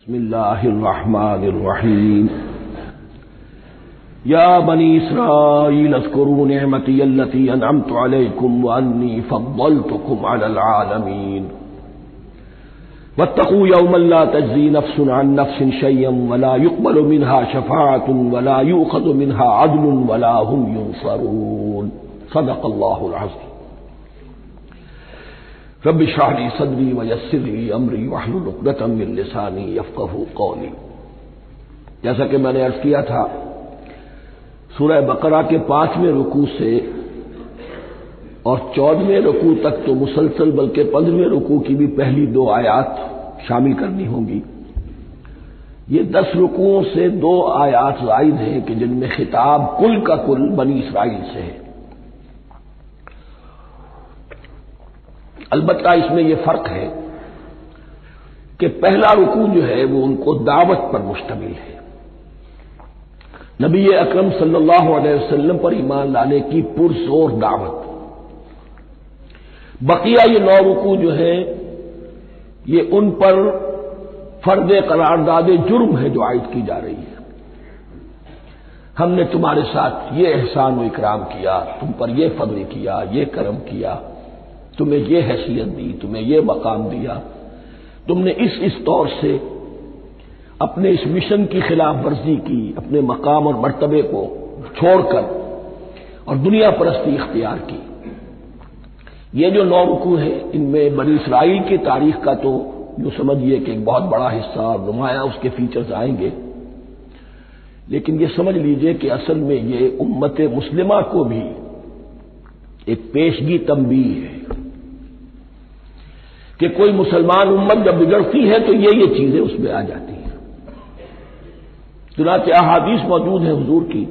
بسم اللہ الرحمن الرحیم یا بنی اسرائیل اذکروا نعمتی التی انعمت علیکم وانی فضلتکم علی العالمین واتقوا یوما لا تجزی نفس عن نفس شیئا ولا يقبل منها شفاعة ولا یؤخذ منها عدل ولا هم ينصرون صدق اللہ العظیم رب اشرح لي صدری ویسر لي امری واحلل عقدۃ من لسانی یفقهوا قولی۔ جیسا کہ میں نے عرض کیا تھا، سورہ بقرہ کے 5ویں رکوع سے اور 14ویں رکوع تک تو مسلسل، بلکہ 15ویں رکوع کی بھی پہلی 2 آیات شامل کرنی ہوں گی۔ یہ 10 رکوعوں سے 2 آیات زائد ہیں کہ جن میں خطاب کل کا کل بنی اسرائیل سے ہے۔ البتہ اس میں یہ فرق ہے کہ پہلا رکوع جو ہے وہ ان کو دعوت پر مشتمل ہے، نبی اکرم صلی اللہ علیہ وسلم پر ایمان لانے کی پرزور دعوت۔ بقیہ یہ 9 رکوع جو ہے یہ ان پر فرض قرارداد جرم ہے جو عائد کی جا رہی ہے۔ ہم نے تمہارے ساتھ یہ احسان و اکرام کیا، تم پر یہ فضل کیا، یہ کرم کیا، تمہیں یہ حیثیت دی، تمہیں یہ مقام دیا، تم نے اس طور سے اپنے اس مشن کی خلاف ورزی کی، اپنے مقام اور مرتبے کو چھوڑ کر اور دنیا پرستی اختیار کی۔ یہ جو 9 رکوع ہیں ان میں بنی اسرائیل کی تاریخ کا تو جو سمجھیے کہ ایک بہت بڑا حصہ اور نمایاں اس کے فیچرز آئیں گے، لیکن یہ سمجھ لیجئے کہ اصل میں یہ امت مسلمہ کو بھی ایک پیشگی تنبیہ ہے کہ کوئی مسلمان امت جب بگڑتی ہے تو یہ چیزیں اس میں آ جاتی ہیں۔ چنانچہ احادیث موجود ہیں حضور کی،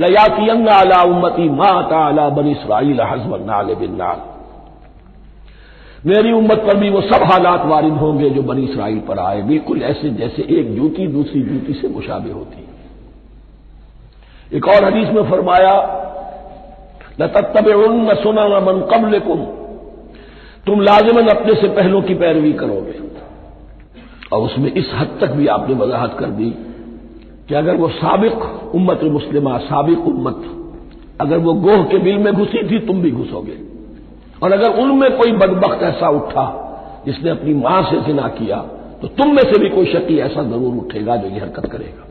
لَيَأْتِيَنَّ عَلَىٰ أُمَّتِي مَا أَتَىٰ عَلَىٰ بَنِي إِسْرَائِيلَ حَزْوَ النَّعْلِ بِالنَّعْلِ، میری امت پر بھی وہ سب حالات وارد ہوں گے جو بنی اسرائیل پر آئے، بالکل ایسے جیسے ایک جوتی دوسری جوتی سے مشابہ ہوتی ہے۔ ایک اور حدیث میں فرمایا لَتَتَّبِعُنَّ سُنَنَ مَن قَبْلِكُمْ، تم لازماً اپنے سے پہلوں کی پیروی کرو گے۔ اور اس میں اس حد تک بھی آپ نے وضاحت کر دی کہ اگر وہ سابق امت مسلمہ، سابق امت، اگر وہ گوہ کے بل میں گھسی تھی تم بھی گھسو گے، اور اگر ان میں کوئی بدبخت ایسا اٹھا جس نے اپنی ماں سے زنا کیا تو تم میں سے بھی کوئی شقی ایسا ضرور اٹھے گا جو یہ حرکت کرے گا۔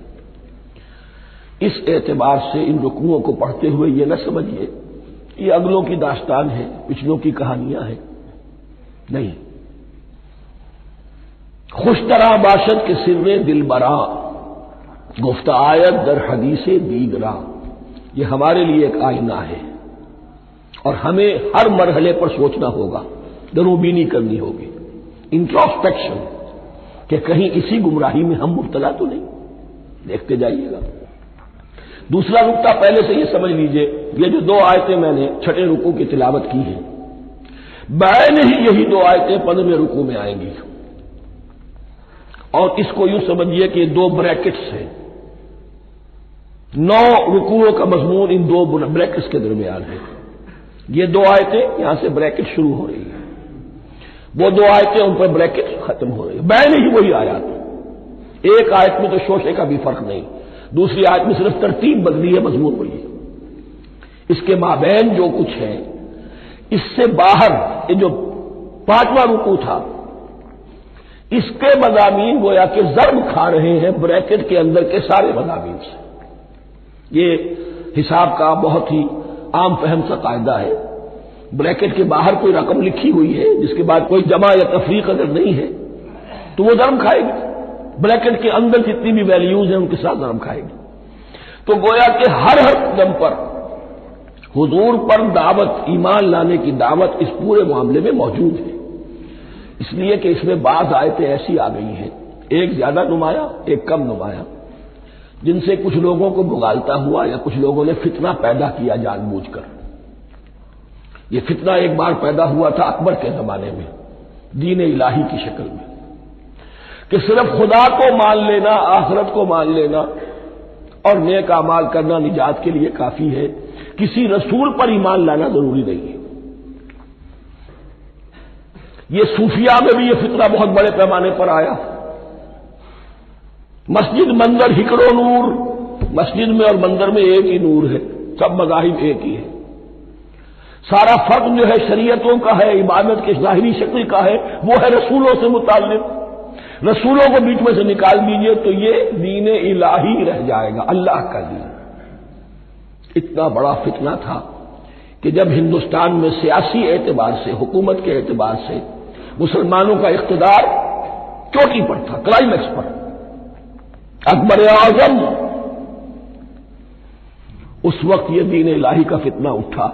اس اعتبار سے ان رکوعوں کو پڑھتے ہوئے یہ نہ سمجھیے یہ اگلوں کی داستان ہے، پچھلوں کی کہانیاں ہیں، نہیں۔ خوش طرح باشد کے سر دل برا، گفت آیت در حدیث دیگراں، یہ ہمارے لیے ایک آئینہ ہے اور ہمیں ہر مرحلے پر سوچنا ہوگا، دروبینی کرنی ہوگی، انٹروسپیکشن، کہ کہیں اسی گمراہی میں ہم مبتلا تو نہیں، دیکھتے جائیے گا۔ دوسرا نقطہ پہلے سے یہ سمجھ لیجئے، یہ جو 2 آیتیں میں نے 6 رکوع کی تلاوت کی ہیں، بعین ہی یہی 2 آیتیں 15ویں رکوع میں آئیں گی، اور اس کو یوں سمجھیے کہ یہ 2 بریکٹس ہیں۔ 9 رکوعوں کا مضمون ان 2 بریکٹس کے درمیان ہے۔ یہ 2 آیتیں یہاں سے بریکٹ شروع ہو رہی ہیں، وہ 2 آیتیں ان پر بریکٹ ختم ہو رہی ہیں، بعین ہی وہی آیات۔ ایک آیت میں تو شوشے کا بھی فرق نہیں، دوسری آیت میں صرف ترتیب بدلی ہے، مضمون وہی ہے۔ اس کے مابین جو کچھ ہے، اس سے باہر یہ جو 5واں رکوع تھا اس کے مضامین گویا کہ ضرب کھا رہے ہیں بریکٹ کے اندر کے سارے مضامین سے۔ یہ حساب کا بہت ہی عام فہم سا قاعدہ ہے، بریکٹ کے باہر کوئی رقم لکھی ہوئی ہے جس کے بعد کوئی جمع یا تفریق اگر نہیں ہے تو وہ ضرب کھائے گی، بریکٹ کے اندر جتنی بھی ویلیوز ہیں ان کے ساتھ ضرب کھائے گی۔ تو گویا کہ ہر قدم پر حضور پر دعوت، ایمان لانے کی دعوت اس پورے معاملے میں موجود ہے، اس لیے کہ اس میں بعض آیتیں ایسی آ گئی ہیں، ایک زیادہ نمایاں ایک کم نمایاں، جن سے کچھ لوگوں کو بگالتا ہوا یا کچھ لوگوں نے فتنہ پیدا کیا جان بوجھ کر۔ یہ فتنہ ایک بار پیدا ہوا تھا اکبر کے زمانے میں، دین الہی کی شکل میں، کہ صرف خدا کو مان لینا، آخرت کو مان لینا اور نیک اعمال کرنا نجات کے لیے کافی ہے، کسی رسول پر ایمان لانا ضروری نہیں ہے۔ یہ صوفیاء میں بھی یہ فتنہ بہت بڑے پیمانے پر آیا، مسجد منظر ہکڑو نور، مسجد میں اور منظر میں ایک ہی نور ہے، سب مذاہب ایک ہی ہے۔ سارا فرق جو ہے شریعتوں کا ہے، عبادت کے ظاہری شکل کا ہے، وہ ہے رسولوں سے متعلق۔ رسولوں کو بیچ میں سے نکال دیجئے تو یہ دین الہی رہ جائے گا، اللہ کا دین۔ اتنا بڑا فتنہ تھا کہ جب ہندوستان میں سیاسی اعتبار سے، حکومت کے اعتبار سے مسلمانوں کا اقتدار چوٹی پر تھا، کلائمیکس پر، اکبر اعظم، اس وقت یہ دین الہی کا فتنہ اٹھا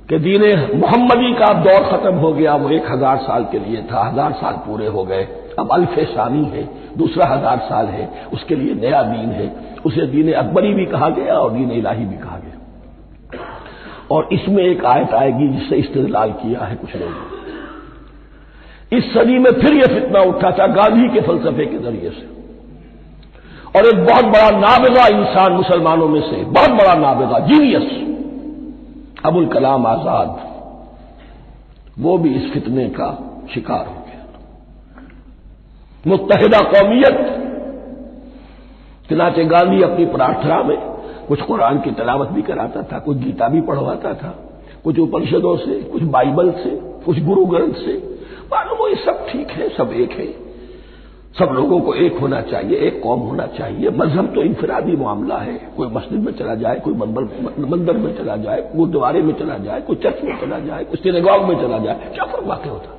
کہ دین محمدی کا اب دور ختم ہو گیا۔ وہ 1000 سال کے لیے تھا، 1000 سال پورے ہو گئے، اب الف ثانی ہے، دوسرا 1000 سال ہے، اس کے لیے نیا دین ہے۔ اسے دین اکبری بھی کہا گیا اور دین الہی بھی کہا گیا۔ اور اس میں ایک آیت آئے گی جس سے استدلال کیا ہے کچھ لوگوں نے۔ اس صدی میں پھر یہ فتنہ اٹھا تھا گاندھی کے فلسفے کے ذریعے سے، اور ایک بہت بڑا نابغہ انسان مسلمانوں میں سے، بہت بڑا نابغہ، جینیس، ابوالکلام آزاد، وہ بھی اس فتنے کا شکار ہو گیا۔ متحدہ قومیت، چنانچہ گاندھی اپنی پرارتھنا میں کچھ قرآن کی تلاوت بھی کراتا تھا، کچھ گیتا بھی پڑھواتا تھا، کچھ اپنشدوں سے، کچھ بائبل سے، کچھ گرو گرنتھ سے۔ معلوم ہو یہ سب ٹھیک ہے، سب ایک ہے، سب لوگوں کو ایک ہونا چاہیے، ایک قوم ہونا چاہیے۔ مذہب تو انفرادی معاملہ ہے، کوئی مسجد میں چلا جائے، کوئی مندر میں چلا جائے، گردوارے میں چلا جائے، کوئی چرچ میں چلا جائے، کوئی سینیگاگ میں چلا جائے، کیا فرق واقع ہوتا ہے؟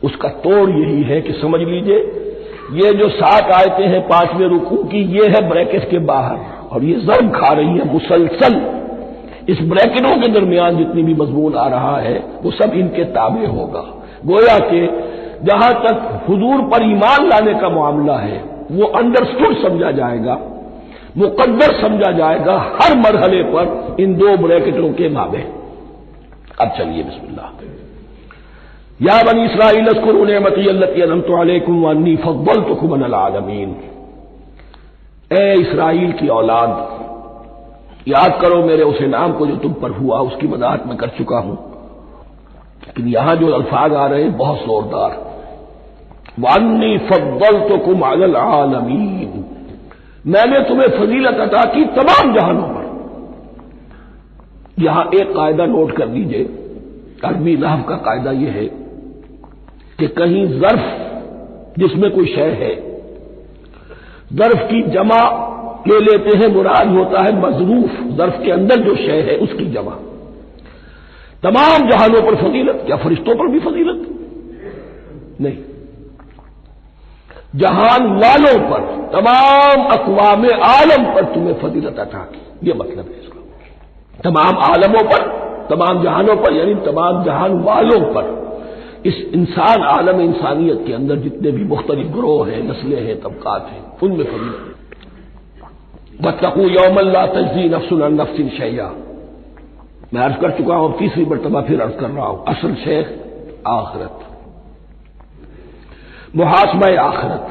اس کا توڑ یہی ہے کہ سمجھ لیجئے یہ جو 7 آیتیں ہیں 5ویں رکوع کی، یہ ہے بریکٹ کے باہر، اور یہ ضرب کھا رہی ہے مسلسل۔ اس بریکٹوں کے درمیان جتنی بھی مضمون آ رہا ہے وہ سب ان کے تابع ہوگا۔ گویا کہ جہاں تک حضور پر ایمان لانے کا معاملہ ہے وہ انڈرسٹوڈ سمجھا جائے گا، مقدر سمجھا جائے گا ہر مرحلے پر ان 2 بریکٹوں کے مابین۔ اب چلیے بسم اللہ۔ یا بنی اسرائیل اذکروا نعمتی التی انعمت علیکم وانی فضلتکم علی العالمین۔ اے اسرائیل کی اولاد، یاد کرو میرے اس انعام کو جو تم پر ہوا، اس کی وضاحت میں کر چکا ہوں، لیکن یہاں جو الفاظ آ رہے ہیں بہت زوردار۔ وَأَنِّي فَضَّلْتُكُمْ عَلَى الْعَالَمِينَ، میں نے تمہیں فضیلت عطا کی تمام جہانوں پر۔ یہاں ایک قاعدہ نوٹ کر لیجئے، عربی نحو کا قاعدہ یہ ہے کہ کہیں ظرف جس میں کوئی شے ہے، ظرف کی جمع لے لیتے ہیں، مراد ہوتا ہے مظروف، ظرف کے اندر جو شے ہے اس کی جمع۔ تمام جہانوں پر فضیلت، کیا فرشتوں پر بھی فضیلت؟ نہیں، جہان والوں پر، تمام اقوام عالم پر تمہیں فضیلت عطا کی، یہ مطلب ہے اس کا۔ تمام عالموں پر، تمام جہانوں پر، یعنی تمام جہان والوں پر، اس انسان عالم انسانیت کے اندر جتنے بھی مختلف گروہ ہیں، نسلیں ہیں، طبقات ہیں، ان میں فضیلت۔ واتقوا یوما لا تجزی نفس عن نفس شیئا، میں عرض کر چکا ہوں، تیسری مرتبہ پھر عرض کر رہا ہوں، اصل شیخ آخرت، محاسبہ آخرت،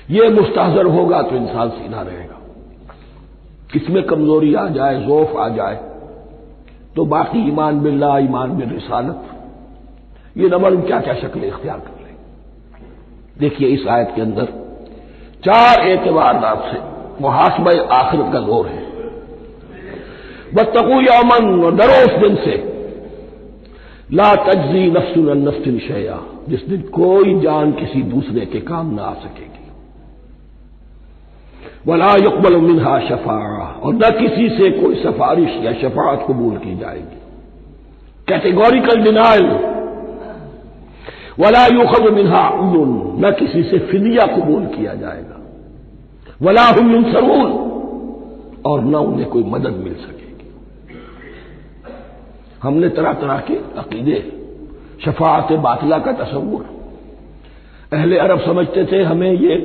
یہ مستحضر ہوگا تو انسان سیدھا رہے گا۔ کس میں کمزوری آ جائے، ضعف آ جائے، تو باقی ایمان باللہ، ایمان بالرسالت، یہ نہ معلوم کیا کیا شکلیں اختیار کر لیں۔ دیکھیے اس آیت کے اندر 4 اعتبارات سے محاسبہ آخرت کا زور ہے۔ واتقوا یوما، ڈرو اس دن سے، لا تجزی نفس عن نفس شیئا، جس دن کوئی جان کسی دوسرے کے کام نہ آ سکے گی، ولا يقبل منها شفاعہ، اور نہ کسی سے کوئی سفارش یا شفاعت قبول کی جائے گی، کیٹیگوریکل ڈینائل۔ ولا يؤخذ منها عدل، نہ کسی سے فدیہ قبول کیا جائے گا، ولا هم ينصرون، اور نہ انہیں کوئی مدد مل سکے گی۔ ہم نے طرح طرح کے عقیدے، شفاعت باطلہ کا تصور، اہل عرب سمجھتے تھے ہمیں یہ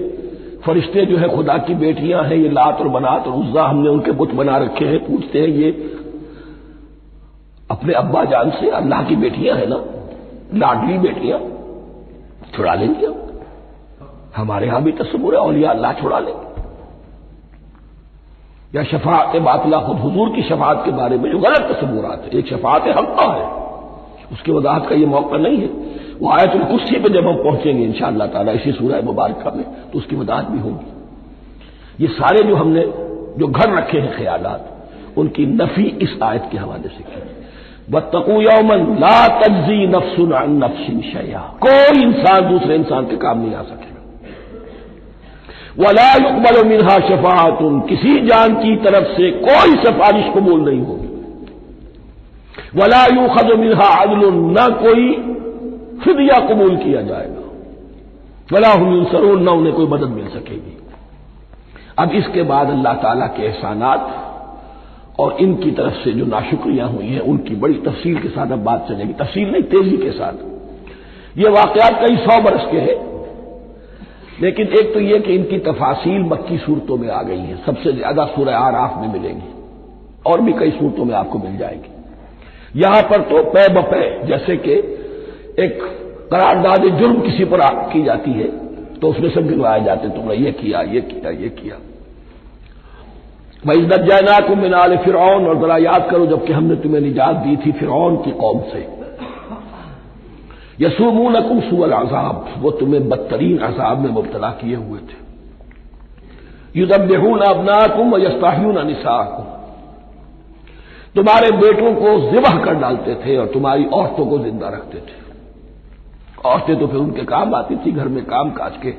فرشتے جو ہے خدا کی بیٹیاں ہیں، یہ لات اور منات اور عزا ہم نے ان کے بت بنا رکھے ہیں، پوچھتے ہیں یہ اپنے ابا جان سے اللہ کی بیٹیاں ہیں نا، لاڈلی بیٹیاں، چھڑا لیں گے ہمارے ہاں بھی تصور ہے اولیاء اللہ چھڑا لیں گے۔ یا شفاعت باطلہ، خود حضور کی شفاعت کے بارے میں جو غلط تصورات ہیں، ایک شفاعت حقہ ہے، اس کی وضاحت کا یہ موقع نہیں ہے۔ وہ آیت الکرسی پہ جب ہم پہنچیں گے انشاءاللہ تعالیٰ اسی سورہ مبارکہ میں تو اس کی وضاحت بھی ہوگی. یہ سارے جو ہم نے جو گھر رکھے ہیں خیالات ان کی نفی اس آیت کے حوالے سے کی. واتقوا یوما لا تجزی نفس عن نفس شیئا، کوئی انسان دوسرے انسان کے کام نہیں آ سکے گا. ولا يقبل منها شفاعۃ، کسی جان کی طرف سے کوئی سفارش قبول نہیں ہوگی. ولا يؤخذ منها عدل، نہ کوئی فدیہ قبول کیا جائے گا. ولا هم ينصرون، نہ انہیں کوئی مدد مل سکے گی. اب اس کے بعد اللہ تعالیٰ کے احسانات اور ان کی طرف سے جو ناشکریاں ہوئی ہیں ان کی بڑی تفصیل کے ساتھ اب بات چلے گی. تفصیل نہیں، تیزی کے ساتھ. یہ واقعات کئی 100 برس کے ہیں، لیکن ایک تو یہ کہ ان کی تفاصیل مکی صورتوں میں آ گئی ہیں. سب سے زیادہ سورہ اعراف میں ملے گی اور بھی کئی صورتوں میں آپ کو مل جائے گی. یہاں پر تو پے بپے جیسے کہ ایک قرارداد جرم کسی پر کی جاتی ہے تو اس میں سب گنوائے جاتے تم نے یہ کیا یہ کیا یہ کیا. وَإِذْ نَجَّيْنَاكُم مِّنْ آلِ فِرْعَوْنَ، اور ذرا یاد کرو جب کہ ہم نے تمہیں نجات دی تھی فرعون کی قوم سے. یسومونکم سوء العذاب، وہ تمہیں بدترین عذاب میں مبتلا کیے ہوئے تھے. یذبحون ابناءکم ویستحیون نساءکم، تمہارے بیٹوں کو ذبح کر ڈالتے تھے اور تمہاری عورتوں کو زندہ رکھتے تھے. عورتیں تو پھر ان کے کام آتی تھی، گھر میں کام کاج کے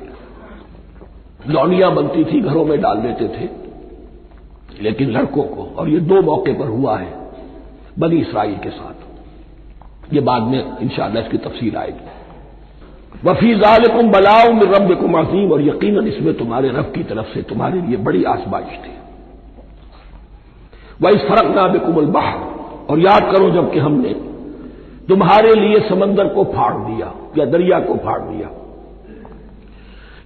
لونیاں بنتی تھی، گھروں میں ڈال دیتے تھے. لیکن لڑکوں کو، اور یہ 2 موقع پر ہوا ہے بنی اسرائیل کے ساتھ. یہ بعد میں انشاءاللہ اس کی تفصیل آئے گی. وفی ذالکم بلاء من ربکم عظیم، اور یقیناً اس میں تمہارے رب کی طرف سے تمہارے لیے بڑی آزمائش تھی. وَإِذْ فَرَقْنَا بِكُمُ الْبَحْرَ، اور یاد کرو جب کہ ہم نے تمہارے لیے سمندر کو پھاڑ دیا یا دریا کو پھاڑ دیا.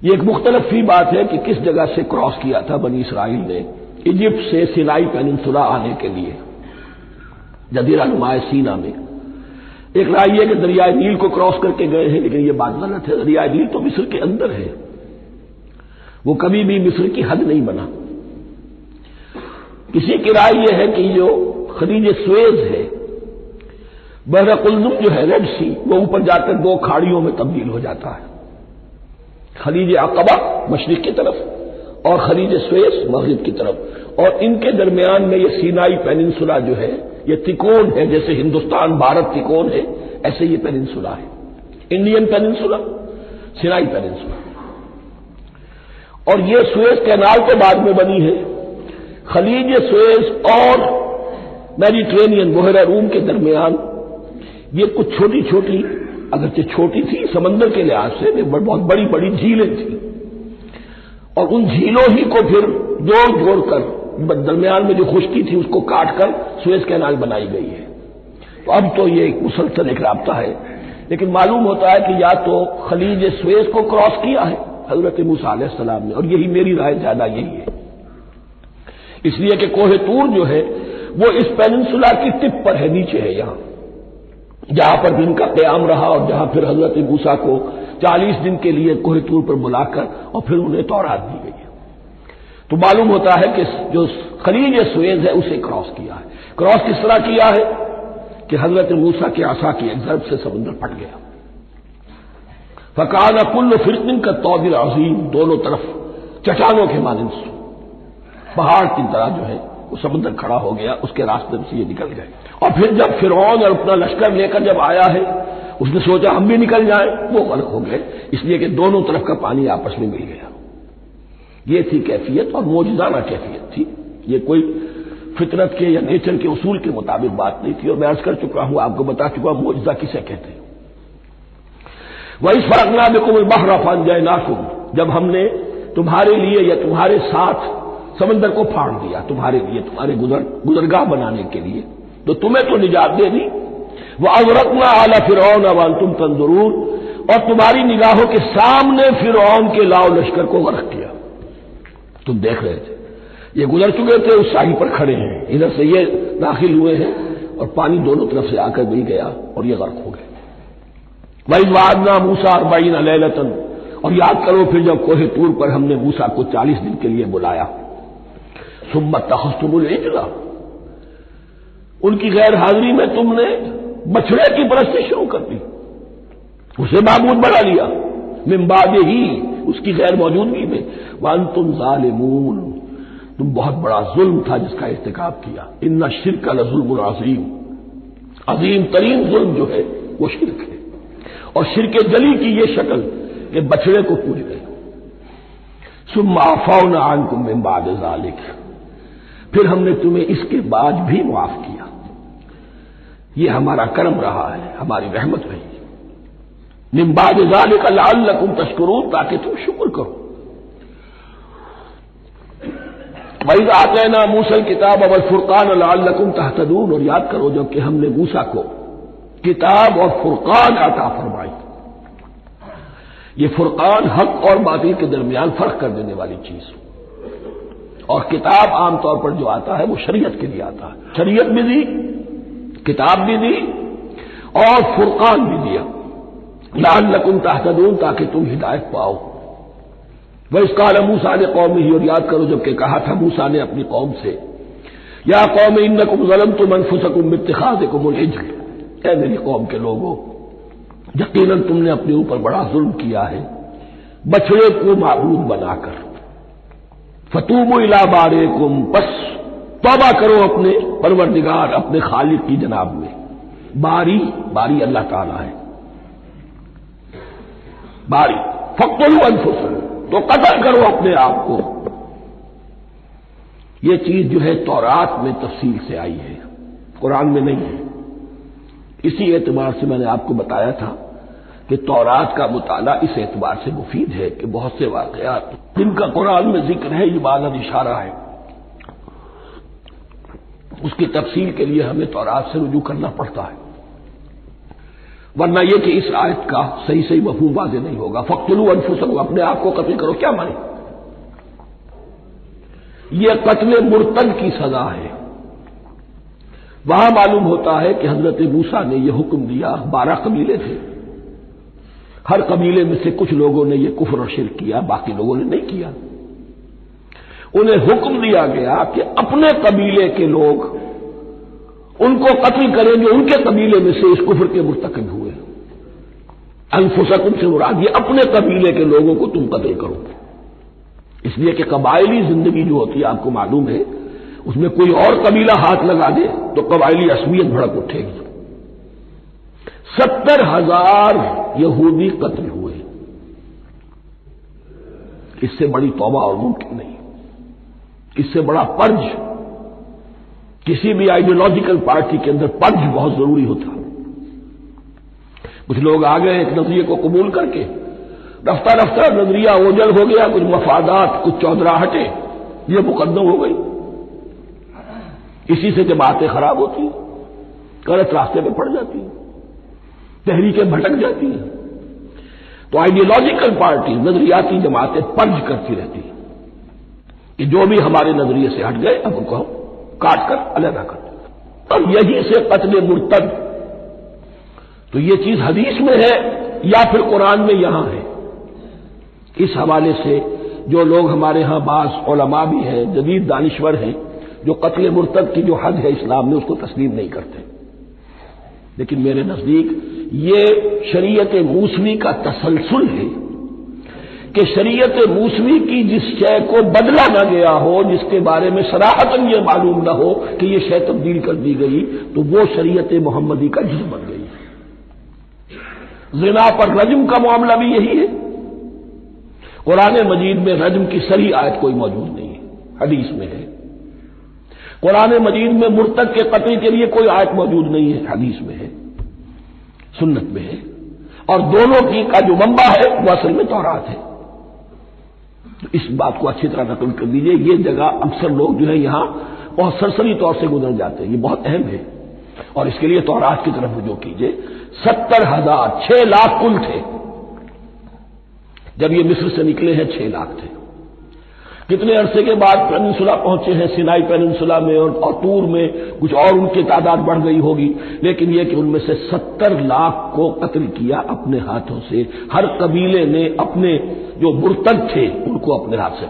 یہ ایک مختلف فی بات ہے کہ کس جگہ سے کراس کیا تھا بنی اسرائیل نے ایجپٹ سے سینائی پیننسولا آنے کے لیے جزیرہ نمائے سینا میں. ایک رائے یہ کہ دریائے نیل کو کراس کر کے گئے ہیں، لیکن یہ بات غلط ہے. دریائے نیل تو مصر کے اندر ہے، وہ کبھی بھی مصر کی حد نہیں بنا. کسی کی رائے یہ ہے کہ جو خلیج سویز ہے، بحر قلزم جو ہے ریڈ سی، وہ اوپر جا کر 2 کھاڑیوں میں تبدیل ہو جاتا ہے. خلیج عقبہ مشرق کی طرف اور خلیج سویز مغرب کی طرف، اور ان کے درمیان میں یہ سینائی پیننسولا جو ہے یہ تکون ہے. جیسے ہندوستان بھارت تکون ہے، ایسے یہ پیننسولا ہے. Indian peninsula, Sinai peninsula. اور یہ سویز کینال کے بعد میں بنی ہے. خلیج سویز اور میڈیٹرینین بحیرہ روم کے درمیان یہ کچھ چھوٹی چھوٹی، اگرچہ چھوٹی تھی سمندر کے لحاظ سے، بہت بڑی بڑی جھیلیں تھیں. اور ان جھیلوں ہی کو پھر جوڑ کر درمیان میں جو خشکی تھی اس کو کاٹ کر سویز کینال بنائی گئی ہے. تو اب تو یہ ایک مسلسل ایک رابطہ ہے. لیکن معلوم ہوتا ہے کہ یا تو خلیج سویز کو کراس کیا ہے حضرت موسیٰ علیہ السلام نے، اور یہی میری رائے زیادہ یہی ہے، اس لیے کہ کوہ طور جو ہے وہ اس پیننسولا کی ٹپ پر ہے، نیچے ہے یہاں، جہاں پر دن کا قیام رہا اور جہاں پھر حضرت موسیٰ کو 40 دن کے لیے کوہ طور پر بلا کر اور پھر انہیں تورات دی گئی ہے. تو معلوم ہوتا ہے کہ جو خلیج سویز ہے اسے کراس کیا ہے. کراس کس طرح کیا ہے کہ حضرت موسیٰ کے عصا کی ایک ضرب سے سمندر پھٹ گیا. فَكَانَ كُلُّ فِرْقٍ كَالطَّوْدِ الْعَظِيمِ، دونوں طرف چٹانوں کے مانند پہاڑ کی طرح جو ہے وہ سمندر کھڑا ہو گیا، اس کے راستے سے یہ نکل گئے. اور پھر جب فرعون اور اپنا لشکر لے کر جب آیا ہے اس نے سوچا ہم بھی نکل جائیں، وہ غلط ہو گئے، اس لیے کہ دونوں طرف کا پانی آپس میں مل گیا. یہ تھی کیفیت، اور معجزانہ کیفیت تھی. یہ کوئی فطرت کے یا نیچر کے اصول کے مطابق بات نہیں تھی. اور میں عرض کر چکا ہوں، آپ کو بتا چکا ہوں معجزہ کسے کہتے ہیں. وَإِذْ فَرَقْنَا بِكُمُ الْبَحْرَ فَأَنْجَيْنَاكُمْ، جب ہم نے تمہارے لیے یا تمہارے ساتھ سمندر کو پھاڑ دیا تمہارے لیے، تمہارے گزرگاہ بنانے کے لیے، تو تمہیں تو نجات دے دی. وَأَغْرَقْنَا آلَ فِرْعَوْنَ وَأَنْتُمْ تَنظُرُونَ، اور تمہاری نگاہوں کے سامنے فرعون کے لاؤ لشکر کو غرق کیا، تم دیکھ رہے تھے. یہ گزر چکے تھے، اس ساحل پر کھڑے ہیں، ادھر سے یہ داخل ہوئے ہیں اور پانی دونوں طرف سے آ کر مل گیا اور یہ غرق ہو گئے. وَإِذْ وَعَدْنَا مُوسَىٰ 40 لَيْلَةً، اور یاد کرو پھر جب کوہ طور پر ہم نے موسیٰ کو 40 دن کے لیے بلایا. ثُمَّ اتَّخَذْتُمُ الْعِجْلَ، ان کی غیر حاضری میں تم نے بچڑے کی پرستی شروع کر دی. اسے معبود بنا لیا، من بعد ہی، اس کی غیر موجودگی میں، وانتم ظالمون، تم بہت بڑا ظلم تھا جس کا ارتکاب کیا، ان الشرک لظلم عظیم، عظیم ترین ظلم جو ہے وہ شرک ہے، اور شرک جلی کی یہ شکل کہ بچڑے کو پوج گئے۔ ثم عفونا عنکم من بعد ذلک، پھر ہم نے تمہیں اس کے بعد بھی معاف کیا، یہ ہمارا کرم رہا ہے، ہماری رحمت رہی، من بعد ذلک لعلکم تشکرون، تاکہ تم شکر کرو۔ وَإِذْ آتَيْنَا مُوسَى الْكِتَابَ وَالْفُرْقَانَ لَعَلَّكُمْ تَهْتَدُونَ، اور یاد کرو جب کہ ہم نے موسیٰ کو کتاب اور فرقان عطا فرمائی۔ یہ فرقان حق اور باطل کے درمیان فرق کر دینے والی چیز، اور کتاب عام طور پر جو آتا ہے وہ شریعت کے لیے آتا ہے، شریعت بھی دی، کتاب بھی دی، اور فرقان بھی دیا، لعلکم تہتدون، تاکہ تم ہدایت پاؤ۔ وَإِذْ قَالَ مُوسَىٰ لِقَوْمِهِ، اور یاد کرو جب کہ کہا تھا موسیٰ نے اپنی قوم سے، یا قوم انکم ظلمتم انفسکم باتخاذکم العجل، اے میری قوم کے لوگوں، یقیناً تم نے اپنے اوپر بڑا ظلم کیا ہے بچڑے کو معبود بنا کر۔ فتوبوا الی بارئکم، پس توبہ کرو اپنے پروردگار، اپنے خالق کی جناب میں۔ باری اللہ تعالی ہے، باری، فاقتلوا انفسکم، تو قتل کرو اپنے آپ کو۔ یہ چیز جو ہے تورات میں تفصیل سے آئی ہے، قرآن میں نہیں ہے۔ اسی اعتبار سے میں نے آپ کو بتایا تھا کہ تورات کا مطالعہ اس اعتبار سے مفید ہے کہ بہت سے واقعات جن کا قرآن میں ذکر ہے، یہ بالغ اشارہ ہے، اس کی تفصیل کے لیے ہمیں تورات سے رجوع کرنا پڑتا ہے، ورنہ یہ کہ اس آیت کا صحیح مفہوم واضح نہیں ہوگا۔ فاقتلوا انفسکم، اپنے آپ کو قتل کرو، کیا مانے؟ یہ قتل مرتد کی سزا ہے۔ وہاں معلوم ہوتا ہے کہ حضرت موسیٰ نے یہ حکم دیا، 12 قبیلے تھے، ہر قبیلے میں سے کچھ لوگوں نے یہ کفر اور شرک کیا، باقی لوگوں نے نہیں کیا۔ انہیں حکم دیا گیا کہ اپنے قبیلے کے لوگ ان کو قتل کریں جو ان کے قبیلے میں سے اس کفر کے مرتکب ہوئے۔ انفسکم سے مراد یہ اپنے قبیلے کے لوگوں کو تم قتل کرو، اس لیے کہ قبائلی زندگی جو ہوتی ہے آپ کو معلوم ہے، اس میں کوئی اور قبیلہ ہاتھ لگا دے تو قبائلی عصبیت بھڑک اٹھے گی۔ 70,000 یہودی قتل ہوئے، اس سے بڑی توبہ اور ممکن نہیں، اس سے بڑا پرج، کسی بھی آئیڈیولوجیکل پارٹی کے اندر پرج بہت ضروری ہوتا۔ کچھ لوگ آ گئے ایک نظریے کو قبول کر کے، رفتہ رفتہ نظریہ اوجل ہو گیا، کچھ مفادات، کچھ چودراہٹیں، یہ مقدم ہو گئی، اسی سے جماعتیں خراب ہوتی ہیں، غلط راستے پہ پڑ جاتی ہیں، تحریکیں بھٹک جاتی ہیں۔ تو آئیڈیولوجیکل پارٹی، نظریاتی جماعتیں پرج کرتی رہتی ہیں کہ جو بھی ہمارے نظریے سے ہٹ گئے اب ان کو ہم کاٹ کر علیحدہ کر دیں۔ اور یہی سے قتل مرتد، تو یہ چیز حدیث میں ہے یا پھر قرآن میں یہاں ہے۔ اس حوالے سے جو لوگ ہمارے ہاں بعض علماء بھی ہیں، جدید دانشور ہیں، جو قتل مرتد کی جو حد ہے اسلام میں اس کو تسلیم نہیں کرتے، لیکن میرے نزدیک یہ شریعت موسوی کا تسلسل ہے کہ شریعت موسوی کی جس شے کو بدلا نہ گیا ہو، جس کے بارے میں صراحتاً یہ معلوم نہ ہو کہ یہ شے تبدیل کر دی گئی، تو وہ شریعت محمدی کا جز بن گئی۔ زنا پر رجم کا معاملہ بھی یہی ہے۔ قرآن مجید میں رجم کی صریح آیت کوئی موجود نہیں ہے، حدیث میں ہے۔ قرآن مجید میں مرتد کے قتل کے لیے کوئی آیت موجود نہیں ہے، حدیث میں ہے، سنت میں ہے، اور دونوں کی کا جو منبع ہے وہ اصل میں تورات ہے۔ تو اس بات کو اچھی طرح نقل کر لیجئے، یہ جگہ اکثر لوگ جو ہے یہاں بہت سرسری طور سے گزر جاتے ہیں، یہ بہت اہم ہے، اور اس کے لیے تورات کی طرف رجوع کیجئے۔ 70,000، 6 لاکھ کل تھے جب یہ مصر سے نکلے ہیں، 6 لاکھ تھے۔ کتنے عرصے کے بعد پیننسولا پہنچے ہیں، سینائی پیننسولا میں اور طور میں، کچھ اور ان کی تعداد بڑھ گئی ہوگی، لیکن یہ کہ ان میں سے 70 لاکھ کو قتل کیا اپنے ہاتھوں سے۔ ہر قبیلے نے اپنے جو مرتد تھے ان کو اپنے ہاتھ سے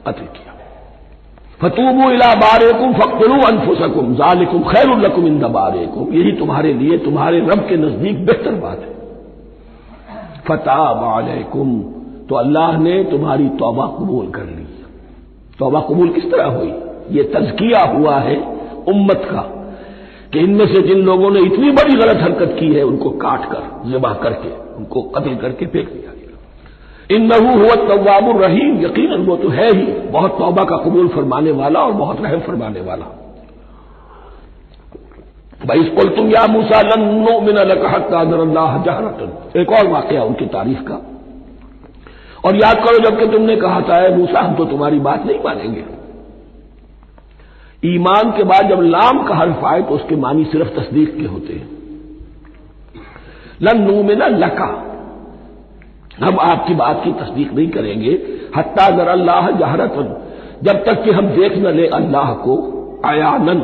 قتل کیا۔ فتوبوا الی بارئکم فاقتلوا انفسکم ذالکم خیر لکم عند بارئکم، یہی تمہارے لیے تمہارے رب کے نزدیک بہتر بات ہے۔ فتاب علیکم، تو اللہ نے تمہاری توبہ قبول کر لی۔ توبہ قبول کس طرح ہوئی؟ یہ تزکیہ ہوا ہے امت کا کہ ان میں سے جن لوگوں نے اتنی بڑی غلط حرکت کی ہے ان کو کاٹ کر، ذبح کر کے، ان کو قتل کر کے پھینک دیا گیا۔ انہ هو التواب الرحیم، یقیناً وہ تو ہے ہی بہت توبہ کا قبول فرمانے والا اور بہت رحم فرمانے والا۔ وَإِذْ قُلْتُمْ يَا مُوسَىٰ لَن نُّؤْمِنَ لَكَ حَتَّىٰ نَرَى اللَّهَ جَهْرَةً، ایک اور واقعہ ان کی تعریف کا۔ اور یاد کرو جب کہ تم نے کہا تھا اے موسیٰ ہم تو تمہاری بات نہیں مانیں گے۔ ایمان کے بعد جب لام کا حرف آئے تو اس کے معنی صرف تصدیق کے ہوتے ہیں۔ لن نؤمن لک، ہم آپ کی بات کی تصدیق نہیں کریں گے، حتی نری اللہ جہرۃ، جب تک کہ ہم دیکھ نہ لیں اللہ کو عیاناً۔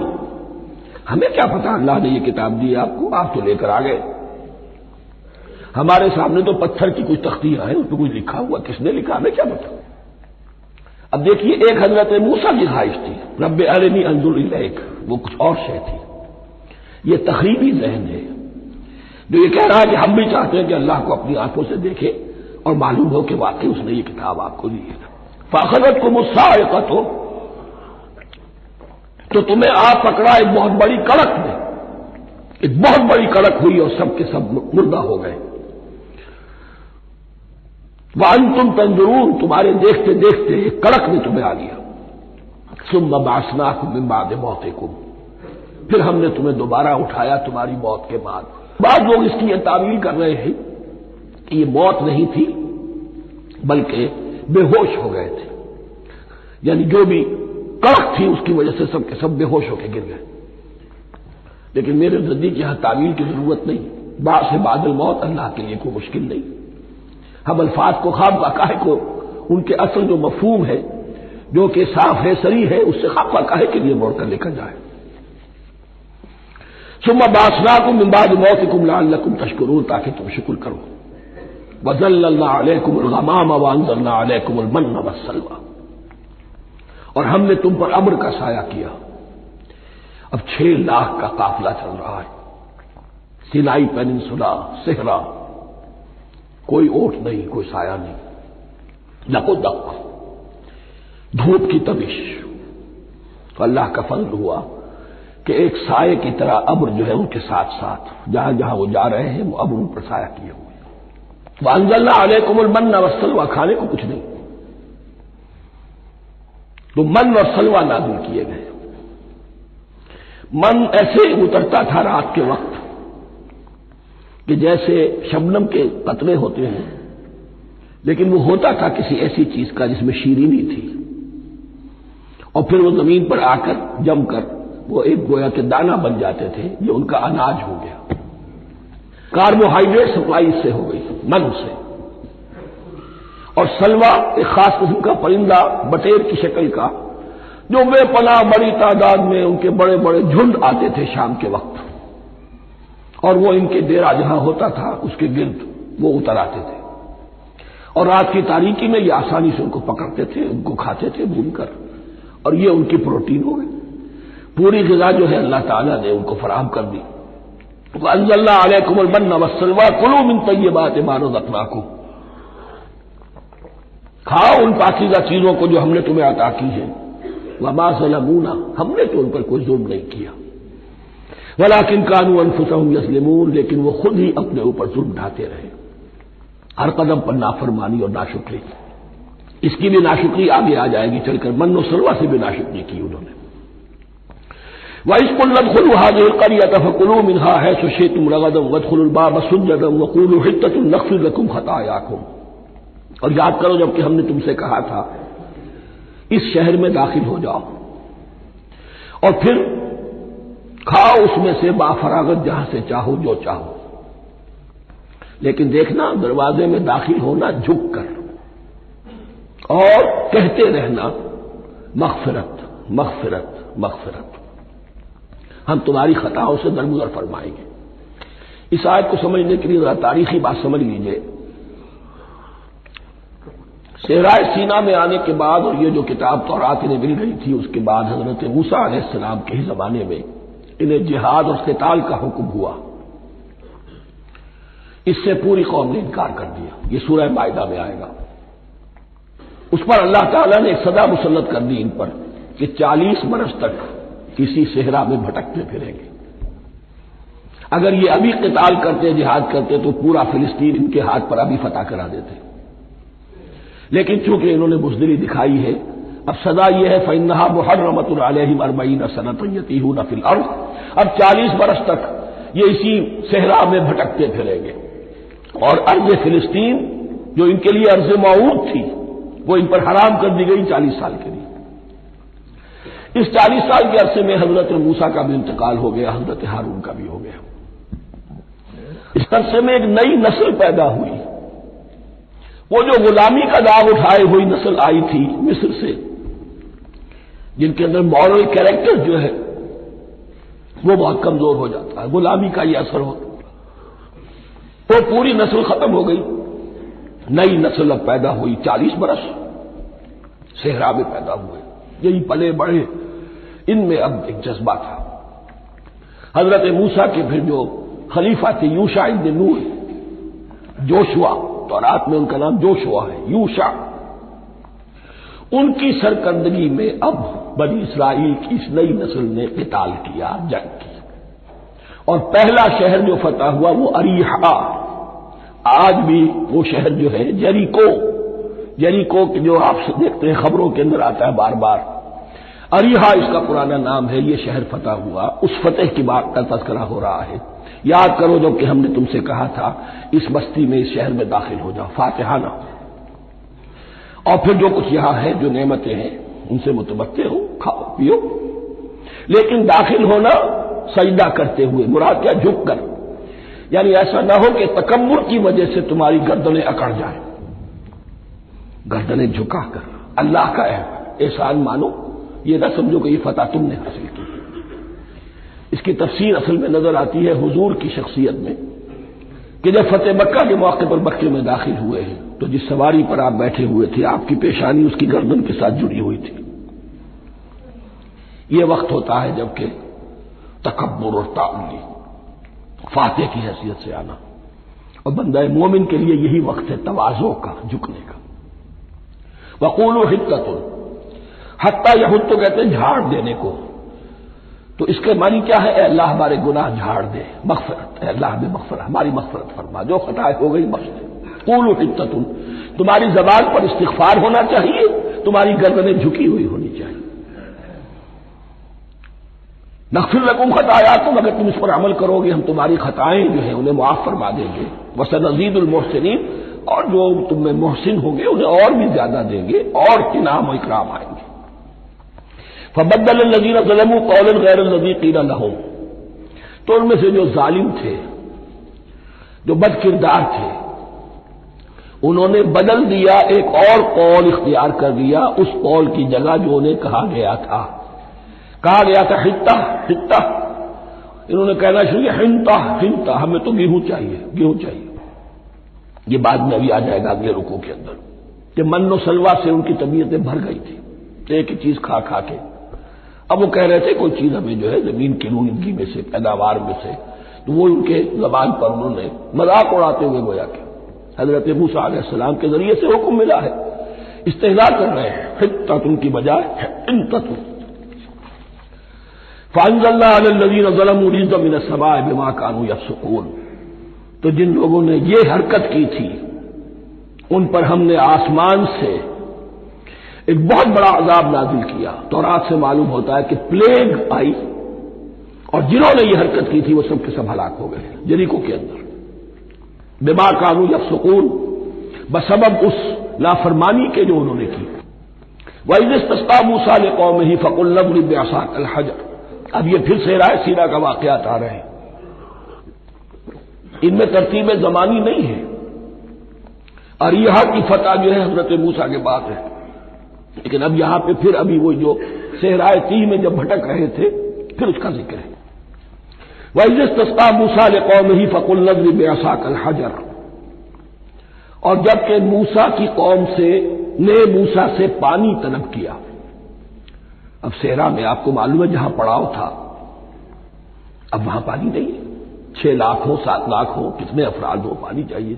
ہمیں کیا پتا اللہ نے یہ کتاب دی آپ کو، آپ تو لے کر آ گئے۔ ہمارے سامنے تو پتھر کی کچھ تختیاں ہیں، اس پہ کچھ لکھا ہوا، کس نے لکھا ہمیں کیا پتا۔ اب دیکھیے ایک حضرت موسیٰ کی خواہش تھی رب ارنی انظر الیک، وہ کچھ اور شے تھی۔ یہ تخریبی ذہن ہے جو یہ کہہ رہا ہے کہ ہم بھی چاہتے ہیں کہ اللہ کو اپنی آنکھوں سے دیکھے اور معلوم ہو کہ واقعی اس نے یہ کتاب آپ کو دی ہے۔ فاخذتکم الصاعقۃ، تو تمہیں آپ پکڑا ایک بہت بڑی کڑک میں، ایک بہت بڑی کڑک ہوئی اور سب کے سب مردہ ہو گئے۔ وانتم تنظرون، تمہارے دیکھتے دیکھتے ایک کڑک میں تمہیں آ گیا۔ ثم بعثناکم من بعد موتکم، پھر ہم نے تمہیں دوبارہ اٹھایا تمہاری موت کے بعد۔ بعض لوگ اس کی یہ تعویل کر رہے ہیں کہ یہ موت نہیں تھی بلکہ بے ہوش ہو گئے تھے، یعنی جو بھی کڑک تھی اس کی وجہ سے سب کے سب بے ہوش ہو کے گر گئے۔ لیکن میرے نزدیک یہاں تعویل کی ضرورت نہیں، بعد سے بعد الموت اللہ کے لیے کوئی مشکل نہیں۔ ہم الفاظ کو خواب کا کو ان کے اصل جو مفہوم ہے جو کہ صاف ہے صریح ہے اس سے خواب کا کے لیے موڑ کر لکھا جائے۔ ثم بعثناکم من بعد موتکم لعلکم تشکرون، تاکہ تم شکر کرو۔ وظللنا علیکم الغمام وانزلنا علیکم المن والسلوى، اور ہم نے تم پر ابر کا سایہ کیا۔ اب 6 لاکھ کا قافلہ چل رہا ہے، سینائی پیننسولا، صحرا، کوئی اوٹ نہیں، کوئی سایہ نہیں، دک و دک، دھوپ کی تبش۔ تو اللہ کا فضل ہوا کہ ایک سائے کی طرح ابر جو ہے ان کے ساتھ ساتھ جہاں جہاں وہ جا رہے ہیں وہ ابر ان پر سایہ کیے ہوئے۔ وانزلنا علیکم المن والسلوى، کھانے کو کچھ نہیں، تو من اور سلوہ نازل کیے گئے۔ من ایسے اترتا تھا رات کے وقت کہ جیسے شبنم کے قطرے ہوتے ہیں، لیکن وہ ہوتا تھا کسی ایسی چیز کا جس میں شیرینی تھی، اور پھر وہ زمین پر آ کر جم کر وہ ایک گویا کے دانہ بن جاتے تھے، یہ ان کا اناج ہو گیا۔ کاربوہائیڈریٹ سپلائی اس سے ہو گئی، من سے۔ اور سلوہ ایک خاص قسم کا پرندہ بٹیر کی شکل کا جو بے پناہ بڑی تعداد میں ان کے بڑے بڑے جھنڈ آتے تھے شام کے وقت، اور وہ ان کے ڈیرا جہاں ہوتا تھا اس کے گرد وہ اتر آتے تھے، اور رات کی تاریکی میں یہ آسانی سے ان کو پکڑتے تھے، ان کو کھاتے تھے بھون کر، اور یہ ان کی پروٹین ہو گئی۔ پوری غذا جو ہے اللہ تعالیٰ نے ان کو فراہم کر دی۔ وَأَنزَلْنَا عَلَيْكُمُ الْمَنَّ وَالسَّلْوَىٰ كُلُوا مِن طَيِّبَاتِ مَا رَزَقْنَاكُمْ، کھاؤ ان پاکیزہ چیزوں کو جو ہم نے تمہیں عطا کی ہیں۔ وَمَا ظَلَمُونَا، ہم نے تو ان پر کوئی ظلم نہیں کیا، وَلَٰكِن كَانُوا أَنفُسَهُمْ يَظْلِمُونَ، لیکن وہ خود ہی اپنے اوپر ظلم ڈھاتے رہے، ہر قدم پر نافرمانی اور ناشکری۔ اس کی بھی ناشکری آگے آ جائے گی چل کر، من و سلوہ سے بھی ناشکری کی انہوں نے۔ وَإِذْ قُلْنَا ادْخُلُوا هَٰذِهِ الْقَرْيَةَ فَكُلُوا مِنْهَا حَيْثُ شِئْتُمْ رَغَدًا وَادْخُلُوا الْبَابَ سُجَّدًا وَقُولُوا حِطَّةٌ نَغْفِرْ لَكُمْ خَطَايَاكُمْ، اور یاد کرو جب کہ ہم نے تم سے کہا تھا اس شہر میں داخل ہو جاؤ اور پھر کھاؤ اس میں سے بافراغت جہاں سے چاہو جو چاہو، لیکن دیکھنا دروازے میں داخل ہونا جھک کر اور کہتے رہنا مغفرت مغفرت مغفرت، ہم تمہاری خطاؤں سے درگزر فرمائیں گے۔ اس آیت کو سمجھنے کے لیے ذرا تاریخی بات سمجھ لیجئے۔ صحرائے سینا میں آنے کے بعد اور یہ جو کتاب تورات انہیں مل گئی تھی اس کے بعد حضرت موسیٰ علیہ السلام کے ہی زمانے میں انہیں جہاد اور قتال کا حکم ہوا۔ اس سے پوری قوم نے انکار کر دیا. یہ سورہ مائدہ میں آئے گا. اس پر اللہ تعالیٰ نے ایک سزا مسلط کر دی ان پر کہ 40 برس تک کسی صحرا میں بھٹکتے پھریں گے. اگر یہ ابھی قتال کرتے، جہاد کرتے تو پورا فلسطین ان کے ہاتھ پر ابھی فتح کرا دیتے. لیکن چونکہ انہوں نے بزدلی دکھائی ہے، اب سزا یہ ہے فَإِنَّهَا مُحَرَّمَةٌ عَلَيْهِمْ 40 سَنَةً يَتِيهُونَ فِي الْأَرْضِ. اب 40 برس تک یہ اسی صحرا میں بھٹکتے پھریں گے. اور ارض فلسطین جو ان کے لیے ارض موعود تھی وہ ان پر حرام کر دی گئی 40 سال کے لیے. اس 40 سال کے عرصے میں حضرت موسیٰ کا بھی انتقال ہو گیا، حضرت ہارون کا بھی ہو گیا. اس عرصے میں ایک نئی نسل پیدا ہوئی. وہ جو غلامی کا داغ اٹھائے ہوئی نسل آئی تھی مصر سے، جن کے اندر مورل کیریکٹر جو ہے وہ بہت کمزور ہو جاتا ہے، غلامی کا یہ اثر ہوتا ہے، وہ پوری نسل ختم ہو گئی. نئی نسل اب پیدا ہوئی. 40 برس صحرا میں پیدا ہوئے، یہی پلے بڑھے. ان میں اب ایک جذبہ تھا. حضرت موسیٰ کے پھر جو خلیفہ تھے یوشع ابن نون، جوشوا، تو رات میں ان کا نام جوشوا ہے، یوشع، ان کی سرکردگی میں اب بنی اسرائیل کی اس نئی نسل نے قتال کیا، جنگ کی. اور پہلا شہر جو فتح ہوا وہ اریحا. آج بھی وہ شہر جو ہے جیریکو جو آپ سے دیکھتے ہیں خبروں کے اندر آتا ہے بار بار، اریحا اس کا پرانا نام ہے. یہ شہر فتح ہوا. اس فتح کی بات کا تذکرہ ہو رہا ہے. یاد کرو جب کہ ہم نے تم سے کہا تھا اس بستی میں، اس شہر میں داخل ہو جاؤ فاتحانہ، اور پھر جو کچھ یہاں ہے، جو نعمتیں ہیں ان سے متمتع ہو، کھاؤ پیو. لیکن داخل ہونا سجدہ کرتے ہوئے، مراد کیا؟ جھک کر. یعنی ایسا نہ ہو کہ تکبر کی وجہ سے تمہاری گردنیں اکڑ جائیں. گردنیں جھکا کر اللہ کا احسان مانو. یہ نہ سمجھو کہ یہ فتح تم نے حاصل کی. اس کی تفسیر اصل میں نظر آتی ہے حضور کی شخصیت میں، کہ جب فتح مکہ کے موقع پر مکے میں داخل ہوئے ہیں تو جس سواری پر آپ بیٹھے ہوئے تھے آپ کی پیشانی اس کی گردن کے ساتھ جڑی ہوئی تھی. یہ وقت ہوتا ہے جبکہ تکبر اور تعالی، فاتح کی حیثیت سے آنا. اور بندہ مومن کے لیے یہی وقت ہے تواضع کا، جھکنے کا. وقولوا حطۃ، حتیٰ یہود تو کہتے ہیں جھاڑ دینے کو. تو اس کے معنی کیا ہے؟ اے اللہ ہمارے گناہ جھاڑ دے، مغفرت، اے اللہ ہمیں مغفرت، ہماری مغفرت فرما، جو خطائیں ہو گئی بخش دے. قولوا حطۃ، تمہاری زبان پر استغفار ہونا چاہیے، تمہاری گردنیں جھکی ہوئی ہونی چاہیے. نغفر لکم خطایاکم، اگر تم اس پر عمل کرو گے ہم تمہاری خطائیں جو ہیں انہیں معاف فرما دیں گے. وسنزید المحسنین، اور جو تم میں محسن ہوں گے انہیں اور بھی زیادہ دیں گے، اور انعام و اکرام آئیں گے. فبدل الذین ظلموا قولا غیر الذی قیل لہم، تو ان میں سے جو ظالم تھے، جو بد کردار تھے، انہوں نے بدل دیا، ایک اور قول اختیار کر لیا اس قول کی جگہ جو انہیں کہا گیا تھا. کہا گیا تھا حطہ حطہ، انہوں نے کہنا شروع کیا حنطہ حنطہ، ہمیں تو گیہوں چاہیے گیہوں چاہیے. یہ بعد میں ابھی آ جائے گا اگلے رکوع کے اندر کہ من و سلوہ سے ان کی طبیعتیں بھر گئی تھی ایک ہی چیز کھا کھا کے. اب وہ کہہ رہے تھے کوئی چیز ہمیں جو ہے زمین کی رونگی میں سے، پیداوار میں سے، تو وہ ان کے زبان پر انہوں نے مذاق اڑاتے ہوئے گویا کہ حضرت موسیٰ علیہ السلام کے ذریعے سے حکم ملا ہے، استہزاء کر رہے ہیں. حطۃ کی بجائے حنطۃ. فانزلنا علی الذین ظلموا رجزا من السماء بما كانوا یفسقون، تو جن لوگوں نے یہ حرکت کی تھی ان پر ہم نے آسمان سے ایک بہت بڑا عذاب نازل کیا. تورات سے معلوم ہوتا ہے کہ پلیگ آئی اور جنہوں نے یہ حرکت کی تھی وہ سب کے سب ہلاک ہو گئے جریکو کے اندر. بما كانوا یفسقون، بسبب اس نافرمانی کے جو انہوں نے کی. وَإِذِ اسْتَسْقَىٰ مُوسَىٰ لِقَوْمِهِ فَقُلْنَا اضْرِب بِّعَصَاكَ الْحَجَرَ. اب یہ پھر سے رائے سیرا کا واقعات آ رہے ہیں، ان میں ترتیب زمانی نہیں ہے. اور یہاں کی فتح جو ہے حضرت موسیٰ کے بعد ہے، لیکن اب یہاں پہ پھر ابھی وہ جو صحرائے تیہ میں جب بھٹک رہے تھے پھر اس کا ذکر ہے. وَإِذِ اسْتَسْقَىٰ مُوسَىٰ لِقَوْمِهِ فَقُلْنَا اضْرِب بِّعَصَاكَ الْحَجَرَ، اور جب کہ موسیٰ کی قوم نے موسیٰ سے پانی طلب کیا. اب صحرا میں آپ کو معلوم ہے جہاں پڑاؤ تھا اب وہاں پانی نہیں ہے، 6 لاکھ ہو 7 لاکھ ہو کتنے افراد ہو پانی چاہیے.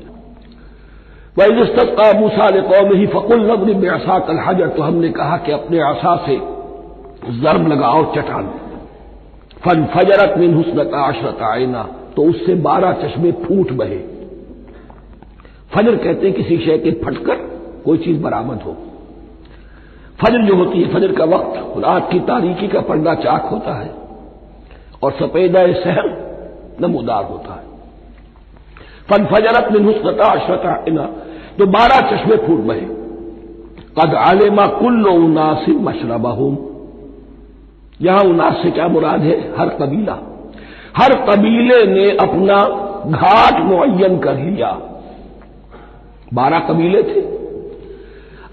وَإِذِ اسْتَسْقَىٰ مُوسَىٰ لِقَوْمِهِ فَقُلْنَا اضْرِب بِّعَصَاكَ الْحَجَرَ، تو ہم نے کہا کہ اپنے عصا سے ضرب لگاؤ چٹان. فَانْفَجَرَتْ مِنْهُ اثْنَتَا عَشْرَةَ عَيْنًا، تو اس سے 12 چشمے پھوٹ بہے. فجر کہتے ہیں کسی شے کے پھٹ کر کوئی چیز برآمد ہو. فجر جو ہوتی ہے، فجر کا وقت رات کی تاریکی کا پردہ چاک ہوتا ہے اور سپیدہ سحر نمودار ہوتا ہے. فانفجرت منہ اثنتا عشرۃ عینا، تو 12 چشمے پھوٹ بہے. قد علم کل اناس مشربہم، یہاں اناس سے کیا مراد ہے؟ ہر قبیلہ، ہر قبیلے نے اپنا گھاٹ معین کر لیا. 12 قبیلے تھے،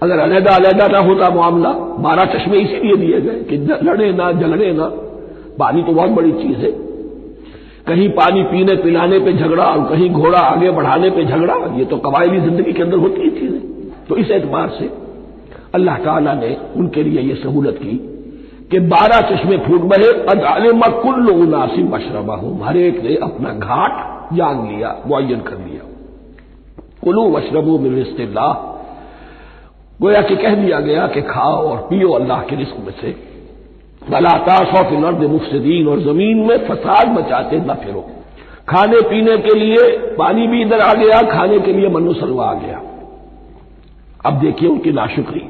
اگر علیحدہ علیحدہ نہ ہوتا معاملہ، 12 چشمے اسی لیے دیے گئے کہ لڑے نہ جھگڑے نہ. پانی تو بہت بڑی چیز ہے، کہیں پانی پینے پلانے پہ جھگڑا اور کہیں گھوڑا آگے بڑھانے پہ جھگڑا، یہ تو قبائلی زندگی کے اندر ہوتی ہی چیزیں. تو اس اعتبار سے اللہ تعالیٰ نے ان کے لیے یہ سہولت کی کہ 12 چشمے پھوٹ بہے. قد علم کل اناس مشربہم، ہر ایک نے اپنا گھاٹ جان لیا، معین کر لیا. کلوا واشربوا من رزق اللہ، گویا کہ کہہ دیا گیا کہ کھاؤ اور پیو اللہ کے رزق میں سے. ولا تعثوا فی الارض مفسدین، اور زمین میں فساد مچاتے نہ پھرو. کھانے پینے کے لیے پانی بھی ادھر آ گیا، کھانے کے لیے من و سلوہ آ گیا. اب دیکھیے ان کی ناشکری.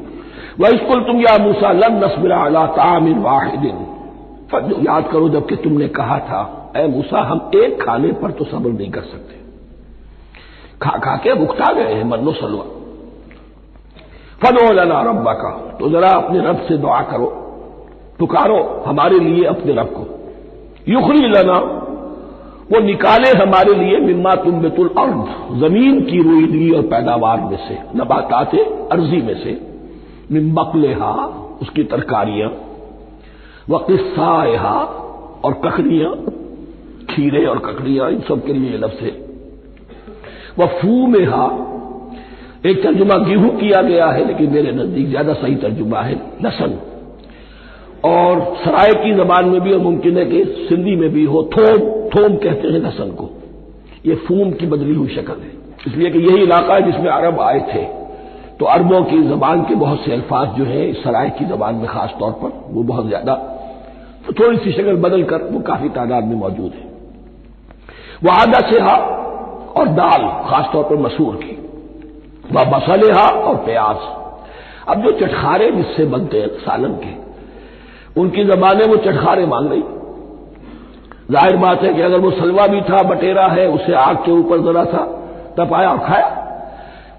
وَإِذْ قُلْتُمْ يَا مُوسَىٰ لَن نَّصْبِرَ عَلَىٰ طَعَامٍ وَاحِدٍ، یاد کرو جب کہ تم نے کہا تھا اے موسیٰ ہم ایک کھانے پر تو صبر نہیں کر سکتے. کھا کھا کے بکتا گئے ہیں من و سلوہ. فَادْعُ لَنَا رَبَّكَ، تو ذرا اپنے رب سے دعا کرو، پکارو ہمارے لیے اپنے رب کو. یخرج لنا، وہ نکالے ہمارے لیے مما تنبت الارض، زمین کی روئیدگی اور پیداوار میں سے، نباتات ارضی میں سے، من بقلہا اس کی ترکاریاں، وقثائہا اور ککڑیاں، کھیرے اور ککڑیاں ان سب کے لیے یہ لفظ ہے. وفومہا، ایک ترجمہ گیہوں کیا گیا ہے لیکن میرے نزدیک زیادہ صحیح ترجمہ ہے لہسن، اور سرائے کی زبان میں بھی اور ممکن ہے کہ سندھی میں بھی ہو تھوم. تھوم کہتے ہیں لہسن کو، یہ فوم کی بدلی ہوئی شکل ہے، اس لیے کہ یہی علاقہ ہے جس میں عرب آئے تھے، تو عربوں کی زبان کے بہت سے الفاظ جو ہیں اس سرائے کی زبان میں خاص طور پر وہ بہت زیادہ تھوڑی سی شکل بدل کر وہ کافی تعداد میں موجود ہے. وہ عدسہا اور دال خاص طور پر مسور کی، وہ بصلہا اور پیاز. اب جو چٹخارے جس سے بنتے ہیں سالن کے، ان کی زبانیں وہ چٹخارے مان گئی. ظاہر بات ہے کہ اگر وہ سلوا بھی تھا، بٹیرا ہے، اسے آگ کے اوپر ذرا سا تپایا اور کھایا،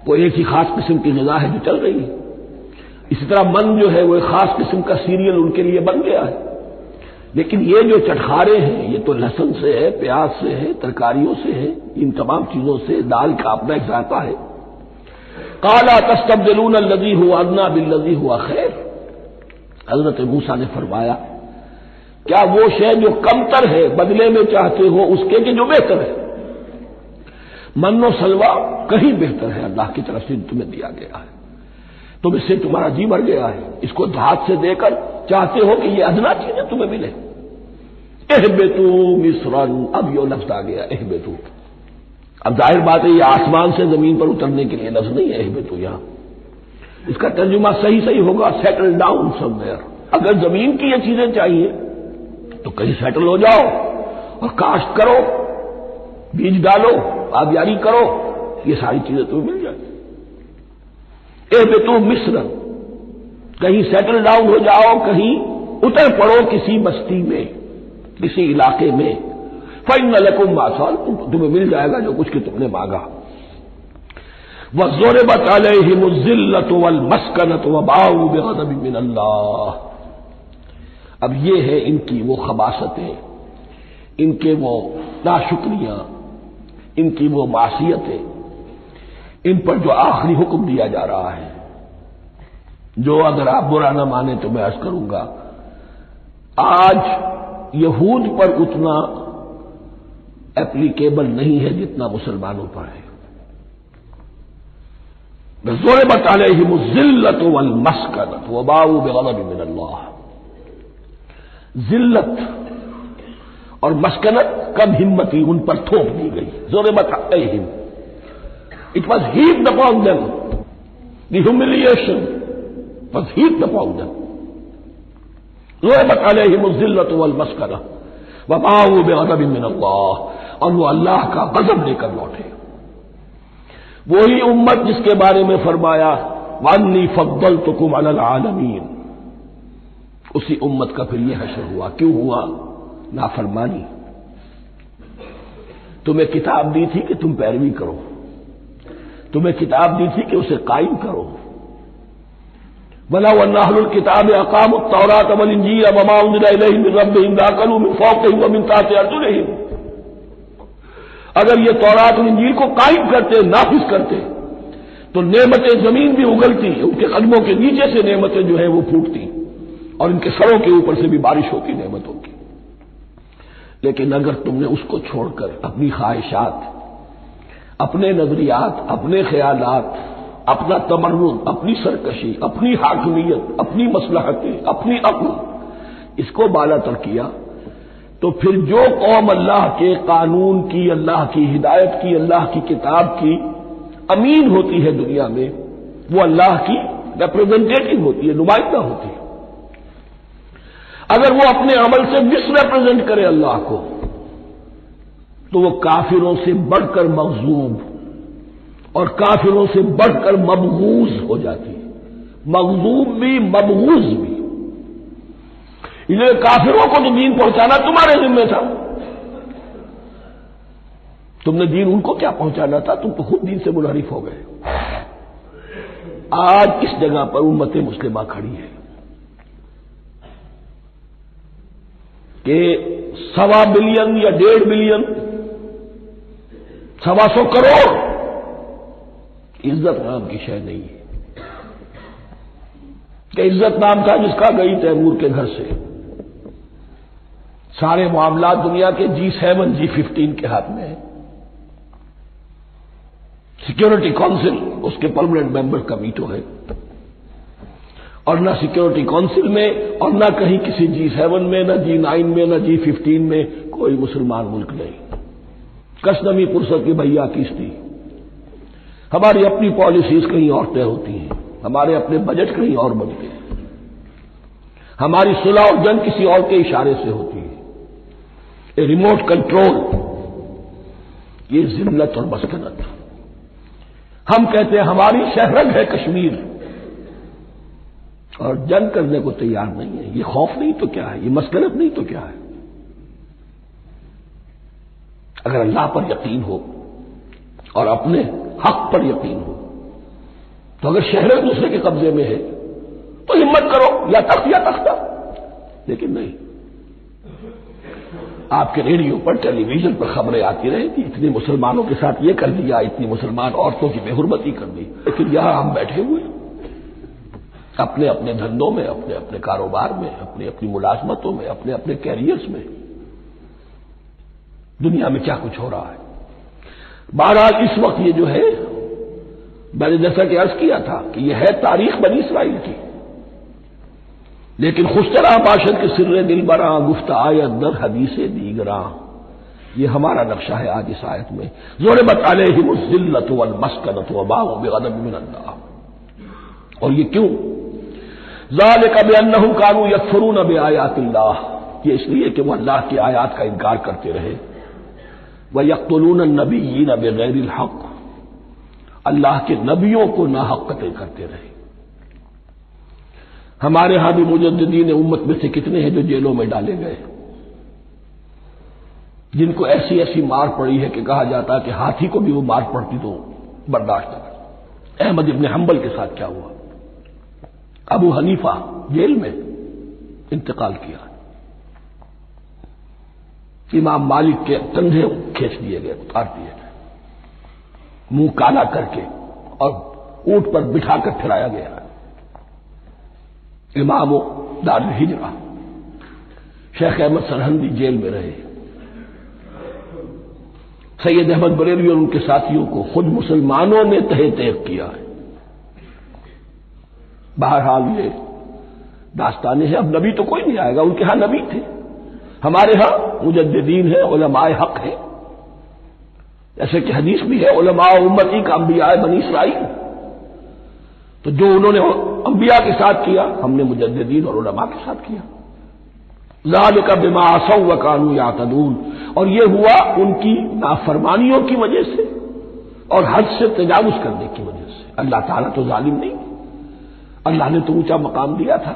وہ ایک ہی خاص قسم کی غذا ہے جو چل رہی ہے. اسی طرح من جو ہے وہ ایک خاص قسم کا سیریل ان کے لیے بن گیا ہے. لیکن یہ جو چٹخارے ہیں یہ تو لہسن سے ہے، پیاز سے ہے، ترکاریوں سے ہے، ان تمام چیزوں سے، دال کا اپنا ایک ذائقہ ہے. قال تستبدلون الذی هو ادنی بالذی هو خیر، حضرت موسیٰ نے فرمایا کیا وہ شے جو کمتر ہے بدلے میں چاہتے ہو اس کے کہ جو بہتر ہے. من و سلوہ کہیں بہتر ہے، اللہ کی طرف سے تمہیں دیا گیا ہے، تم اس سے تمہارا جی بھر گیا ہے، اس کو ہاتھ سے دے کر چاہتے ہو کہ یہ ادنا چیزیں تمہیں ملے. اہبطوا مصرا، اب یہ لفظ آ گیا اہبطوا. اب ظاہر بات ہے یہ آسمان سے زمین پر اترنے کے لیے لفظ نہیں ہے اہبطوا، یہاں اس کا ترجمہ صحیح ہوگا سیٹل ڈاؤن سم ویئر. اگر زمین کی یہ چیزیں چاہیے تو کہیں سیٹل ہو جاؤ اور کاشت کرو، بیج ڈالو، آبیاری کرو، یہ ساری چیزیں تمہیں مل جائیں. اہبطوا مصرا، کہیں سیٹل ڈاؤن ہو جاؤ، کہیں اتر پڑو کسی بستی میں، کسی علاقے میں. فإن لكم ما سألتم، تمہیں مل جائے گا جو کچھ کہ تم نے مانگا. وَضُرِبَتْ عَلَيْهِمُ الذِّلَّةُ وَالْمَسْكَنَةُ وَبَاءُوا بِغَضَبٍ مِّنَ اللَّهِ. اب یہ ہے ان کی وہ خباثتیں، ان کے وہ ناشکریاں، ان کی وہ معصیتیں، ان پر جو آخری حکم دیا جا رہا ہے، جو اگر آپ برا نہ مانیں تو میں عرض کروں گا آج یہود پر اتنا اپلیکیبل نہیں ہے جتنا مسلمانوں پر ہے. ضربت علیہم الذلۃ والمسکنۃ وباءوا بغضب من اللہ. ذلت اور مسکنت کم ہمتی ان پر تھوپ دی گئی. ضربت علیہم, it was heaped upon them, the humiliation was heaped upon them. ضربت علیہم الذلۃ والمسکنہ وباؤوا بغضب من اللہ, اور وہ اللہ کا غضب لے کر لوٹے. وہی امت جس کے بارے میں فرمایا وانی فضلتکم علی العالمین, اسی امت کا پھر یہ حشر ہوا. کیوں ہوا؟ نافرمانی. تمہیں کتاب دی تھی کہ تم پیروی کرو, تمہیں کتاب دی تھی کہ اسے قائم کرو. وَلَوْ أَنَّ أَهْلَ الْكِتَابِ أَقَامُوا التَّوْرَاةَ وَالْإِنْجِيلَ وَمَا أُنزِلَ إِلَيْهِم مِّن رَّبِّهِمْ لَأَكَلُوا مِن فَوْقِهِمْ وَمِن تَحْتِ أَرْجُلِهِمْ. اگر یہ تورات اور انجیل کو قائم کرتے, نافذ کرتے, تو نعمتیں زمین بھی اگلتی, ان کے قدموں کے نیچے سے نعمتیں جو ہیں وہ پھوٹتی, اور ان کے سروں کے اوپر سے بھی بارش ہوتی نعمتوں کی. لیکن اگر تم نے اس کو چھوڑ کر اپنی خواہشات, اپنے نظریات, اپنے خیالات, اپنا تمرد, اپنی سرکشی, اپنی حاکمیت, اپنی مصلحتیں, اپنی عقل, اس کو بالا تر کیا, تو پھر جو قوم اللہ کے قانون کی, اللہ کی ہدایت کی, اللہ کی کتاب کی امین ہوتی ہے دنیا میں, وہ اللہ کی ریپرزینٹیٹو ہوتی ہے, نمائندہ ہوتی ہے. اگر وہ اپنے عمل سے مس ریپرزینٹ کرے اللہ کو, تو وہ کافروں سے بڑھ کر مغضوب اور کافروں سے بڑھ کر مبغوض ہو جاتی ہے. مغضوب بھی, مبغوض بھی. انہیں کافروں کو تو دین پہنچانا تمہارے ذمہ تھا, تم نے دین ان کو کیا پہنچانا تھا, تم تو خود دین سے منحرف ہو گئے. آج اس جگہ پر امت مسلمہ کھڑی ہے کہ 1.25 بلین یا 1.5 بلین, 125 کروڑ عزت نام کی شے نہیں ہے. کہ عزت نام تھا جس کا گئی تیمور کے گھر سے. سارے معاملات دنیا کے G7 G15 کے ہاتھ میں ہیں. سیکورٹی کونسل اس کے پرماننٹ ممبر کا ویٹو ہے, اور نہ سیکورٹی کونسل میں اور نہ کہیں کسی G7 میں, نہ G9 میں, نہ G15 میں کوئی مسلمان ملک نہیں. کسنمی پرست کی بھیا کیستی. ہماری اپنی پالیسیز کہیں اور طے ہوتی ہیں, ہمارے اپنے بجٹ کہیں اور بنتے ہیں, ہماری صلح اور جنگ کسی اور کے اشارے سے ہوتی ہے. اے ریموٹ کنٹرول, یہ ذلت اور مسکنت. ہم کہتے ہیں ہماری شہرگ ہے کشمیر, اور جنگ کرنے کو تیار نہیں ہے. یہ خوف نہیں تو کیا ہے, یہ مسکنت نہیں تو کیا ہے. اگر اللہ پر یقین ہو اور اپنے حق پر یقین ہو, تو اگر شہر دوسرے کے قبضے میں ہے تو ہمت کرو, یا تخت یا تختہ. لیکن نہیں, آپ کے ریڈیو پر, ٹیلی ویژن پر خبریں آتی رہی تھی, اتنے مسلمانوں کے ساتھ یہ کر دیا, اتنی مسلمان عورتوں کی بے حرمتی کر دی. لیکن یہاں ہم بیٹھے ہوئے اپنے اپنے دھندوں میں, اپنے اپنے کاروبار میں, اپنی اپنی ملازمتوں میں, اپنے اپنے کیریئرز میں. دنیا میں کیا کچھ ہو رہا ہے. بہرحال اس وقت یہ جو ہے, میں نے جیسا کہ عرض کیا تھا کہ یہ ہے تاریخ بنی اسرائیل کی, لیکن خوشترا باشد کے سر دل براں گفت آیت در حدیث دیگراں, یہ ہمارا نقشہ ہے آج اس آیت میں. ضربت علیہم الذلۃ والمسکنۃ وباؤوا بغضب من اللہ. اور یہ کیوں؟ ذالک بانہم کانوا یکفرون بآیات اللہ, یہ اس لیے کہ وہ اللہ کی آیات کا انکار کرتے رہے. وَيَقْتُلُونَ النَّبِيِّينَ بِغَيْرِ الْحَقِّ, اللہ کے نبیوں کو ناحق قتل کرتے رہے. ہمارے ہاں بھی مجددین امت میں سے کتنے ہیں جو جیلوں میں ڈالے گئے, جن کو ایسی ایسی مار پڑی ہے کہ کہا جاتا ہے کہ ہاتھی کو بھی وہ مار پڑتی تو برداشت نہ کر. احمد ابن حنبل کے ساتھ کیا ہوا, ابو حنیفہ جیل میں انتقال کیا, امام مالک کے کندھے کھینچ دیے گئے, اتار دیے گئے, منہ کالا کر کے اور اونٹ پر بٹھا کر پھرایا گیا. امام دار الہجرہ شیخ احمد سرہندی جیل میں رہے. سید احمد بریلوی اور ان کے ساتھیوں کو خود مسلمانوں نے تہہ تیغ کیا ہے. بہرحال یہ داستانیں ہیں. اب نبی تو کوئی نہیں آئے گا, ان کے ہاں نبی تھے, ہمارے ہاں مجددین ہیں، علماء حق ہیں، جیسے کہ حدیث بھی ہے علماء امتی کا انبیاء بنی اسرائیل، تو جو انہوں نے انبیاء کے ساتھ کیا ہم نے مجددین اور علماء کے ساتھ کیا۔ ذالک بما عصوا وکانوا یعتدون، اور یہ ہوا ان کی نافرمانیوں کی وجہ سے اور حد سے تجاوز کرنے کی وجہ سے۔ اللہ تعالیٰ تو ظالم نہیں، اللہ نے تو اونچا مقام دیا تھا،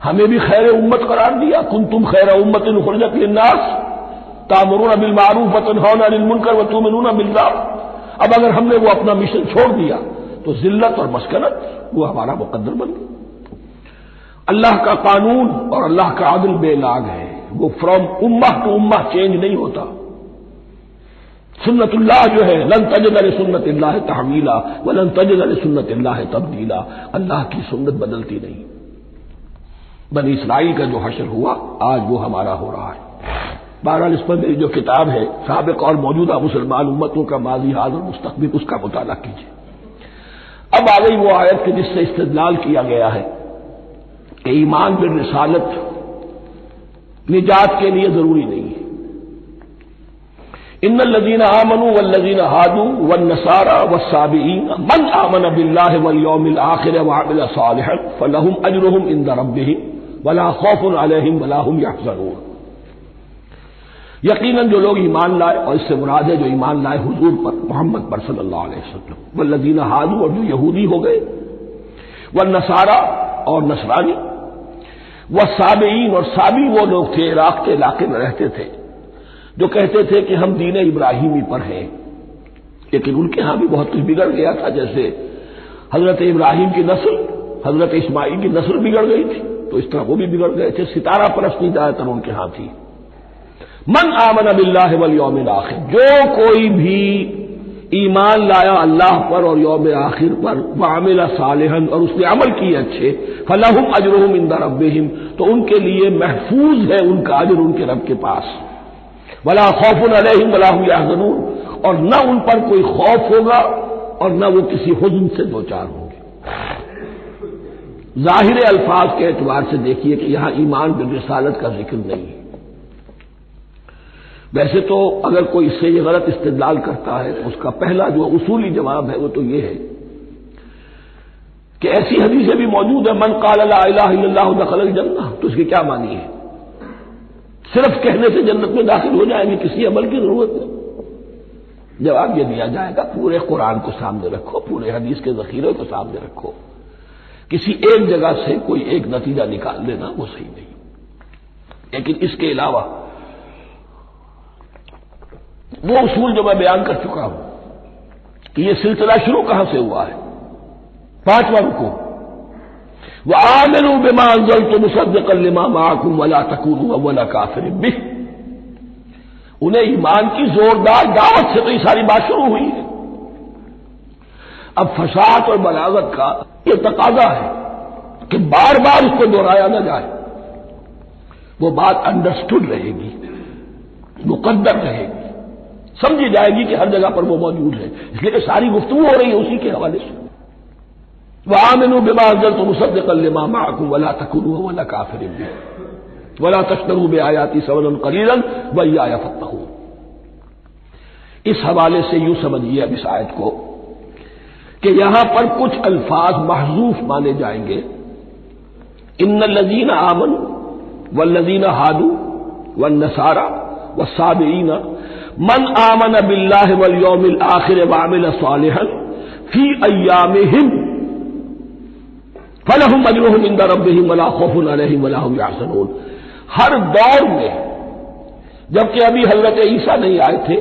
ہمیں بھی خیر امت قرار دیا، کنتم خیر امت اخرجت للناس تأمرون بالمعروف وتنہون عن المنکر وتؤمنون باللہ۔ اب اگر ہم نے وہ اپنا مشن چھوڑ دیا تو ذلت اور مسکنت وہ ہمارا مقدر بن گیا۔ اللہ کا قانون اور اللہ کا عدل بے لاگ ہے، وہ فرام امہ ٹو امہ چینج نہیں ہوتا۔ سنت اللہ جو ہے لن تجد لسنت اللہ تحویلا ولن تجد لسنت اللہ تبدیلا، اللہ کی سنت بدلتی نہیں۔ بنی اسرائیل کا جو حشر ہوا آج وہ ہمارا ہو رہا ہے۔ بہرحال اس پر میری جو کتاب ہے سابق اور موجودہ مسلمان امتوں کا ماضی حال اور مستقبل، اس کا مطالعہ کیجیے۔ اب آ گئی وہ آیت کہ جس سے استدلال کیا گیا ہے کہ ایمان بالرسالت نجات کے لیے ضروری نہیں ہے۔ ان الذین آمنوا والذین ہادوا والنصارى والصابئین من آمن باللہ والیوم الآخر وعمل صالحا فلہم اجرہم عند ربہم ولا خوف علیہم ولا هم یحزنون۔ یقیناً جو لوگ ایمان لائے، اور اس سے مراد ہے جو ایمان لائے حضور پر، محمد پر صلی اللہ علیہ وسلم، والذین ہادوا، اور جو یہودی ہو گئے، والنصارى اور نصرانی، والصابئین، اور صابی وہ لوگ تھے عراق کے علاقے میں رہتے تھے جو کہتے تھے کہ ہم دین ابراہیمی پر ہیں، لیکن ان کے ہاں بھی بہت کچھ بگڑ گیا تھا، جیسے حضرت ابراہیم کی نسل، حضرت اسماعیل کی نسل بگڑ گئی تھی، تو اس طرح وہ بھی بگڑ گئے تھے۔ ستارہ پرستی زیادہ تر ان کے ہاں تھی۔ من آمن باللہ والیوم الآخر، جو کوئی بھی ایمان لایا اللہ پر اور یوم آخر پر، وعمل صالحا، اور اس نے عمل کیے اچھے، فلہم اجرہم عند ربہم، تو ان کے لیے محفوظ ہے ان کا اجر ان کے رب کے پاس، ولا خوف علیہم ولا هم یحزنون، اور نہ ان پر کوئی خوف ہوگا اور نہ وہ کسی حزن سے دوچار ہوں گے۔ ظاہر الفاظ کے اعتبار سے دیکھیے کہ یہاں ایمان بالرسالت کا ذکر نہیں ہے۔ ویسے تو اگر کوئی اس سے یہ غلط استدلال کرتا ہے تو اس کا پہلا جو اصولی جواب ہے وہ تو یہ ہے کہ ایسی حدیثیں بھی موجود ہیں، من قال لا الہ الا اللہ دخل الجنہ، تو اس کے کیا معنی ہے؟ صرف کہنے سے جنت میں داخل ہو جائیں گے، کسی عمل کی ضرورت نہیں؟ جواب یہ دیا جائے گا پورے قرآن کو سامنے رکھو، پورے حدیث کے ذخیرے کو سامنے رکھو، کسی ایک جگہ سے کوئی ایک نتیجہ نکال لینا وہ صحیح نہیں۔ لیکن اس کے علاوہ وہ اصول جو میں بیان کر چکا ہوں کہ یہ سلسلہ شروع کہاں سے ہوا ہے، 5واں رکوع، وآمنوا بما انزلت مصدقا لما معكم ولا تكونوا اول كافر به، انہیں ایمان کی زوردار دعوت سے تو یہ ساری بات شروع ہوئی ہے۔ اب فصاحت اور بلاغت کا یہ تقاضا ہے کہ بار بار اس کو دہرایا نہ جائے، وہ بات انڈرسٹوڈ رہے گی، مقدر رہے گی، سمجھی جائے گی کہ ہر جگہ پر وہ موجود ہے، اس لیے کہ ساری گفتگو ہو رہی ہے اسی کے حوالے سے۔ وآمنوا بما انزلت مصدقا لما معكم ولا تكونوا اول كافر به ولا تشتروا بآياتي ثمنا قليلا وإياي فاتقون۔ اس حوالے سے یوں سمجھیے اب اس آیت کو کہ یہاں پر کچھ الفاظ محذوف مانے جائیں گے، ان الذين آمنوا والذين هادوا والنصارى والصابئين من آمن بالله واليوم الآخر وعمل صالحا في أيامهم فلهم اجرهم عند ربهم ولا خوف عليهم ولا هم يحزنون۔ ہر دور میں جبکہ ابھی حضرت عیسیٰ نہیں آئے تھے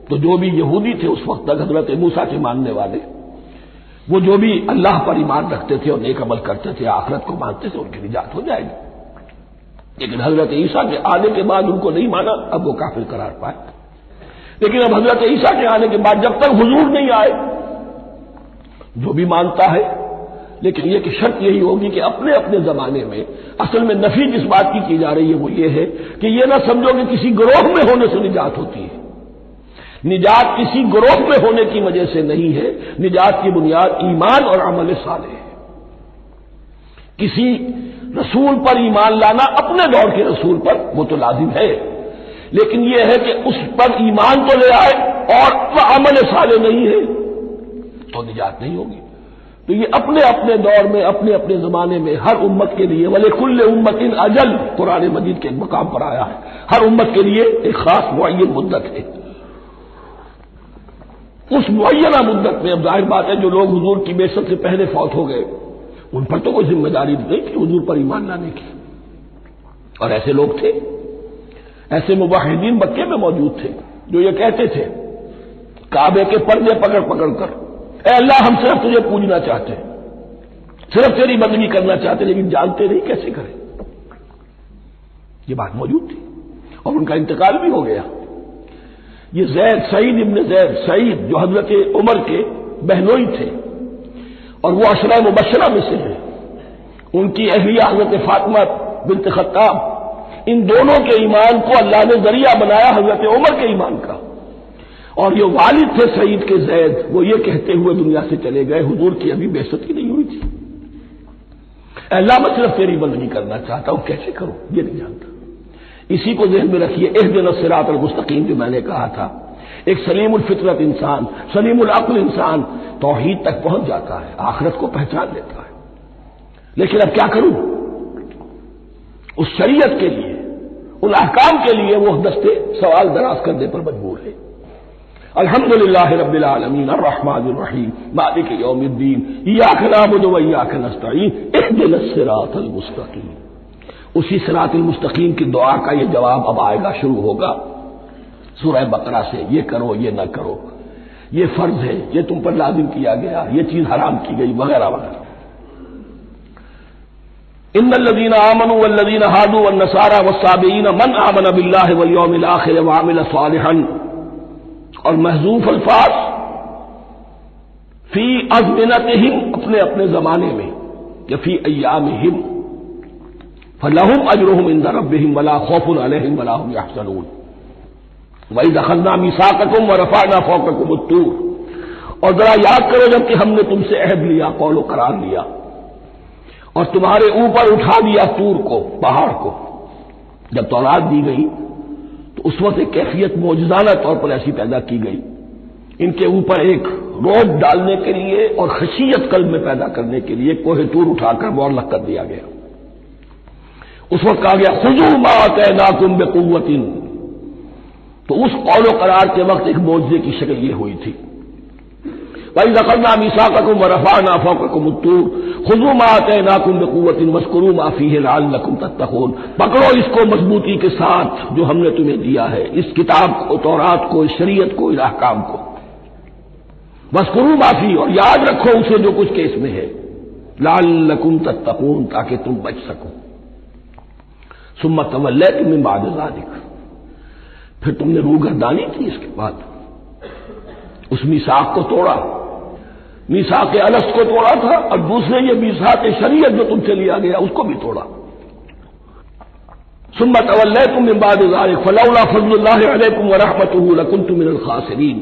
تو جو بھی یہودی تھے اس وقت تک، حضرت موسیٰ کے ماننے والے، وہ جو بھی اللہ پر ایمان رکھتے تھے اور نیک عمل کرتے تھے، آخرت کو مانتے تھے، ان کی نجات ہو جائے گی۔ لیکن حضرت عیسیٰ کے آنے کے بعد ان کو نہیں مانا، اب وہ کافر قرار پائے۔ لیکن اب حضرت عیسیٰ کے آنے کے بعد جب تک حضور نہیں آئے جو بھی مانتا ہے، لیکن یہ کہ شرط یہی ہوگی کہ اپنے اپنے زمانے میں، اصل میں نفی جس بات کی جا رہی ہے وہ یہ ہے کہ یہ نہ سمجھو کہ کسی گروہ میں ہونے سے نجات ہوتی ہے، نجات کسی گروہ میں ہونے کی وجہ سے نہیں ہے، نجات کی بنیاد ایمان اور عمل صالح ہے۔ کسی رسول پر ایمان لانا، اپنے دور کے رسول پر، وہ تو لازم ہے، لیکن یہ ہے کہ اس پر ایمان تو لے آئے اور وہ عمل صالح نہیں ہے تو نجات نہیں ہوگی۔ تو یہ اپنے اپنے دور میں اپنے اپنے زمانے میں ہر امت کے لیے وَلِكُلِّ أُمَّةٍ أَجَلٌ قرآن مجید کے ایک مقام پر آیا ہے، ہر امت کے لیے ایک خاص معین مدت ہے۔ اس معینہ مدت میں اب ظاہر بات ہے جو لوگ حضور کی بعثت سے پہلے فوت ہو گئے ان پر تو کوئی ذمہ داری نہیں تھی حضور پر ایمان لانے کی، اور ایسے لوگ تھے، ایسے موحدین مکے میں موجود تھے جو یہ کہتے تھے کعبے کے پردے پکڑ پکڑ کر، اے اللہ ہم صرف تجھے پوجنا چاہتے ہیں، صرف تیری بندگی کرنا چاہتے ہیں، لیکن جانتے نہیں کیسے کریں۔ یہ بات موجود تھی اور ان کا انتقال بھی ہو گیا۔ یہ زید، سعید ابن زید، سعید جو حضرت عمر کے بہنوئی تھے اور وہ عشرہ مبشرہ میں سے ہیں، ان کی اہلیہ حضرت فاطمہ بنت خطاب، ان دونوں کے ایمان کو اللہ نے ذریعہ بنایا حضرت عمر کے ایمان کا، اور یہ والد تھے سعید کے زید، وہ یہ کہتے ہوئے دنیا سے چلے گئے حضور کی ابھی بعثت ہی نہیں ہوئی تھی، اے اللہ میں صرف تیری بندگی کرنا چاہتا ہوں، کیسے کروں یہ نہیں جانتا۔ اسی کو ذہن میں رکھیے، اہدنا الصراط المستقیم جو میں نے کہا تھا، ایک سلیم الفطرت انسان، سلیم العقل انسان توحید تک پہنچ جاتا ہے، آخرت کو پہچان لیتا ہے، لیکن اب کیا کروں؟ اس شریعت کے لیے، ان احکام کے لیے وہ دستے سوال دراز کرنے پر مجبور ہے۔ الحمدللہ رب العالمین الرحمن الرحیم مالک یوم الدین ایاک نعبد و ایاک نستعین اہدنا الصراط المستقیم۔ اسی صراط المستقیم کی دعا کا یہ جواب اب آئے گا، شروع ہوگا سورہ بقرہ سے، یہ کرو یہ نہ کرو، یہ فرض ہے، یہ تم پر لازم کیا گیا، یہ چیز حرام کی گئی، وغیرہ وغیرہ۔ ان الذين آمنوا والذين هادوا والنصارى والصابئين من آمن بالله واليوم الآخر وعمل صالحا، اور محذوف الفاظ فی ازمنتہم، اپنے اپنے زمانے میں، یا فی ایامہم، فلہم اجرہم عند ربہم ولا خوف علیہم ولا هم یحزنون، وَإِذْ أَخَذْنَا مِيثَاقَكُمْ وَرَفَعْنَا فَوْقَكُمُ الطُّورَ، اور ذرا یاد کرو جب کہ ہم نے تم سے عہد لیا، قول و قرار لیا، اور تمہارے اوپر اٹھا دیا طور کو، پہاڑ کو۔ جب تورات دی گئی تو اس وقت ایک کیفیت معجزانہ طور پر ایسی پیدا کی گئی، ان کے اوپر ایک روب ڈالنے کے لیے اور خشیت قلب میں پیدا کرنے کے لیے کوہ طور اٹھا کر معلق کر دیا گیا۔ اس وقت کہا گیا خذوا ما آتیناکم بقوۃ، تو اس قول و قرار کے وقت ایک معجزے کی شکل یہ ہوئی تھی، وَإِذْ أَخَذْنَا مِيثَاقَكُمْ وَرَفَعْنَا فَوْقَكُمُ الطُّورَ خُذُوا مَا آتَيْنَاكُمْ بِقُوَّةٍ وَاذْكُرُوا مَا فِيهِ لَعَلَّكُمْ تَتَّقُونَ، پکڑو اس کو مضبوطی کے ساتھ جو ہم نے تمہیں دیا ہے، اس کتاب کو، تورات کو، اس شریعت کو، اس احکام کو، وَاذْكُرُوا مَا فِيهِ، اور یاد رکھو اسے جو کچھ کہ اس میں ہے، لَعَلَّكُمْ تَتَّقُونَ، تاکہ تم بچ سکو۔ ثُمَّ تَوَلَّيْتُم مِّن بَعْدِ ذَلِكَ، پھر تم نے روگردانی کی اس کے بعد، اس میثاق کو توڑا، میثاق الست کو توڑا تھا، اور دوسرے یہ میثاق شریعت جو تم سے لیا گیا اس کو بھی توڑا۔ ثم تولیتم من بعد ذلك فلولا فضل اللہ علیکم ورحمتہ لکنتم من الخاسرین،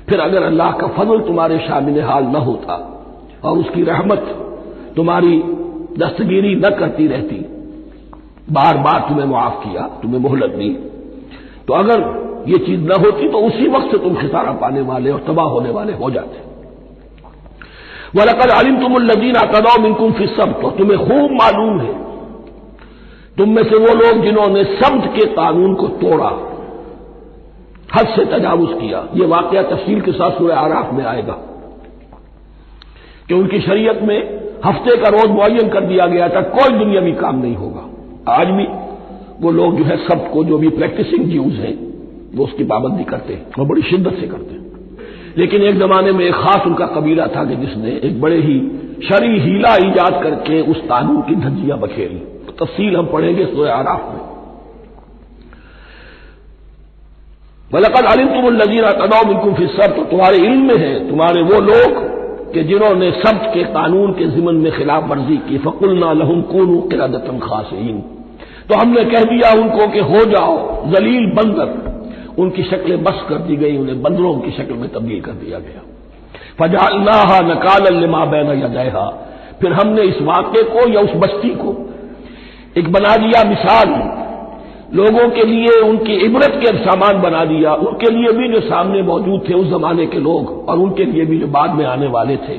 پھر اگر اللہ کا فضل تمہارے شامل حال نہ ہوتا اور اس کی رحمت تمہاری دستگیری نہ کرتی رہتی، بار بار تمہیں معاف کیا، تمہیں مہلت دی، تو اگر یہ چیز نہ ہوتی تو اسی وقت سے تم خسارہ پانے والے اور تباہ ہونے والے ہو جاتے۔ وَلَقَدْ عَلِمْتُمُ الَّذِينَ اعْتَدَوْا مِنكُمْ فِي السَّبْتِ، اور تمہیں خوب معلوم ہے تم میں سے وہ لوگ جنہوں نے سبت کے قانون کو توڑا، حد سے تجاوز کیا۔ یہ واقعہ تفصیل کے ساتھ سورہ اعراف میں آئے گا کہ ان کی شریعت میں ہفتے کا روز معین کر دیا گیا تھا، کوئی دنیاوی کام نہیں ہوگا۔ آج بھی وہ لوگ جو ہے سبت کو، جو بھی پریکٹسنگ جیوز ہیں، وہ اس کی پابندی کرتے ہیں اور بڑی شدت سے کرتے ہیں، لیکن ایک زمانے میں ایک خاص ان کا قبیلہ تھا کہ جس نے ایک بڑے ہی شرعی ہیلا ایجاد کر کے اس قانون کی دھجیاں بکھیری، تفصیل ہم پڑھیں گے سورہ اعراف میں۔ وَلَقَدْ عَلِمْتُمُ الَّذِينَ اعْتَدَوْا مِنكُمْ فِي السَّبْتِ، تمہارے علم میں ہے تمہارے وہ لوگ کہ جنہوں نے سبت کے قانون کے ضمن میں خلاف ورزی کی، فَقُلْنَا لَهُمْ كُونُوا قِرَدَةً خَاسِئِينَ، تو ہم نے کہہ دیا ان کو کہ ہو جاؤ ذلیل بندر، ان کی شکلیں بس کر دی گئی، انہیں بندروں کی شکل میں تبدیل کر دیا گیا۔ فَجَعَلْنَاهَا نَكَالًا لِمَا بَيْنَ يَدَيْهَا، پھر ہم نے اس واقعے کو یا اس بستی کو ایک بنا دیا مثال لوگوں کے لیے ان کی عبرت کے سامان بنا دیا، ان کے لیے بھی جو سامنے موجود تھے اس زمانے کے لوگ، اور ان کے لیے بھی جو بعد میں آنے والے تھے،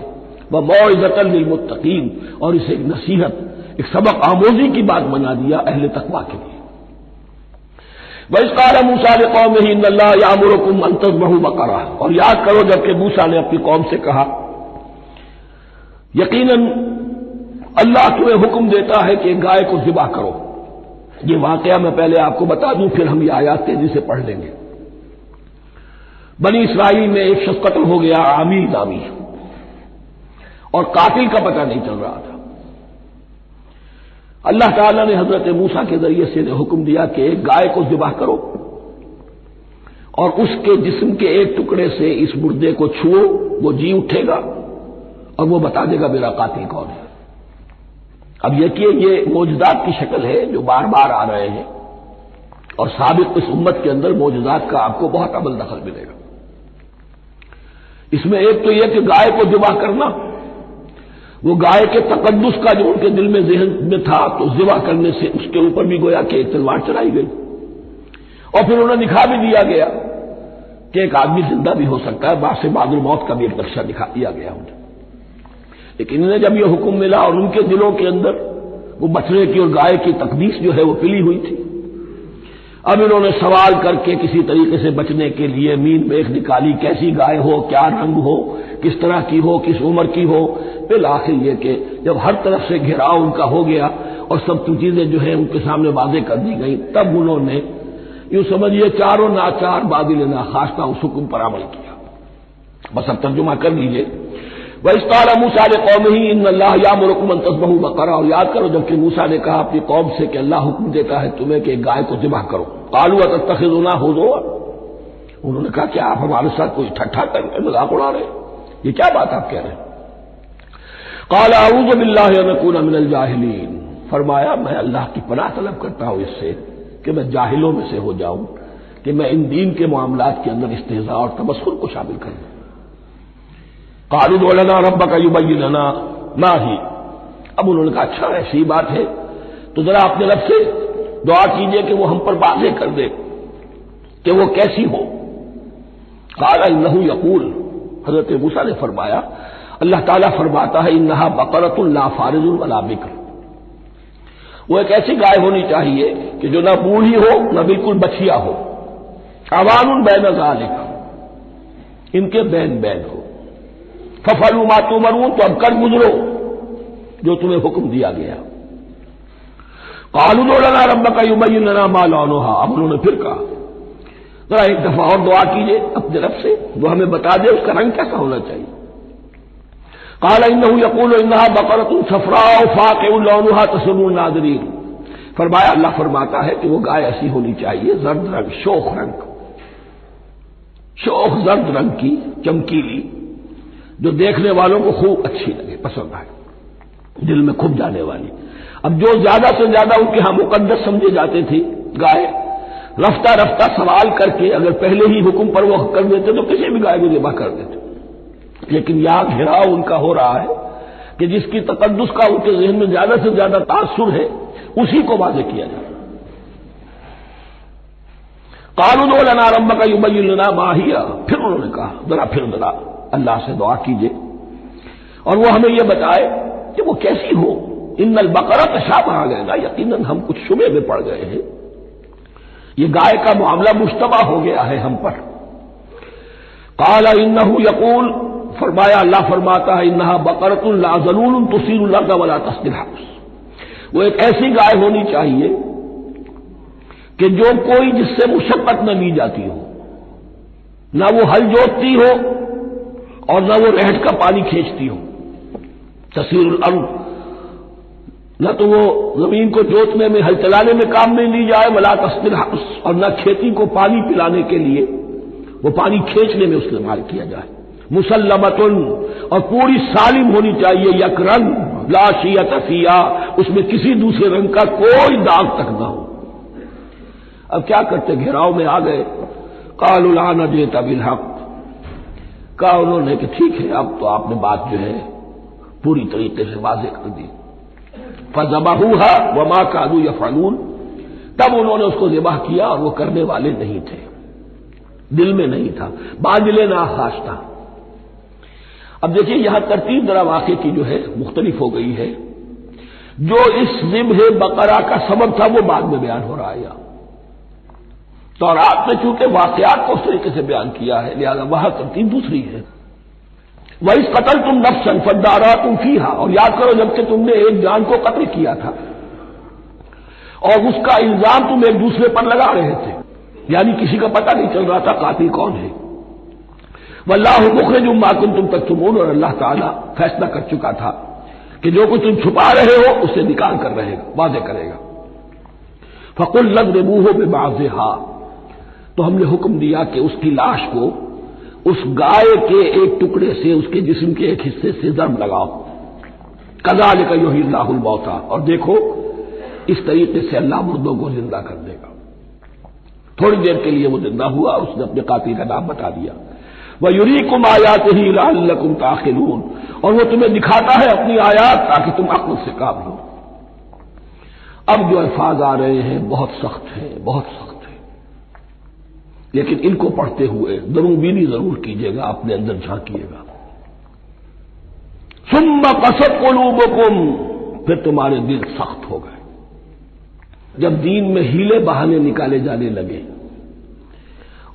وَمَوْعِظَةً لِّلْمُتَّقِينَ، اور اسے ایک نصیحت، ایک سبق آموزی کی بات بنا دیا اہل تقویٰ کے لیے۔ وَإِذْ قَالَ مُوسَىٰ لِقَوْمِهِ إِنَّ اللَّهَ يَأْمُرُكُمْ أَن تَذْبَحُوا بَقَرَةً، اور یاد کرو جبکہ موسیٰ نے اپنی قوم سے کہا یقیناً اللہ تمہیں حکم دیتا ہے کہ گائے کو ذبح کرو۔ یہ واقعہ میں پہلے آپ کو بتا دوں، پھر ہم یہ آیات تیزی سے پڑھ لیں گے۔ بنی اسرائیل میں ایک شخص قتل ہو گیا، عامر نامی، اور قاتل کا پتہ نہیں چل رہا تھا۔ اللہ تعالیٰ نے حضرت موسیٰ کے ذریعے سے حکم دیا کہ ایک گائے کو ذبح کرو اور اس کے جسم کے ایک ٹکڑے سے اس مردے کو چھوؤ، وہ جی اٹھے گا اور وہ بتا دے گا میرا قاتل کون ہے۔ اب یہ کہ یہ معجزات کی شکل ہے جو بار بار آ رہے ہیں، اور سابق اس امت کے اندر معجزات کا آپ کو بہت عمل دخل ملے گا۔ اس میں ایک تو یہ کہ گائے کو ذبح کرنا، وہ گائے کے تقدس کا جو ان کے دل میں ذہن میں تھا، تو ذبح کرنے سے اس کے اوپر بھی گویا کہ ایک تلوار چلائی گئی، اور پھر انہیں دکھا بھی دیا گیا کہ ایک آدمی زندہ بھی ہو سکتا ہے، بعد سے بعد الموت کا بھی ایک نقشہ دکھا دیا گیا انہیں۔ لیکن انہیں جب یہ حکم ملا اور ان کے دلوں کے اندر وہ بچڑے کی اور گائے کی تقدیس جو ہے وہ پلی ہوئی تھی، اب انہوں نے سوال کر کے کسی طریقے سے بچنے کے لیے مین میخ نکالی، کیسی گائے ہو، کیا رنگ ہو، کس طرح کی ہو، کس عمر کی ہو۔ بالآخر یہ کہ جب ہر طرف سے گھیراؤ ان کا ہو گیا اور سب چیزیں جو ہیں ان کے سامنے واضح کر دی گئیں، تب انہوں نے یوں سمجھیے چاروں ناچار بادل ناخواستہ اس حکم پر عمل کیا۔ بس اب ترجمہ کر لیجیے۔ وَإِذْ قَالَ مُوسَىٰ لِقَوْمِهِ إِنَّ اللَّهَ يَأْمُرُكُمْ أَن تَذْبَحُوا بَقَرَةً، اور یاد کرو جبکہ موسیٰ نے کہا اپنی قوم سے کہ اللہ حکم دیتا ہے تمہیں کہ ایک گائے کو ذبح کرو۔ قَالُوا أَتَتَّخِذُنَا هُزُوًا، انہوں نے کہا کہ آپ ہمارے ساتھ کوئی ٹھٹھا کر رہے ہیں، مذاق اڑا رہے ہیں، یہ کیا بات آپ کہہ رہے ہیں؟ قَالَ أَعُوذُ بِاللَّهِ أَنْ أَكُونَ مِنَ الْجَاهِلِينَ، فرمایا میں اللہ کی پناہ طلب کرتا ہوں اس سے کہ میں جاہلوں میں سے ہو جاؤں، کہ میں ان دین کے معاملات کے اندر استہزاء اور تمسخر کو شامل کر دوں۔ قالوا ادع لنا ربك يبين لنا ما هي، اب انہوں نے کہا اچھا ایسی بات ہے تو ذرا اپنے رب سے دعا کیجئے کہ وہ ہم پر واضح کر دے کہ وہ کیسی ہو۔ قال انه يقول، حضرت موسیٰ نے فرمایا اللہ تعالیٰ فرماتا ہے انها بقرۃ لا فارض ولا بکر، وہ ایک ایسی گائے ہونی چاہیے کہ جو نہ بوڑھی ہو نہ بالکل بچیا ہو، عوان بین ذالک، ان کے بین بین ہو۔ فَفَعَلُوا مَا تُؤْمَرُونَ، تو اب کر گزرو جو تمہیں حکم دیا گیا۔ قَالُوا ادْعُ لَنَا رَبَّكَ يُبَيِّن لَنَا مَا لَوْنُهَا، اب انہوں نے پھر کہا ذرا ایک دفعہ اور دعا کیجئے اپنے رب سے، وہ ہمیں بتا دے اس کا رنگ کیسا ہونا چاہیے۔ قَالَ إِنَّهُ يَقُولُ إِنَّهَا بَقَرَةٌ صَفْرَاءُ فَاقِعٌ لَوْنُهَا تَسُرُّ النَّاظِرِينَ، فرمایا اللہ فرماتا ہے کہ وہ گائے ایسی ہونی چاہیے زرد رنگ، شوخ رنگ، شوخ زرد رنگ کی، چمکیلی، جو دیکھنے والوں کو خوب اچھی لگے، پسند آئے، دل میں کھب جانے والی۔ اب جو زیادہ سے زیادہ ان کے ہاں مقدس سمجھے جاتے تھے گائے، رفتہ رفتہ سوال کر کے اگر پہلے ہی حکم پر وہ کر دیتے تو کسی بھی گائے کو ذبح کر دیتے، لیکن یہاں گھیراؤ ان کا ہو رہا ہے کہ جس کی تقدس کا ان کے ذہن میں زیادہ سے زیادہ تاثر ہے اسی کو واضح کیا جائے۔ قالوا ادع لنا ربك يبين لنا ما هي، پھر انہوں نے کہا ذرا اللہ سے دعا کیجئے اور وہ ہمیں یہ بتائے کہ وہ کیسی ہو۔ ان البقرہ تشابہ علینا، یقیناً ہم کچھ شبے میں پڑ گئے ہیں، یہ گائے کا معاملہ مشتبہ ہو گیا ہے ہم پر۔ قال انه يقول، فرمایا اللہ فرماتا ہے انها بقرۃ لا ذلول تثير الارض ولا تسقي الحرث، وہ ایک ایسی گائے ہونی چاہیے کہ جو کوئی جس سے مشقت نہ لی جاتی ہو، نہ وہ ہل جوتتی ہو اور نہ وہ رہٹ کا پانی کھینچتی ہو۔ تسیر الارض، نہ تو وہ زمین کو جوتنے میں ہل چلانے میں کام میں لی جائے، ولا تسقي الحرث، اور نہ کھیتی کو پانی پلانے کے لیے وہ پانی کھینچنے میں استعمال کیا جائے۔ مسلمتن، اور پوری سالم ہونی چاہیے، یک رنگ، لا شیۃ فیہا، اس میں کسی دوسرے رنگ کا کوئی داغ تک نہ ہو۔ اب کیا کرتے، گھیراؤ میں آ گئے۔ قالوا الآن جئت بالحق، کہا انہوں نے کہ ٹھیک ہے اب تو آپ نے بات جو ہے پوری طریقے سے واضح کر دی۔ فذبحوها وما كانوا يفعلون، تب انہوں نے اس کو ذبح کیا اور وہ کرنے والے نہیں تھے، دل میں نہیں تھا، باجل ناخواش تھا۔ اب دیکھیے یہاں ترتیب ذرا واقعے کی جو ہے مختلف ہو گئی ہے۔ جو اس ذبح بقرہ کا سبب تھا وہ بعد میں بیان ہو رہا ہے یہاں۔ تورات میں چونکہ واقعات کو اس طریقے سے بیان کیا ہے لہذا وہاں ترتیب دوسری ہے۔ وَإِذْ قَتَلْتُمْ نَفْسًا فَادَّارَأْتُمْ فِيهَا، اور یاد کرو جبکہ تم نے ایک جان کو قتل کیا تھا اور اس کا الزام تم ایک دوسرے پر لگا رہے تھے، یعنی کسی کا پتہ نہیں چل رہا تھا قاتل کون ہے۔ وَاللَّهُ مُخْرِجٌ مَا كُنتُمْ تَكْتُمُونَ، اور اللہ تعالیٰ فیصلہ کر چکا تھا کہ جو کچھ تم چھپا رہے ہو اسے نکال کر رہے گا، واضح کرے گا۔ فَقُلْ اضْرِبُوهُ بِبَعْضِهَا، تو ہم نے حکم دیا کہ اس کی لاش کو اس گائے کے ایک ٹکڑے سے، اس کے جسم کے ایک حصے سے ضرب لگاؤ۔ کذالک یحیی اللہ الموتیٰ، اور دیکھو اس طریقے سے اللہ مردوں کو زندہ کر دے گا۔ تھوڑی دیر کے لیے وہ زندہ ہوا، اس نے اپنے قاتل کا نام بتا دیا۔ وَیُرِیکُمْ آیاتہ لعلکم تعقلون، اور وہ تمہیں دکھاتا ہے اپنی آیات تاکہ تم عقل سے کام لو۔ اب جو الفاظ آ رہے ہیں بہت سخت ہیں، بہت سخت ہیں، لیکن ان کو پڑھتے ہوئے درون بینی ضرور کیجیے گا، اپنے اندر جھانکیے گا۔ ثم قست قلوبکم، پھر تمہارے دل سخت ہو گئے جب دین میں ہیلے بہانے نکالے جانے لگے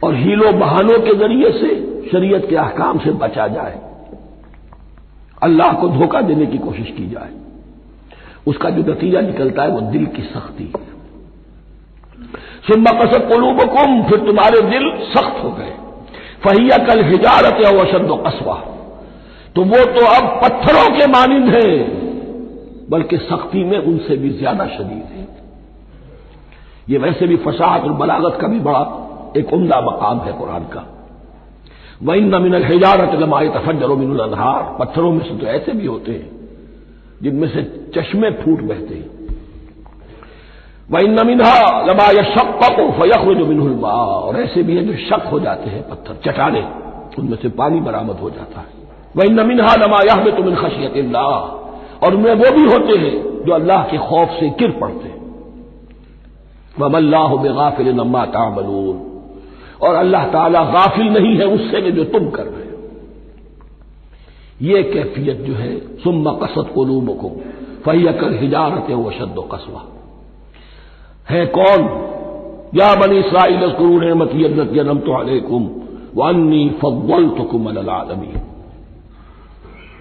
اور ہیلوں بہانوں کے ذریعے سے شریعت کے احکام سے بچا جائے، اللہ کو دھوکہ دینے کی کوشش کی جائے، اس کا جو نتیجہ نکلتا ہے وہ دل کی سختی ہے۔ ثم قست قلوبکم، پھر تمہارے دل سخت ہو گئے۔ فہی کالحجارۃ او اشد قسوہ، تو وہ تو اب پتھروں کے مانند ہیں بلکہ سختی میں ان سے بھی زیادہ شدید ہے۔ یہ ویسے بھی فصاحت اور بلاغت کا بھی بڑا ایک عمدہ مقام ہے قرآن کا۔ وَإِنَّ مِنَ الْحِجَارَةِ لَمَا يَتَفَجَّرُ مِنْهُ الْأَنْهَارُ، پتھروں میں سے تو ایسے بھی ہوتے ہیں جن میں سے چشمے پھوٹ بہتے ہیں۔ وَإِنَّ مِنْهَا لَمَا يَشَقَّقُ فَيَخْرُجُ مِنْهُ الْمَاءُ، اور ایسے بھی ہیں جو شق ہو جاتے ہیں، پتھر چٹانیں، ان میں سے پانی برآمد ہو جاتا ہے۔ وَإِنَّ مِنْهَا لَمَا يَهْبِطُ مِنْ خَشْيَةِ اللَّهِ، اور ان میں وہ بھی ہوتے ہیں جو اللہ کے خوف سے گر پڑتے ہیں۔ وَمَا اللَّهُ بِغَافِلٍ عَمَّا تَعْمَلُونَ، اور اللہ تعالیٰ غافل نہیں ہے اس سے کہ جو تم کر رہے ہو۔ یہ کیفیت جو ہے ثم قست قلوبکم فہی کالحجارۃ او اشد قسوہ ہے کون؟ یا بنی اسرائیل اذکروا نعمتی التی انعمت علیکم وانی فضلتکم علی العالمین،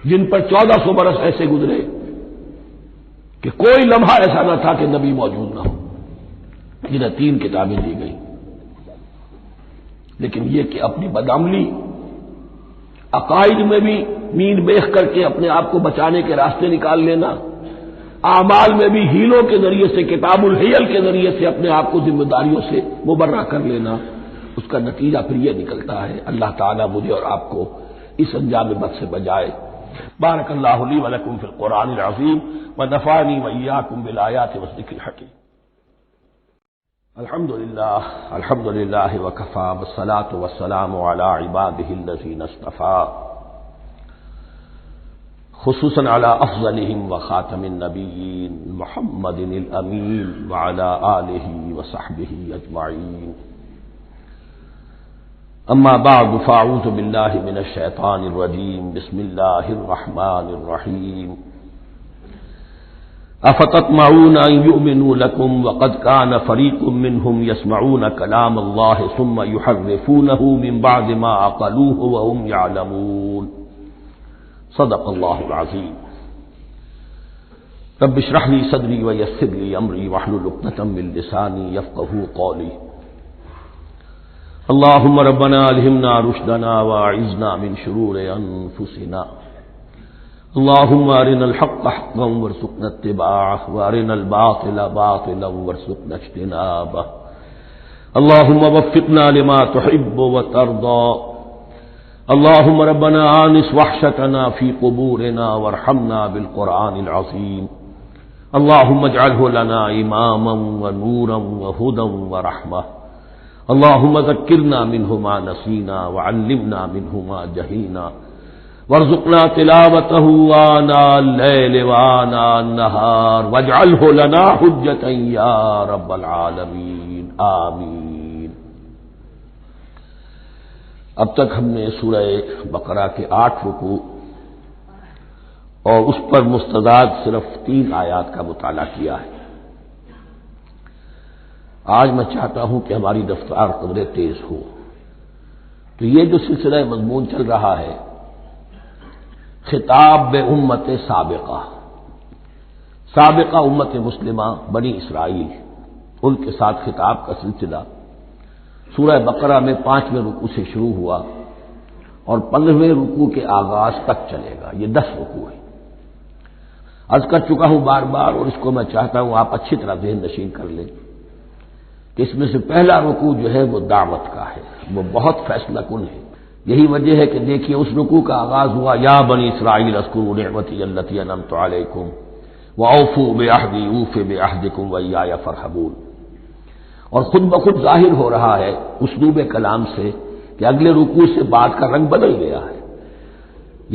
جن پر 1400 برس ایسے گزرے کہ کوئی لمحہ ایسا نہ تھا کہ نبی موجود نہ ہو، جنہیں 3 کتابیں دی گئی، لیکن یہ کہ اپنی بدعملی، عقائد میں بھی مین بیخ کر کے اپنے آپ کو بچانے کے راستے نکال لینا، اعمال میں بھی ہیلوں کے ذریعے سے، کتاب الحیل کے ذریعے سے اپنے آپ کو ذمہ داریوں سے مبرہ کر لینا، اس کا نتیجہ پھر یہ نکلتا ہے۔ اللہ تعالیٰ مجھے اور آپ کو اس انجام بد سے بچائے۔ بارک اللہ لی ولکم فی القرآن العظیم ونفعنی وإیاکم بالآیات والذکر الحکیم۔ الحمد للہ وکفی والصلاة والسلام علی عباده الذین اصطفی، خصوصاً علی افضلہم وخاتم النبیین محمد الامین وعلی آلہ وصحبہ اجمعین۔ اما بعد فاعوذ باللہ من الشیطان الرجیم، بسم اللہ الرحمن الرحیم۔ افتطمعون ان یؤمنوا لکم وقد کان فریق منہم یسمعون کلام اللہ ثم یحرفونہ من بعد ما عقلوہ وهم یعلمون۔ صدق اللہ العظیم۔ رب اشرح لی صدری ویسر لی امری واحلل عقدۃ من لسانی یفقہوا قولی۔ اللہم ربنا الہمنا رشدنا واعذنا من شرور انفسنا، اللہم ارنا الحق حقا وارزقنا اتباعہ وارنا الباطل باطلا وارزقنا اجتنابہ، اللہم وفقنا لما تحب وترضى، اللہم ربنا آنس وحشتنا فی قبورنا وارحمنا بالقرآن العظیم، اللہم اجعلہ لنا اماما ونورا وہدا ورحمہ، اللہم ذکرنا منہ ما نسینا وعلمنا منہ ما جہینا وارزقنا تلاوته آناء الليل وآناء النهار واجعله لنا حجة یا رب العالمین آمین۔ اب تک ہم نے سورہ بقرہ کے 8 رکوع اور اس پر مستضاد صرف 3 آیات کا مطالعہ کیا ہے۔ آج میں چاہتا ہوں کہ ہماری رفتار قدرے تیز ہو، تو یہ جو سلسلہ مضمون چل رہا ہے خطاب بے امت سابقہ امت مسلمہ بنی اسرائیل، ان کے ساتھ خطاب کا سلسلہ سورہ بقرہ میں 5ویں رکوع سے شروع ہوا اور 15ویں رکوع کے آغاز تک چلے گا۔ یہ 10 رکوع ہے۔ عرض کر چکا ہوں بار بار، اور اس کو میں چاہتا ہوں آپ اچھی طرح ذہن نشین کر لیں کہ اس میں سے پہلا رکوع جو ہے وہ دعوت کا ہے، وہ بہت فیصلہ کن ہے۔ یہی وجہ ہے کہ دیکھیے اس رکوع کا آغاز ہوا یا بنی اسرائیل اذکروا نعمتی التی انعمت علیکم واوفوا بعہدی اوف بعہدکم وایای فارہبون، اور خود بخود ظاہر ہو رہا ہے اسلوب کلام سے کہ اگلے رکوع سے بات کا رنگ بدل گیا ہے۔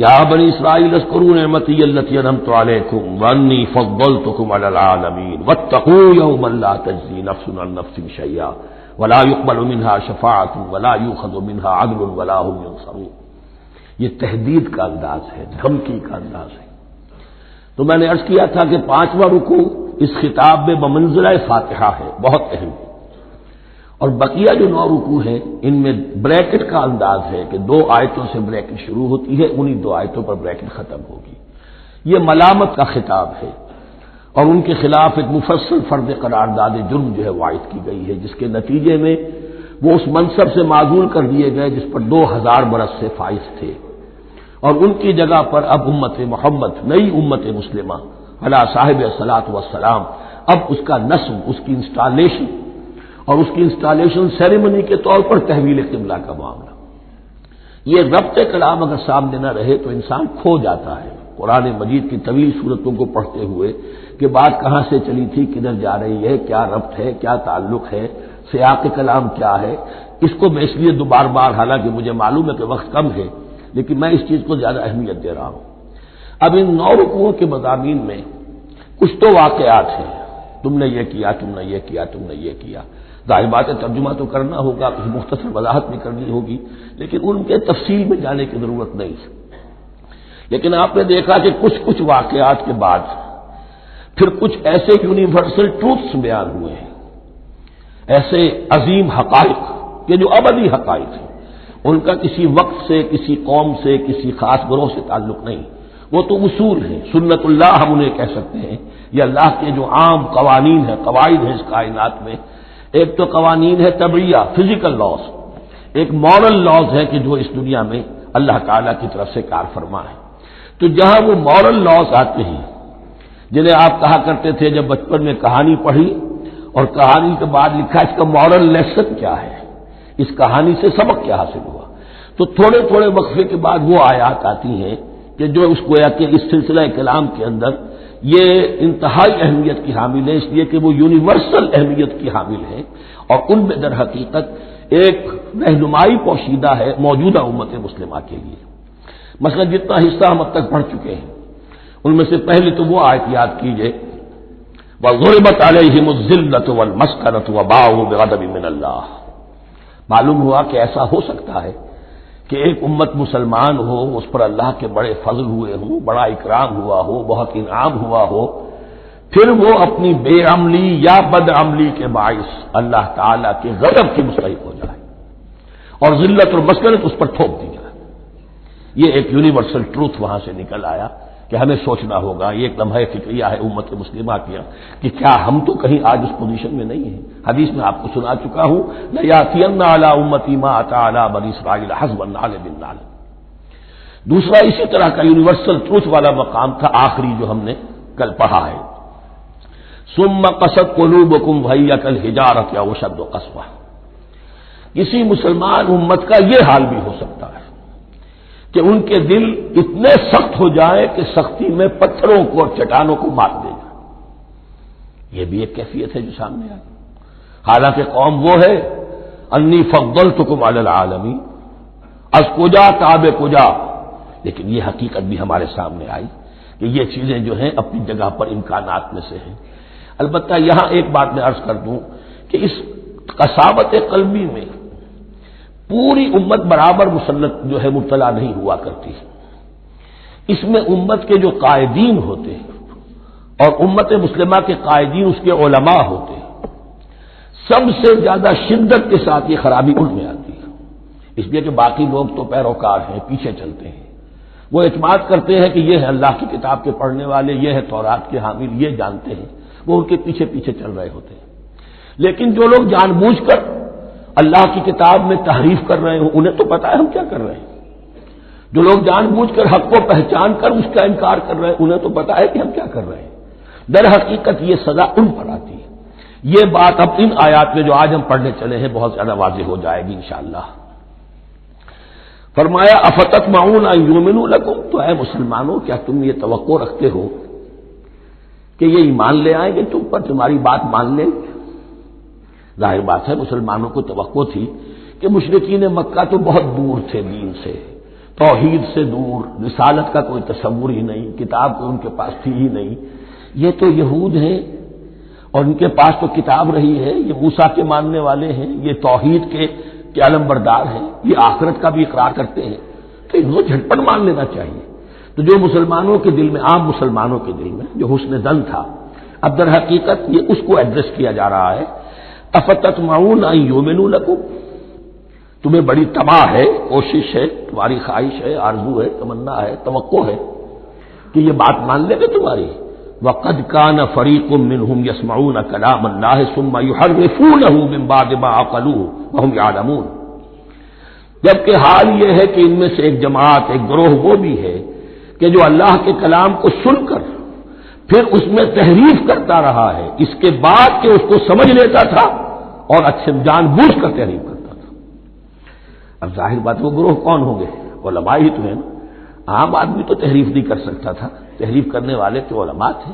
یا بنی اسرائیل اذکروا نعمتی التی انعمت علیکم وانی فضلتکم علی العالمین واتقوا یوما لا تجزی نفس عن نفس شیئا ولا يقبل منها شفاعت ولا يؤخذ منها عدل ولا هم ينصرون۔ یہ تہدید کا انداز ہے، دھمکی کا انداز ہے۔ تو میں نے عرض کیا تھا کہ 5واں رکوع اس خطاب میں بمنزلہ فاتحہ ہے، بہت اہم ہے، اور بقیہ جو 9 رکوع ہیں ان میں بریکٹ کا انداز ہے کہ 2 آیتوں سے بریکٹ شروع ہوتی ہے، انہی 2 آیتوں پر بریکٹ ختم ہوگی۔ یہ ملامت کا خطاب ہے، اور ان کے خلاف ایک مفصل فرد قرارداد جرم جو ہے وائد کی گئی ہے، جس کے نتیجے میں وہ اس منصب سے معزول کر دیے گئے جس پر 2000 برس سے فائز تھے، اور ان کی جگہ پر اب امت محمد، نئی امت مسلمہ علی صاحب الصلاۃ والسلام، اب اس کا نصب، اس کی انسٹالیشن، اور اس کی انسٹالیشن سیریمنی کے طور پر تحویل قبلہ کا معاملہ۔ یہ ربط کلام اگر سامنے نہ رہے تو انسان کھو جاتا ہے قرآن مجید کی طویل صورتوں کو پڑھتے ہوئے کہ بات کہاں سے چلی تھی، کدھر جا رہی ہے، کیا ربط ہے، کیا تعلق ہے، سیاق کلام کیا ہے۔ اس کو میں اس لیے بار بار، حالانکہ مجھے معلوم ہے کہ وقت کم ہے، لیکن میں اس چیز کو زیادہ اہمیت دے رہا ہوں۔ اب ان 9 رکوعوں کے مضامین میں کچھ تو واقعات ہیں، تم نے یہ کیا، تم نے یہ کیا، تم نے یہ کیا۔ ظاہر بات ہے ترجمہ تو کرنا ہوگا، کچھ مختصر وضاحت بھی کرنی ہوگی، لیکن ان کے تفصیل میں جانے کی ضرورت نہیں ہے۔ لیکن آپ نے دیکھا کہ کچھ واقعات کے بعد پھر کچھ ایسے یونیورسل ٹروتھس بیان ہوئے ہیں، ایسے عظیم حقائق کہ جو ابدی حقائق ہیں، ان کا کسی وقت سے، کسی قوم سے، کسی خاص گروہ سے تعلق نہیں، وہ تو اصول ہیں، سنت اللہ ہم انہیں کہہ سکتے ہیں۔ یہ اللہ کے جو عام قوانین ہیں، قواعد ہیں اس کائنات میں، ایک تو قوانین ہے طبعیہ، فزیکل لاز، ایک مورل لاز ہے کہ جو اس دنیا میں اللہ تعالیٰ کی طرف سے کار فرما ہے۔ تو جہاں وہ مورل لاز آتے ہیں جنہیں آپ کہا کرتے تھے جب بچپن میں کہانی پڑھی اور کہانی کے بعد لکھا اس کا مورل لیسن کیا ہے، اس کہانی سے سبق کیا حاصل ہوا، تو تھوڑے تھوڑے وقفے کے بعد وہ آیات آتی ہیں کہ جو اس گویا کہ اس سلسلہ کلام کے اندر یہ انتہائی اہمیت کی حامل ہے، اس لیے کہ وہ یونیورسل اہمیت کی حامل ہے، اور ان میں در حقیقت ایک رہنمائی پوشیدہ ہے موجودہ امت مسلمہ کے لیے۔ مثلا جتنا حصہ ہم اب تک پڑھ چکے ہیں ان میں سے پہلے تو وہ آیت یاد کیجئے وَضُرِبَتْ عَلَيْهِمُ الذِّلَّةُ وَالْمَسْكَنَةُ وَبَاءُوا بِغَضَبٍ مِّنَ اللَّهِ۔ معلوم ہوا کہ ایسا ہو سکتا ہے کہ ایک امت مسلمان ہو، اس پر اللہ کے بڑے فضل ہوئے ہوں، بڑا اکرام ہوا ہو، بہت انعام ہوا ہو، پھر وہ اپنی بے عملی یا بد عملی کے باعث اللہ تعالی کے غضب کی مستحق ہو جائے اور ذلت اور مسکنت اس پر تھوپ دی جائے۔ یہ ایک یونیورسل ٹروتھ وہاں سے نکل آیا کہ ہمیں سوچنا ہوگا، یہ ایک لمحہ فکریہ ہے امت مسلمہ کیا کہ کیا ہم تو کہیں آج اس پوزیشن میں نہیں ہیں۔ حدیث میں آپ کو سنا چکا ہوں لَيَأْتِيَنَّ عَلَىٰ أُمَّتِي مَا أَتَىٰ عَلَىٰ بَنِي إِسْرَائِيلَ حَسْبَ النَّعْلِ بِالنَّعْلِ۔ دوسرا اسی طرح کا یونیورسل ٹروتھ والا مقام تھا آخری جو ہم نے کل پڑھا ہے، ثُمَّ قَسَتْ قُلُوبُكُمْ وَهِيَ كَالْحِجَارَةِ أَوْ أَشَدُّ قَسْوَةً۔ کسی مسلمان امت کا یہ حال بھی ہو سکتا ہے کہ ان کے دل اتنے سخت ہو جائیں کہ سختی میں پتھروں کو اور چٹانوں کو مار دے گا۔ یہ بھی ایک کیفیت ہے جو سامنے آئی، حالانکہ قوم وہ ہے انی فضلتکم علی العالمین، از کجا تاب کجا، لیکن یہ حقیقت بھی ہمارے سامنے آئی کہ یہ چیزیں جو ہیں اپنی جگہ پر امکانات میں سے ہیں۔ البتہ یہاں ایک بات میں عرض کر دوں کہ اس قساوت قلبی میں پوری امت برابر مسلط جو ہے مبتلا نہیں ہوا کرتی، اس میں امت کے جو قائدین ہوتے ہیں اور امت مسلمہ کے قائدین اس کے علماء ہوتے ہیں، سب سے زیادہ شدت کے ساتھ یہ خرابی ان میں آتی ہے، اس لیے کہ باقی لوگ تو پیروکار ہیں، پیچھے چلتے ہیں، وہ اعتماد کرتے ہیں کہ یہ ہے اللہ کی کتاب کے پڑھنے والے، یہ ہے تورات کے حامل، یہ جانتے ہیں، وہ ان کے پیچھے پیچھے چل رہے ہوتے ہیں۔ لیکن جو لوگ جان بوجھ کر اللہ کی کتاب میں تحریف کر رہے ہوں، انہیں تو پتا ہے ہم کیا کر رہے ہیں۔ جو لوگ جان بوجھ کر حق کو پہچان کر اس کا انکار کر رہے ہیں، انہیں تو پتا ہے کہ ہم کیا کر رہے ہیں۔ در حقیقت یہ سزا ان پر آتی ہے۔ یہ بات اب ان آیات میں جو آج ہم پڑھنے چلے ہیں بہت زیادہ واضح ہو جائے گی انشاءاللہ۔ فرمایا افتطمعون ان یؤمنوا لکم، تو اے مسلمانوں کیا تم یہ توقع رکھتے ہو کہ یہ ایمان لے آئیں گے تم پر، تمہاری بات مان لیں گے؟ ظاہر بات ہے مسلمانوں کو توقع تھی کہ مشرکین مکہ تو بہت دور تھے دین سے، توحید سے دور، رسالت کا کوئی تصور ہی نہیں، کتاب تو ان کے پاس تھی ہی نہیں۔ یہ تو یہود ہیں اور ان کے پاس تو کتاب رہی ہے، یہ موسیٰ کے ماننے والے ہیں، یہ توحید کے علم بردار ہیں، یہ آخرت کا بھی اقرار کرتے ہیں، تو انہوں جھٹپٹ مان لینا چاہیے۔ تو جو مسلمانوں کے دل میں، عام مسلمانوں کے دل میں جو حسن ظن تھا، اب در حقیقت یہ اس کو ایڈریس کیا جا رہا ہے۔ افتطمعون ان یؤمنوا لکم، تمہیں بڑی طمع ہے، کوشش ہے، تمہاری خواہش ہے، آرزو ہے، تمنا ہے، توقع ہے کہ یہ بات مان لے گے تمہاری۔ وَقَدْ كَانَ فَرِيقٌ مِّنْهُمْ يَسْمَعُونَ كَلَامَ اللَّهِ ثُمَّ يُحَرِّفُونَهُ مِن بَعْدِ مَا عَقَلُوهُ وَهُمْ يَعْلَمُونَ، جبکہ حال یہ ہے کہ ان میں سے ایک جماعت، ایک گروہ وہ بھی ہے کہ جو اللہ کے کلام کو سن کر پھر اس میں تحریف کرتا رہا ہے، اس کے بعد کہ اس کو سمجھ لیتا تھا اور اچھے جان بوجھ کر تحریف کرتا تھا۔ اب ظاہر بات وہ گروہ کون ہوں گے؟ علماء ہی تو ہیں نا، عام آدمی تو تحریف نہیں کر سکتا تھا، تحریف کرنے والے تو علماء تھے۔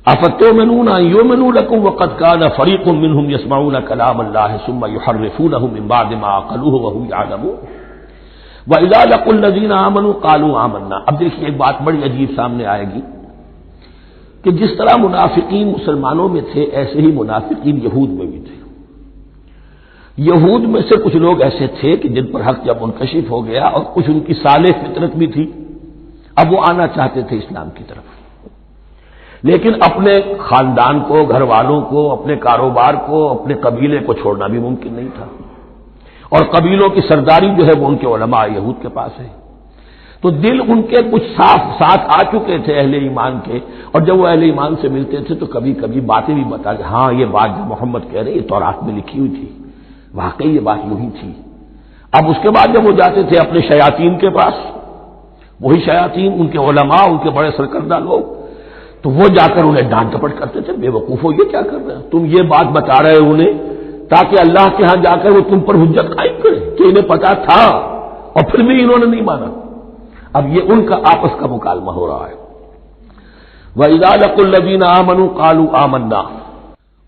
افتؤمنون ان یؤمنوا لکم وقد کان فریق منهم یسمعون کلام اللہ ثم یحرفونہ من بعد ما عقلوہ وهم یعلمون واذا لقوا الذین آمنوا قالوا آمنا۔ اب دیکھیے ایک بات بڑی عجیب سامنے آئے گی کہ جس طرح منافقین مسلمانوں میں تھے ایسے ہی منافقین یہود میں بھی تھے۔ یہود میں سے کچھ لوگ ایسے تھے کہ جن پر حق جب منکشف ہو گیا اور کچھ ان کی صالح فطرت بھی تھی، اب وہ آنا چاہتے تھے اسلام کی طرف، لیکن اپنے خاندان کو، گھر والوں کو، اپنے کاروبار کو، اپنے قبیلے کو چھوڑنا بھی ممکن نہیں تھا، اور قبیلوں کی سرداری جو ہے وہ ان کے علماء یہود کے پاس ہے۔ تو دل ان کے کچھ صاف ساتھ آ چکے تھے اہل ایمان کے، اور جب وہ اہل ایمان سے ملتے تھے تو کبھی کبھی باتیں بھی بتا کہ ہاں یہ بات جو محمد کہہ رہے یہ تورات میں لکھی ہوئی تھی، واقعی یہ بات یوں ہی تھی۔ اب اس کے بعد جب وہ جاتے تھے اپنے شیاطین کے پاس، وہی شیاطین ان کے علماء، ان کے بڑے سرکردہ لوگ، تو وہ جا کر انہیں ڈانٹ ڈپٹ کرتے تھے، بے وقوفو یہ کیا کر رہے ہیں تم، یہ بات بتا رہے ہو انہیں تاکہ اللہ کے ہاں جا کر وہ تم پر حجت قائم کرے کہ انہیں پتا تھا اور پھر بھی انہوں نے نہیں مانا۔ اب یہ ان کا آپس کا مکالمہ ہو رہا ہے۔ وَإِذَا لَقُوا الَّذِينَ آمَنُوا قَالُوا آمَنَّا،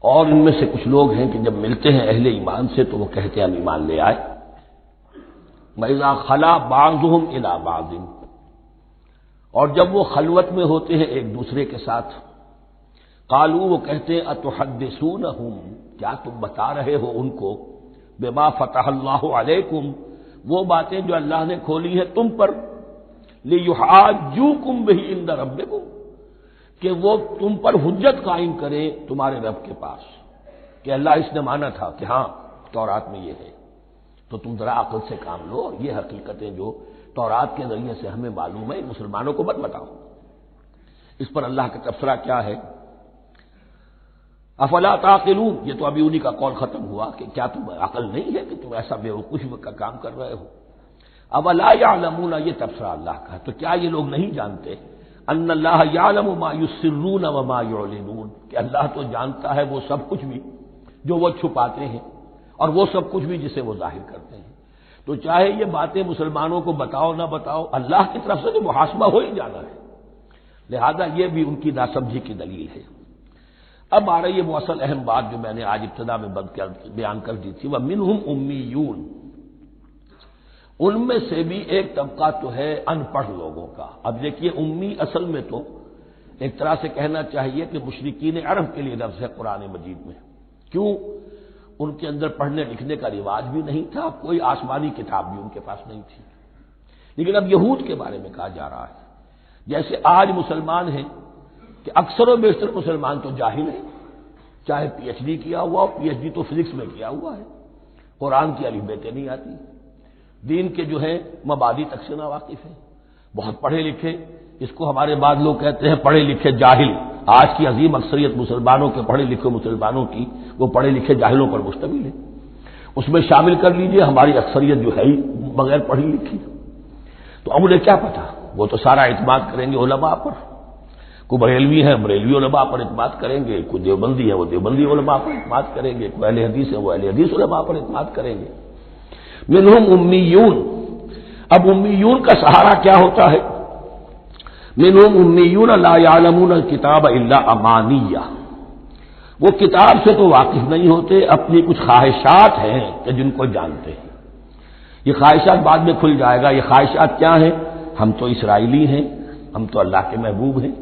اور ان میں سے کچھ لوگ ہیں کہ جب ملتے ہیں اہل ایمان سے تو وہ کہتے ہیں ہم ایمان لے آئے۔ وَإِذَا خَلَا بَعْضُهُمْ إِلَىٰ بَعْضٍ، اور جب وہ خلوت میں ہوتے ہیں ایک دوسرے کے ساتھ، قالوا وہ کہتے ہیں اتحدثونہم، کیا تم بتا رہے ہو ان کو، بما فتح اللہ علیکم، وہ باتیں جو اللہ نے کھولی ہیں تم پر، لیحاجوکم بہ عند ربکم، کہ وہ تم پر حجت قائم کرے تمہارے رب کے پاس کہ اللہ اس نے مانا تھا کہ ہاں تورات میں یہ ہے، تو تم ذرا عقل سے کام لو اور یہ حقیقتیں جو تورات کے ذریعے سے ہمیں معلوم ہے مسلمانوں کو مت بتاؤ۔ اس پر اللہ کا تبصرہ کیا ہے؟ افلا تعقلون، یہ تو ابھی انہی کا قول ختم ہوا کہ کیا تم عقل نہیں ہے کہ تم ایسا بیوقوفی کا کام کر رہے ہو؟ اولا یعلمون، یہ تبصرہ اللہ کا ہے، تو کیا یہ لوگ نہیں جانتے ان اللہ یعلم ما یسرون وما یعلنون، کہ اللہ تو جانتا ہے وہ سب کچھ بھی جو وہ چھپاتے ہیں اور وہ سب کچھ بھی جسے وہ ظاہر کرتے ہیں۔ تو چاہے یہ باتیں مسلمانوں کو بتاؤ نہ بتاؤ، اللہ کی طرف سے تو محاسبہ ہو ہی جانا ہے، لہذا یہ بھی ان کی ناسمجھی کی دلیل ہے۔ اب آ رہی ہے وہ اصل اہم بات جو میں نے آج ابتدا میں بیان کر دی تھی، وَمِنْهُمْ أُمِّيُّونَ، ان میں سے بھی ایک طبقہ تو ہے ان پڑھ لوگوں کا. اب دیکھیے امی اصل میں تو ایک طرح سے کہنا چاہیے کہ مشرکین عرب کے لیے لفظ ہے قرآن مجید میں. کیوں؟ ان کے اندر پڑھنے لکھنے کا رواج بھی نہیں تھا، کوئی آسمانی کتاب بھی ان کے پاس نہیں تھی. لیکن اب یہود کے بارے میں کہا جا رہا ہے جیسے آج مسلمان ہیں کہ اکثر و بیشتر مسلمان تو جاہل ہیں، چاہے پی ایچ ڈی کیا ہوا ہو، پی ایچ ڈی تو فزکس میں کیا ہوا ہے، قرآن کی الف بیتیں نہیں آتی، دین کے جو ہے مبادی تک سے ناواقف ہیں، بہت پڑھے لکھے، اس کو ہمارے بعد لوگ کہتے ہیں پڑھے لکھے جاہل. آج کی عظیم اکثریت مسلمانوں کے پڑھے لکھے مسلمانوں کی وہ پڑھے لکھے جاہلوں پر مشتمل ہے. اس میں شامل کر لیجئے ہماری اکثریت جو ہے ہی بغیر پڑھی لکھی. تو اب انہیں کیا پتا، وہ تو سارا اعتماد کریں گے علماء پر. کوئی بریلوی ہیں بریلوی علماء پر اعتماد کریں گے، کوئی دیوبندی ہے وہ دیوبندی علماء پر اعتماد کریں گے، کوئی اہل حدیث ہے وہ اہل حدیث علماء پر اعتماد کریں گے. منہم امیون. اب امیون کا سہارا کیا ہوتا ہے؟ منہم امیون لا یعلمون الکتاب الا امانیہ. وہ کتاب سے تو واقف نہیں ہوتے، اپنی کچھ خواہشات ہیں کہ جن کو جانتے ہیں. یہ خواہشات بعد میں کھل جائے گا. یہ خواہشات کیا ہیں؟ ہم تو اسرائیلی ہیں، ہم تو اللہ کے محبوب ہیں،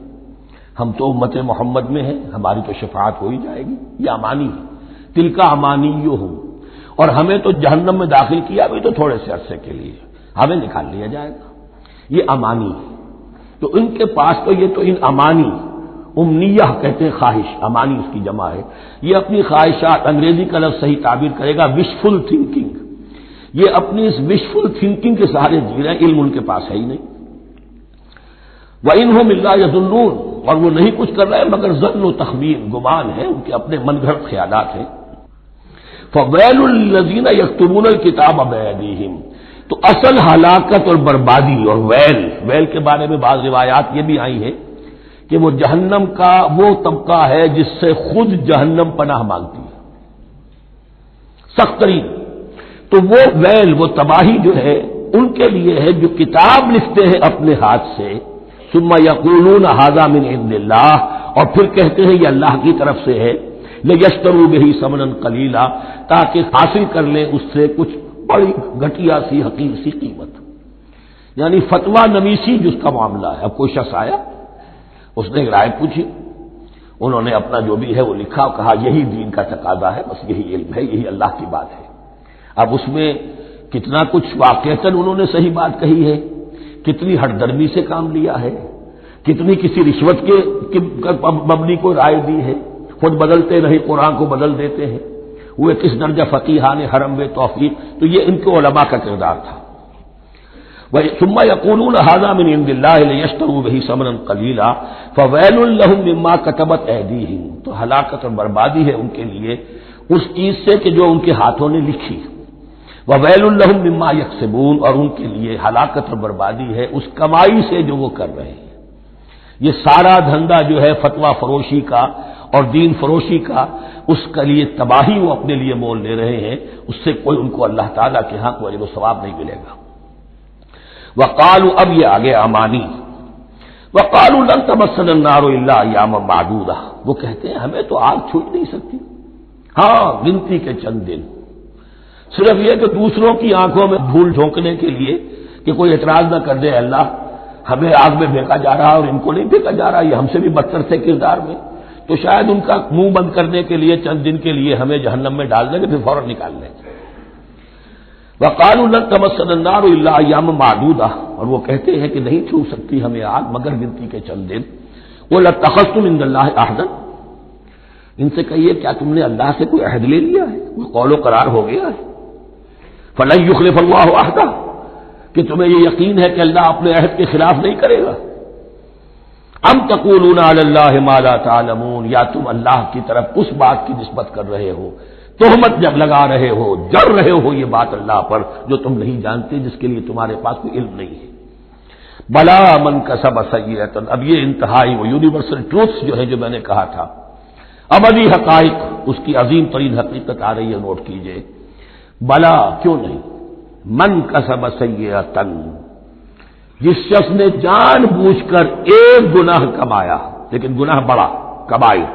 ہم تو امت محمد میں ہیں، ہماری تو شفاعت ہو ہی جائے گی. یہ امانی ہے. تلک امانیہم. اور ہمیں تو جہنم میں داخل کیا بھی تو تھوڑے سے عرصے کے لیے، ہمیں نکال لیا جائے گا. یہ امانی ہے. تو ان کے پاس تو یہ تو ان امانی، امنیہ کہتے ہیں خواہش، امانی اس کی جمع ہے. یہ اپنی خواہشات، انگریزی کا لفظ صحیح تعبیر کرے گا وشفل تھنکنگ. یہ اپنی اس وشفل تھنکنگ کے سہارے جی رہے ہیں، علم ان کے پاس ہے ہی نہیں. وَإِنْهُمْ إِلَّا يَظُنُّونَ. اور وہ نہیں کچھ کر رہے ہیں مگر ظن و تخمین، گمان ہے، ان کے اپنے من گھڑت خیالات ہیں. فَوَيْلٌ لِّلَّذِينَ يَكْتُبُونَ الْكِتَابَ بِأَيْدِيهِمْ. تو اصل ہلاکت اور بربادی اور ویل کے بارے میں بعض روایات یہ بھی آئی ہیں کہ وہ جہنم کا وہ طبقہ ہے جس سے خود جہنم پناہ مانگتی ہے، سخت ترین. تو وہ ویل، وہ تباہی جو ہے ان کے لیے ہے جو کتاب لکھتے ہیں اپنے ہاتھ سے، ثم یقولون ھذا من عند اللہ، اور پھر کہتے ہیں یہ اللہ کی طرف سے ہے، لیشتروا بہ ثمنا قلیلا، تاکہ حاصل کر لیں اس سے کچھ بڑی گھٹیا سی حقیر سی قیمت. یعنی فتویٰ نویسی جس کا معاملہ ہے. اب کوئی شخص آیا، اس نے ایک رائے پوچھی، انہوں نے اپنا جو بھی ہے وہ لکھا اور کہا یہی دین کا تقاضا ہے، بس یہی علم ہے، یہی اللہ کی بات ہے. اب اس میں کتنا کچھ واقعتاً انہوں نے صحیح بات کہی ہے، کتنی ہٹ درمی سے کام لیا ہے، کتنی کسی رشوت کے مبنی کو رائے دی ہے، خود بدلتے نہیں قرآن کو بدل دیتے ہیں، وہ کس درجہ فقیہان حرم و توفیق. تو یہ ان کے علماء کا کردار تھا. ثم یقولون ھذا من عند اللہ لیشتروا بہ ثمنا قلیلا فویل لہم مما کتبت ایدیہم. تو ہلاکت اور بربادی ہے ان کے لیے اس چیز سے کہ جو ان کے ہاتھوں نے لکھی. وویل لہم مما یکسبون. اور ان کے لیے ہلاکت اور بربادی ہے اس کمائی سے جو وہ کر رہے ہیں. یہ سارا دھندا جو ہے فتویٰ فروشی کا اور دین فروشی کا، اس کے لیے تباہی وہ اپنے لیے مول لے رہے ہیں، اس سے کوئی ان کو اللہ تعالیٰ کے ہاں کوئی اجر و ثواب نہیں ملے گا. وقالوا. اب یہ آگے امانی. وقالوا لن تمسنا النار الا ایاما معدودہ. وہ کہتے ہیں ہمیں تو آگ چھو نہیں سکتی، ہاں گنتی کے چند دن. صرف یہ کہ دوسروں کی آنکھوں میں دھول جھونکنے کے لیے کہ کوئی اعتراض نہ کر دے اللہ ہمیں آگ میں پھینکا جا رہا اور ان کو نہیں پھینکا جا رہا، یہ ہم سے بھی بدتر تھے کردار میں، تو شاید ان کا منہ بند کرنے کے لیے چند دن کے لیے ہمیں جہنم میں ڈال دیں گے، پھر فوراً نکال لیں گے. وقالوا لن تمسنا النار الا ایاما معدودہ. اور وہ کہتے ہیں کہ نہیں چھو سکتی ہمیں آگ مگر گنتی کے چند دن. وَلَتَّخَذْتُمْ عِندَ اللَّهِ عَهْدًا. ان سے کہیے کیا تم نے اللہ سے کوئی عہد لے لیا ہے، کوئی قول و قرار ہو گیا ہے؟ فَلَن يُخْلِفَ اللَّهُ عَهْدَهُ. کہ تمہیں یہ یقین ہے کہ اللہ اپنے عہد کے خلاف نہیں کرے گا. ام تقولون علی اللہ ما لا تعلمون. یا تم اللہ کی طرف اس بات کی نسبت کر رہے ہو، تہمت جب لگا رہے ہو، جڑ رہے ہو یہ بات اللہ پر جو تم نہیں جانتے، جس کے لیے تمہارے پاس کوئی علم نہیں ہے. بلا من کسب سیئۃ. اب یہ انتہائی وہ یونیورسل ٹروتس جو ہے جو میں نے کہا تھا، ابدی حقائق، اس کی عظیم ترین حقیقت آ رہی ہے، نوٹ کیجئے. بلا کیوں نہیں، من کسب سیئۃ، جس شخص نے جان بوجھ کر ایک گناہ کمایا، لیکن گناہ بڑا، کبائر،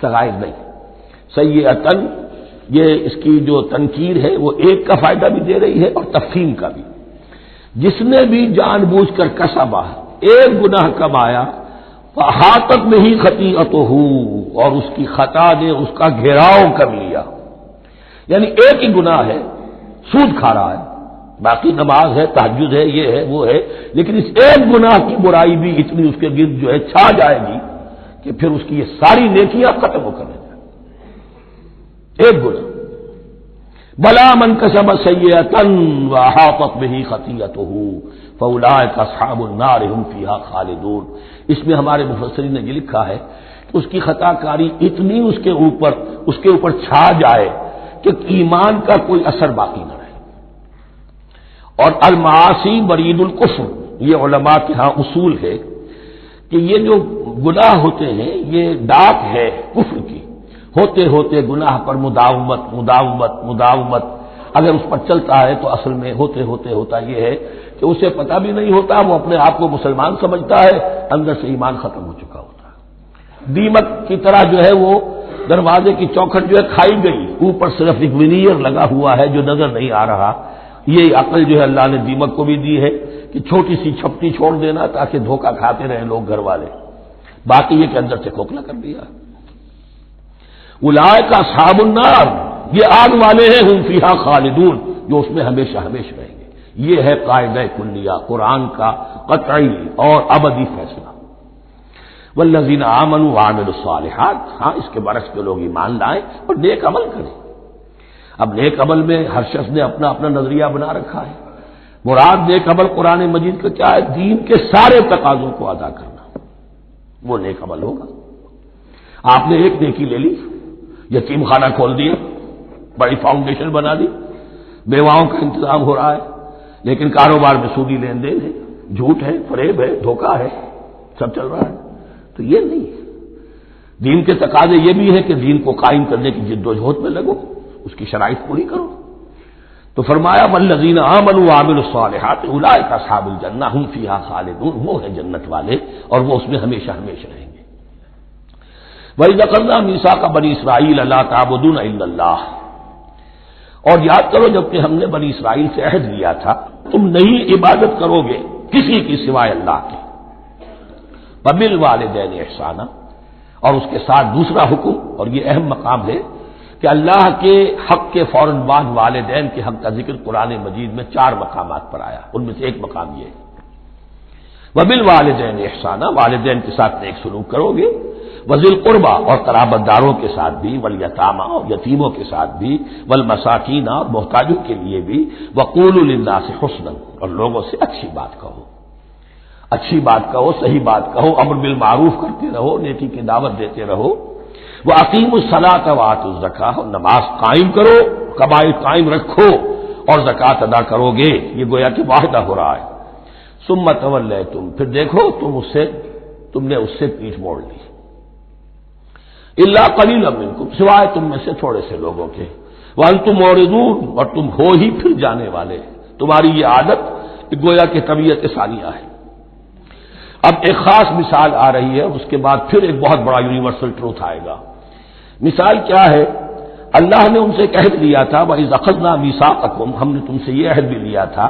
صغائر نہیں. سیئۃ یہ اس کی جو تنکیر ہے وہ ایک کا فائدہ بھی دے رہی ہے اور تفہیم کا بھی. جس نے بھی جان بوجھ کر کسبا، ایک گناہ کمایا، فاحاطت میں ہی خطیئتہ، اور اس کی خطا نے اس کا گھیراؤ کر لیا. یعنی ایک ہی گناہ ہے، سود کھا رہا ہے، باقی نماز ہے، تہجد ہے، یہ ہے وہ ہے، لیکن اس ایک گناہ کی برائی بھی اتنی اس کے گرد جو ہے چھا جائے گی کہ پھر اس کی یہ ساری نیکیاں ختم ہو کر رہ جائیں. ایک گناہ. بلا من کسب سیئۃ واحاطت بہ خطیئتہ فاولئک اصحاب النار هم فیہا خالدون. اس میں ہمارے مفسرین نے یہ لکھا ہے کہ اس کی خطا کاری اتنی اس کے اوپر چھا جائے کہ ایمان کا کوئی اثر باقی نہ رہے. اور المعاصی برید الکفر، یہ علماء کے ہاں اصول ہے کہ یہ جو گناہ ہوتے ہیں یہ ڈاک ہے کفر کی. ہوتے ہوتے گناہ پر مداومت اگر اس پر چلتا ہے تو اصل میں ہوتے ہوتے ہوتا یہ ہے کہ اسے پتہ بھی نہیں ہوتا، وہ اپنے آپ کو مسلمان سمجھتا ہے، اندر سے ایمان ختم ہو چکا ہوتا ہے. دیمک کی طرح جو ہے وہ دروازے کی چوکھٹ جو ہے کھائی گئی، اوپر صرف ایک ونیئر لگا ہوا ہے جو نظر نہیں آ رہا. یہ عقل جو ہے اللہ نے دیمک کو بھی دی ہے کہ چھوٹی سی چھپٹی چھوڑ دینا تاکہ دھوکہ کھاتے رہیں لوگ گھر والے، باقی یہ کہ اندر سے کھوکھلا کر دیا. اولئک اصحاب النار، یہ آگ والے ہیں، ہم فیہا خالدون، جو اس میں ہمیشہ ہمیشہ رہیں گے. یہ ہے قاعدہ کلیہ، قرآن کا قطعی اور ابدی فیصلہ. والذین آمنوا وعملوا الصالحات، ہاں اس کے برعکس کے لوگ ایمان لائیں اور نیک عمل کریں. اب نیک عمل میں ہر شخص نے اپنا اپنا نظریہ بنا رکھا ہے. مراد نیک عمل قرآن مجید کا کیا ہے؟ دین کے سارے تقاضوں کو ادا کرنا، وہ نیک عمل ہوگا. آپ نے ایک نیکی لے لی، یتیم خانہ کھول دیا، بڑی فاؤنڈیشن بنا دی، بیواؤں کا انتظام ہو رہا ہے، لیکن کاروبار میں سودی لین دین ہے، جھوٹ ہے، فریب ہے، دھوکہ ہے، سب چل رہا ہے. تو یہ نہیں ہے. دین کے تقاضے یہ بھی ہے کہ دین کو قائم کرنے کی جد و جہد میں لگو، اس کی شرائط پوری کرو. تو فرمایا والذین آمنوا وعملوا الصالحات اولئک اصحاب الجنہ هم فیہا خالدون، وہ ہیں جنت والے اور وہ اس میں ہمیشہ ہمیشہ رہیں گے. وَإِذْ أَخَذْنَا مِيثَاقَ بَنِي إِسْرَائِيلَ لَا تَعْبُدُونَ إِلَّا اللَّهَ، اور یاد کرو جبکہ ہم نے بنی اسرائیل سے عہد لیا تھا تم نہیں عبادت کرو گے کسی کی سوائے اللہ کے. وَبِالْوَالِدَيْنِ إِحْسَانًا، اور اس کے ساتھ دوسرا حکم، اور یہ اہم مقام ہے کہ اللہ کے حق کے فوراً بعد والدین کے حق کا ذکر قرآن مجید میں 4 مقامات پر آیا. ان میں سے ایک مقام یہ ہے وَبِالْوَالِدَيْنِ إِحْسَانًا، والدین کے ساتھ نیک سلوک کرو گے. وذی القربہ، اور قرابت داروں کے ساتھ بھی، والیتامى، اور یتیموں کے ساتھ بھی، والمساکین، اور محتاجوں کے لیے بھی. وقولوا للناس حسنا، اور لوگوں سے اچھی بات کہو، اچھی بات کہو، صحیح بات کہو، امر بالمعروف کرتے رہو، نیکی کی دعوت دیتے رہو. وَأَقِیمُوا الصَّلَاةَ وَآتُوا الزَّکاۃَ، اور نماز قائم کرو، قبائل قائم رکھو اور زکوٰۃ ادا کرو گے. یہ گویا کہ معاہدہ ہو رہا ہے. ثُمَّ تَوَلَّیْتُمْ، پھر دیکھو تم نے اس سے پیٹھ موڑ لی. الا قلیلا منکم، سوائے تم میں سے تھوڑے سے لوگوں کے. وانتم معرضون، اور تم ہو ہی پھر جانے والے. تمہاری یہ عادت گویا کہ طبیعت ثانیہ ہے. اب ایک خاص مثال آ رہی ہے، اس کے بعد پھر ایک بہت بڑا یونیورسل ٹروتھ آئے گا. مثال کیا ہے؟ اللہ نے ان سے ایک عہد لیا تھا وَإِذْ أَخَذْنَا مِيثَاقَكُمْ، ہم نے تم سے یہ عہد بھی لیا تھا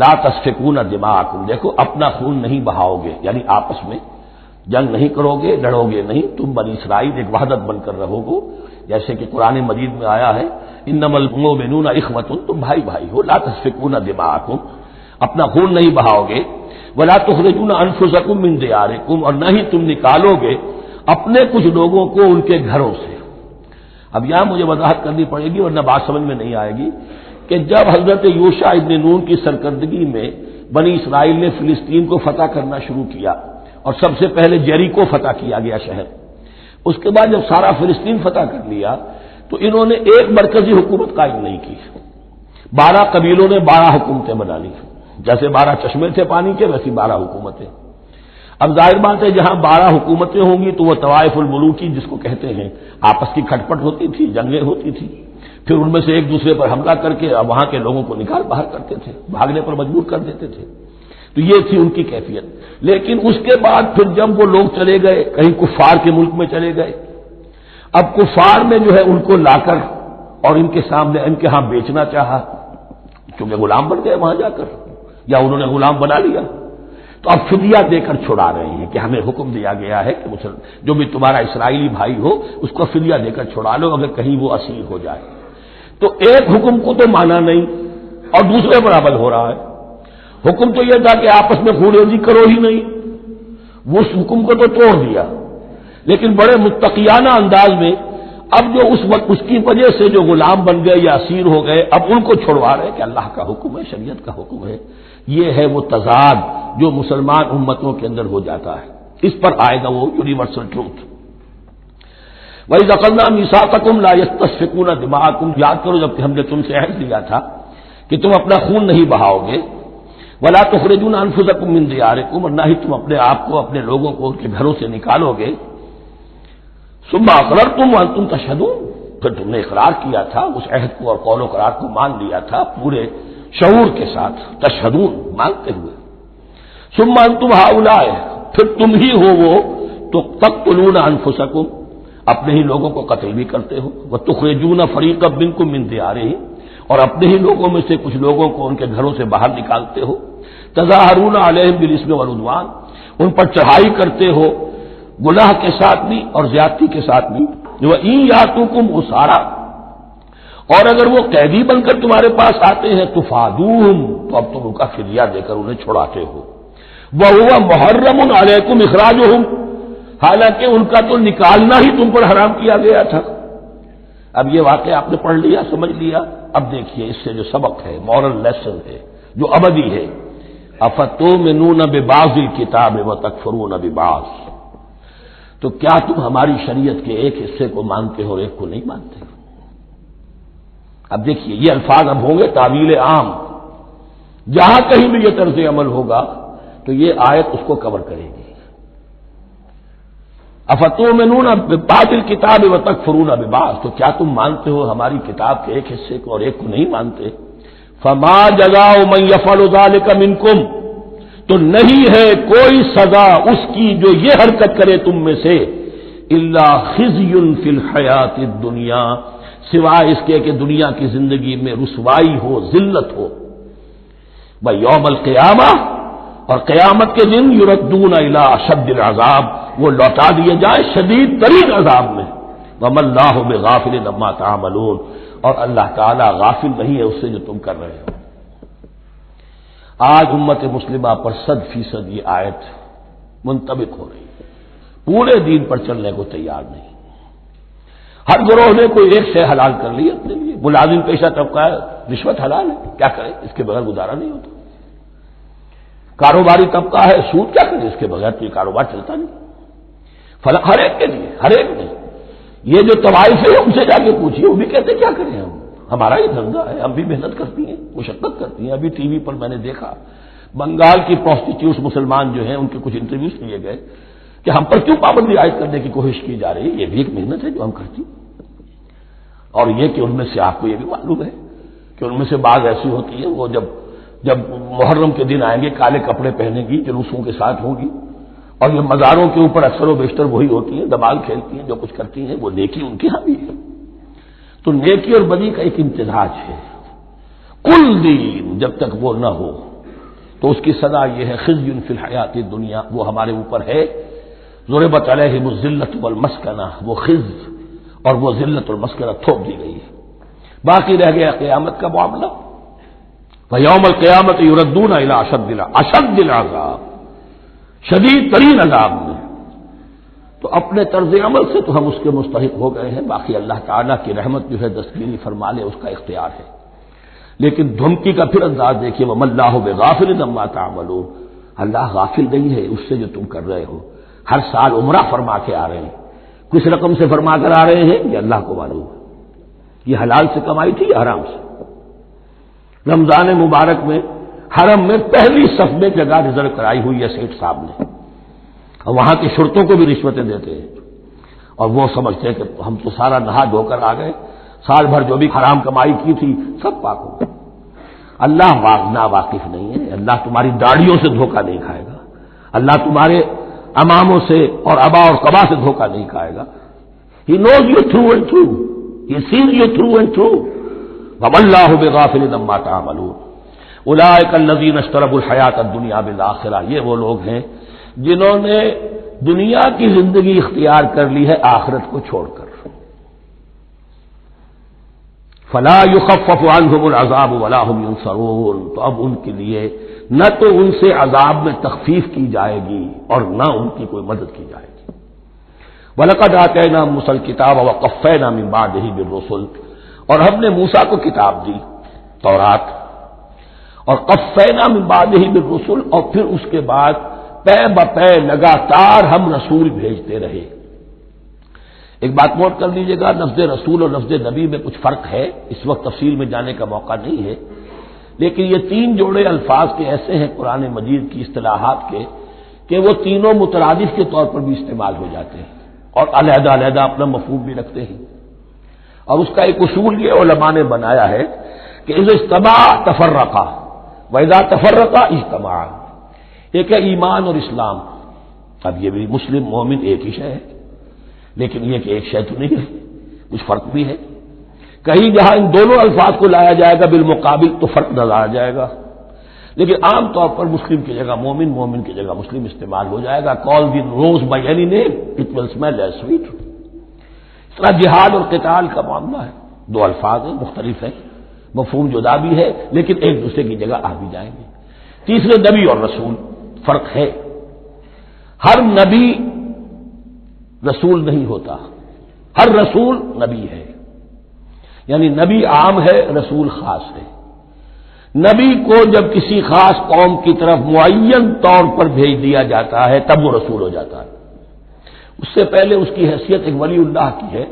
لا تسفكون دماءكم، دیکھو اپنا خون نہیں بہاؤ گے، یعنی آپس میں جنگ نہیں کرو گے، لڑو گے نہیں، تم بنی اسرائیل ایک وحدت بن کر رہو گے. جیسے کہ قرآن مجید میں آیا ہے انما المؤمنون اخوۃ، تم بھائی بھائی ہو. لا تسفكون دماءكم، اپنا خون نہیں بہاؤ گے. ولا تخرجون انفسکم من دیارکم، اور نہ ہی تم نکالو گے اپنے کچھ لوگوں کو ان کے گھروں سے. اب یہاں مجھے وضاحت کرنی پڑے گی ورنہ بات سمجھ میں نہیں آئے گی کہ جب حضرت یوشع ابن نون کی سرکردگی میں بنی اسرائیل نے فلسطین کو فتح کرنا شروع کیا اور سب سے پہلے جیریکو فتح کیا گیا شہر، اس کے بعد جب سارا فلسطین فتح کر لیا تو انہوں نے ایک مرکزی حکومت قائم نہیں کی. 12 قبیلوں نے 12 حکومتیں بنا لی، جیسے 12 چشمے تھے پانی کے ویسی 12 حکومتیں. اب ظاہر بات ہے جہاں 12 حکومتیں ہوں گی تو وہ طوائف الملوکی جس کو کہتے ہیں، آپس کی کھٹپٹ ہوتی تھی، جنگیں ہوتی تھی، پھر ان میں سے ایک دوسرے پر حملہ کر کے وہاں کے لوگوں کو نکال باہر کرتے تھے، بھاگنے پر مجبور کر دیتے تھے. تو یہ تھی ان کی کیفیت. لیکن اس کے بعد پھر جب وہ لوگ چلے گئے کہیں کفار کے ملک میں چلے گئے، اب کفار میں جو ہے ان کو لا کر اور ان کے سامنے ان کے ہاں بیچنا چاہا، چونکہ غلام بن گئے وہاں جا کر، یا انہوں نے غلام بنا لیا، تو اب فدیہ دے کر چھڑا رہے ہیں کہ ہمیں حکم دیا گیا ہے کہ جو بھی تمہارا اسرائیلی بھائی ہو اس کو فدیہ دے کر چھڑا لو اگر کہیں وہ اسیر ہو جائے۔ تو ایک حکم کو تو مانا نہیں اور دوسرے پر عمل ہو رہا ہے۔ حکم تو یہ تھا کہ آپس میں خون ریزی کرو ہی نہیں، وہ اس حکم کو تو توڑ دیا، لیکن بڑے متقیانہ انداز میں اب جو اس وقت اس کی وجہ سے جو غلام بن گئے یا اسیر ہو گئے اب ان کو چھڑوا رہے کہ اللہ کا حکم ہے، شریعت کا حکم ہے۔ یہ ہے وہ تضاد جو مسلمان امتوں کے اندر ہو جاتا ہے، اس پر آئے گا وہ یونیورسل ٹروتھ۔ وَإِذْ أَخَذْنَا مِيثَاقَكُمْ لَا يَسْتَسْفِكُونَ دِمَاءَكُمْ، یاد کرو جب کہ ہم نے تم سے عہد لیا تھا کہ تم اپنا خون نہیں بہاؤ گے، وَلَا تُخْرِجُونَ أَنفُسَكُم مِّن دِيَارِكُمْ، اور نہ ہی تم اپنے آپ کو اپنے لوگوں کو ان کے گھروں سے نکالو گے، ثُمَّ أَقْرَرْتُمْ وَأَنتُمْ تَشْهَدُونَ، پھر تم نے اقرار کیا تھا، اس عہد کو اور قول و قرار کو مان لیا تھا پورے شعور کے ساتھ، تشہدون مانتے ہوئے، ثم انتم ہؤلاء، پھر تم ہی ہو وہ تو تقتلون انفسکم، اپنے ہی لوگوں کو قتل بھی کرتے ہو، وتخرجون فریقا منکم من دیارہم، اور اپنے ہی لوگوں میں سے کچھ لوگوں کو ان کے گھروں سے باہر نکالتے ہو، تظاہرون علیہم بالاسم والعدوان، ان پر چڑھائی کرتے ہو گناہ کے ساتھ بھی اور زیادتی کے ساتھ بھی، وَإِن یاتوکم اسارا، اور اگر وہ قیدی بن کر تمہارے پاس آتے ہیں تو فادوہم، تو اب تم ان کا فدیہ دے کر انہیں چھڑاتے ہو، وَهُوَ مُحَرَّمٌ عَلَيْكُمْ إِخْرَاجُهُمْ، حالانکہ ان کا تو نکالنا ہی تم پر حرام کیا گیا تھا۔ اب یہ واقعہ آپ نے پڑھ لیا، سمجھ لیا، اب دیکھیے اس سے جو سبق ہے، مورل لیسن ہے جو ابدی ہے، أَفَتُؤْمِنُونَ بِبَعْضِ الْكِتَابِ وَتَكْفُرُونَ بِبَعْضٍ، تو کیا تم ہماری شریعت کے ایک حصے کو مانتے ہو اور ایک کو نہیں مانتے؟ اب دیکھیے یہ الفاظ اب ہوں گے تعویل عام، جہاں کہیں بھی یہ طرز عمل ہوگا تو یہ آیت اس کو کور کرے گی۔ افتؤمنون ببعض الکتاب وتکفرون ببعض، تو کیا تم مانتے ہو ہماری کتاب کے ایک حصے کو اور ایک کو نہیں مانتے؟ فما جزاء من یفعل ذلک منکم، تو نہیں ہے کوئی سزا اس کی جو یہ حرکت کرے تم میں سے، الا خزی فی الحیات الدنیا، سوائے اس کے کہ دنیا کی زندگی میں رسوائی ہو، ذلت ہو، ویوم القیامہ، اور قیامت کے دن یردون الی اشد العذاب، وہ لوٹا دیے جائیں شدید ترین عذاب میں، وما اللہ بغافل عما تعملون، اور اللہ تعالی غافل نہیں ہے اس سے جو تم کر رہے ہو۔ آج امت مسلمہ پر 100% یہ آیت منطبق ہو رہی ہے، پورے دین پر چلنے کو تیار نہیں، ہر گروہ نے کوئی ایک شے حلال کر لی اپنے لیے، ملازم پیشہ طبقہ ہے، رشوت حلال ہے، کیا کرے اس کے بغیر گزارا نہیں ہوتا، کاروباری طبقہ ہے، سود کیا کرے اس کے بغیر تو یہ کاروبار چلتا نہیں، ہر ایک کے لیے، ہر ایک نے، یہ جو طوائف ہے ان سے جا کے پوچھیے، وہ بھی کہتے کیا کریں ہم، ہمارا یہ دھندا ہے، ہم بھی محنت کرتی ہیں، مشقت کرتی ہیں۔ ابھی ٹی وی پر میں نے دیکھا بنگال کی پروسٹیٹیوٹس مسلمان جو ہیں ان کے کچھ انٹرویوز لیے گئے کہ ہم پر کیوں پابندی عائد کرنے کی کوشش کی جا رہی ہے، یہ بھی ایک محنت ہے جو ہم کرتی ہیں، اور یہ کہ ان میں سے آپ کو یہ بھی معلوم ہے کہ ان میں سے بعض ایسی ہوتی ہیں وہ جب محرم کے دن آئیں گے کالے کپڑے پہنے گی، جلوسوں کے ساتھ ہوں گی، اور یہ مزاروں کے اوپر اکثر و بیشتر وہی ہوتی ہیں، دمال کھیلتی ہیں، جو کچھ کرتی ہیں وہ نیکی ان کے ہاں بھی ہے۔ تو نیکی اور بدی کا ایک امتزاج ہے، کل دین جب تک وہ نہ ہو تو اس کی سزا یہ ہے خزی فی الحیات الدنیا، وہ ہمارے اوپر ہے، ضربت علیہم الذلۃ والمسکنہ، وہ خز اور وہ ذلت اور مسکنہ تھوپ دی گئی ہے۔ باقی رہ گیا قیامت کا معاملہ، ویوم القیامت یردون الی اشد العذاب، شدید ترین عذاب میں، تو اپنے طرز عمل سے تو ہم اس کے مستحق ہو گئے ہیں، باقی اللہ تعالیٰ کی رحمت جو ہے دستگیری فرما لے اس کا اختیار ہے۔ لیکن دھمکی کا پھر انداز دیکھیے، وما اللہ بغافل عما تعملون، اللہ غافل نہیں ہے اس سے جو تم کر رہے ہو۔ ہر سال عمرہ فرما کے آ رہے ہیں، کس رقم سے فرما کر آ رہے ہیں یہ اللہ کو معلوم ہے، یہ حلال سے کمائی تھی یا حرام سے؟ رمضان مبارک میں حرم میں پہلی صف میں جگہ ریزرو کرائی ہوئی ہے سیٹ صاحب نے، اور وہاں کے شرطوں کو بھی رشوتیں دیتے ہیں، اور وہ سمجھتے ہیں کہ ہم تو سارا نہا دھو کر آ گئے، سال بھر جو بھی حرام کمائی کی تھی سب پاک ہو گئے۔ اللہ نا واقف نہیں ہے، اللہ تمہاری داڑھیوں سے دھوکہ نہیں کھائے گا، اللہ تمہارے اماموں سے اور ابا اور قبا سے دھوکہ نہیں کھائے گا۔ He knows you through and through، He sees you through and through. وَمَا اللَّهُ بِغَافِلٍ عَمَّا تَعْمَلُونَ أُولَٰئِكَ الَّذِينَ اشْتَرَوُا الْحَيَاةَ الدُّنْيَا بِالْآخِرَةِ، یہ وہ لوگ ہیں جنہوں نے دنیا کی زندگی اختیار کر لی ہے آخرت کو چھوڑ کر. فَلَا يُخَفَّفُ عَنْهُمُ الْعَذَابُ وَلَا هُمْ يُنصَرُونَ، تو اب ان کے لیے نہ تو ان سے عذاب میں تخفیف کی جائے گی اور نہ ان کی کوئی مدد کی جائے گی. وَلَقَدْ آتَيْنَا مُوسَى الْكِتَابَ وَقَفَّيْنَا مِن بَعْدِهِ بِالرُّسُلِ، اور ہم نے موسیٰ کو کتاب دی تورات، اور قفینا من بعدہ بالرسل، اور پھر اس کے بعد پے بپے لگاتار ہم رسول بھیجتے رہے. ایک بات نوٹ کر لیجیے گا، لفظ رسول اور لفظ نبی میں کچھ فرق ہے، اس وقت تفصیل میں جانے کا موقع نہیں ہے، لیکن یہ تین جوڑے الفاظ کے ایسے ہیں قرآن مجید کی اصطلاحات کے کہ وہ تینوں مترادف کے طور پر بھی استعمال ہو جاتے ہیں اور علیحدہ علیحدہ اپنا مفہوم بھی رکھتے ہیں. اور اس کا ایک اصول یہ علماء نے بنایا ہے کہ اذا اجتمع تفرقا واذا تفرقا اجتمع. ایک ہے ایمان اور اسلام، اب یہ بھی مسلم مومن ایک ہی شے ہے، لیکن یہ کہ ایک شے تو نہیں ہے، کچھ فرق بھی ہے. کہیں جہاں ان دونوں الفاظ کو لایا جائے گا بالمقابل تو فرق نظر آ جائے گا، لیکن عام طور پر مسلم کی جگہ مومن، مومن کی جگہ مسلم استعمال ہو جائے گا. Call the rose by any name it will smell as sweet. اس طرح جہاد اور قتال کا معاملہ ہے، دو الفاظ ہیں، مختلف ہیں، مفہوم جدا بھی ہے لیکن ایک دوسرے کی جگہ آ بھی جائیں گے. تیسرے نبی اور رسول، فرق ہے. ہر نبی رسول نہیں ہوتا، ہر رسول نبی ہے. یعنی نبی عام ہے، رسول خاص ہے. نبی کو جب کسی خاص قوم کی طرف معین طور پر بھیج دیا جاتا ہے تب وہ رسول ہو جاتا ہے. اس سے پہلے اس کی حیثیت ایک ولی اللہ کی ہے،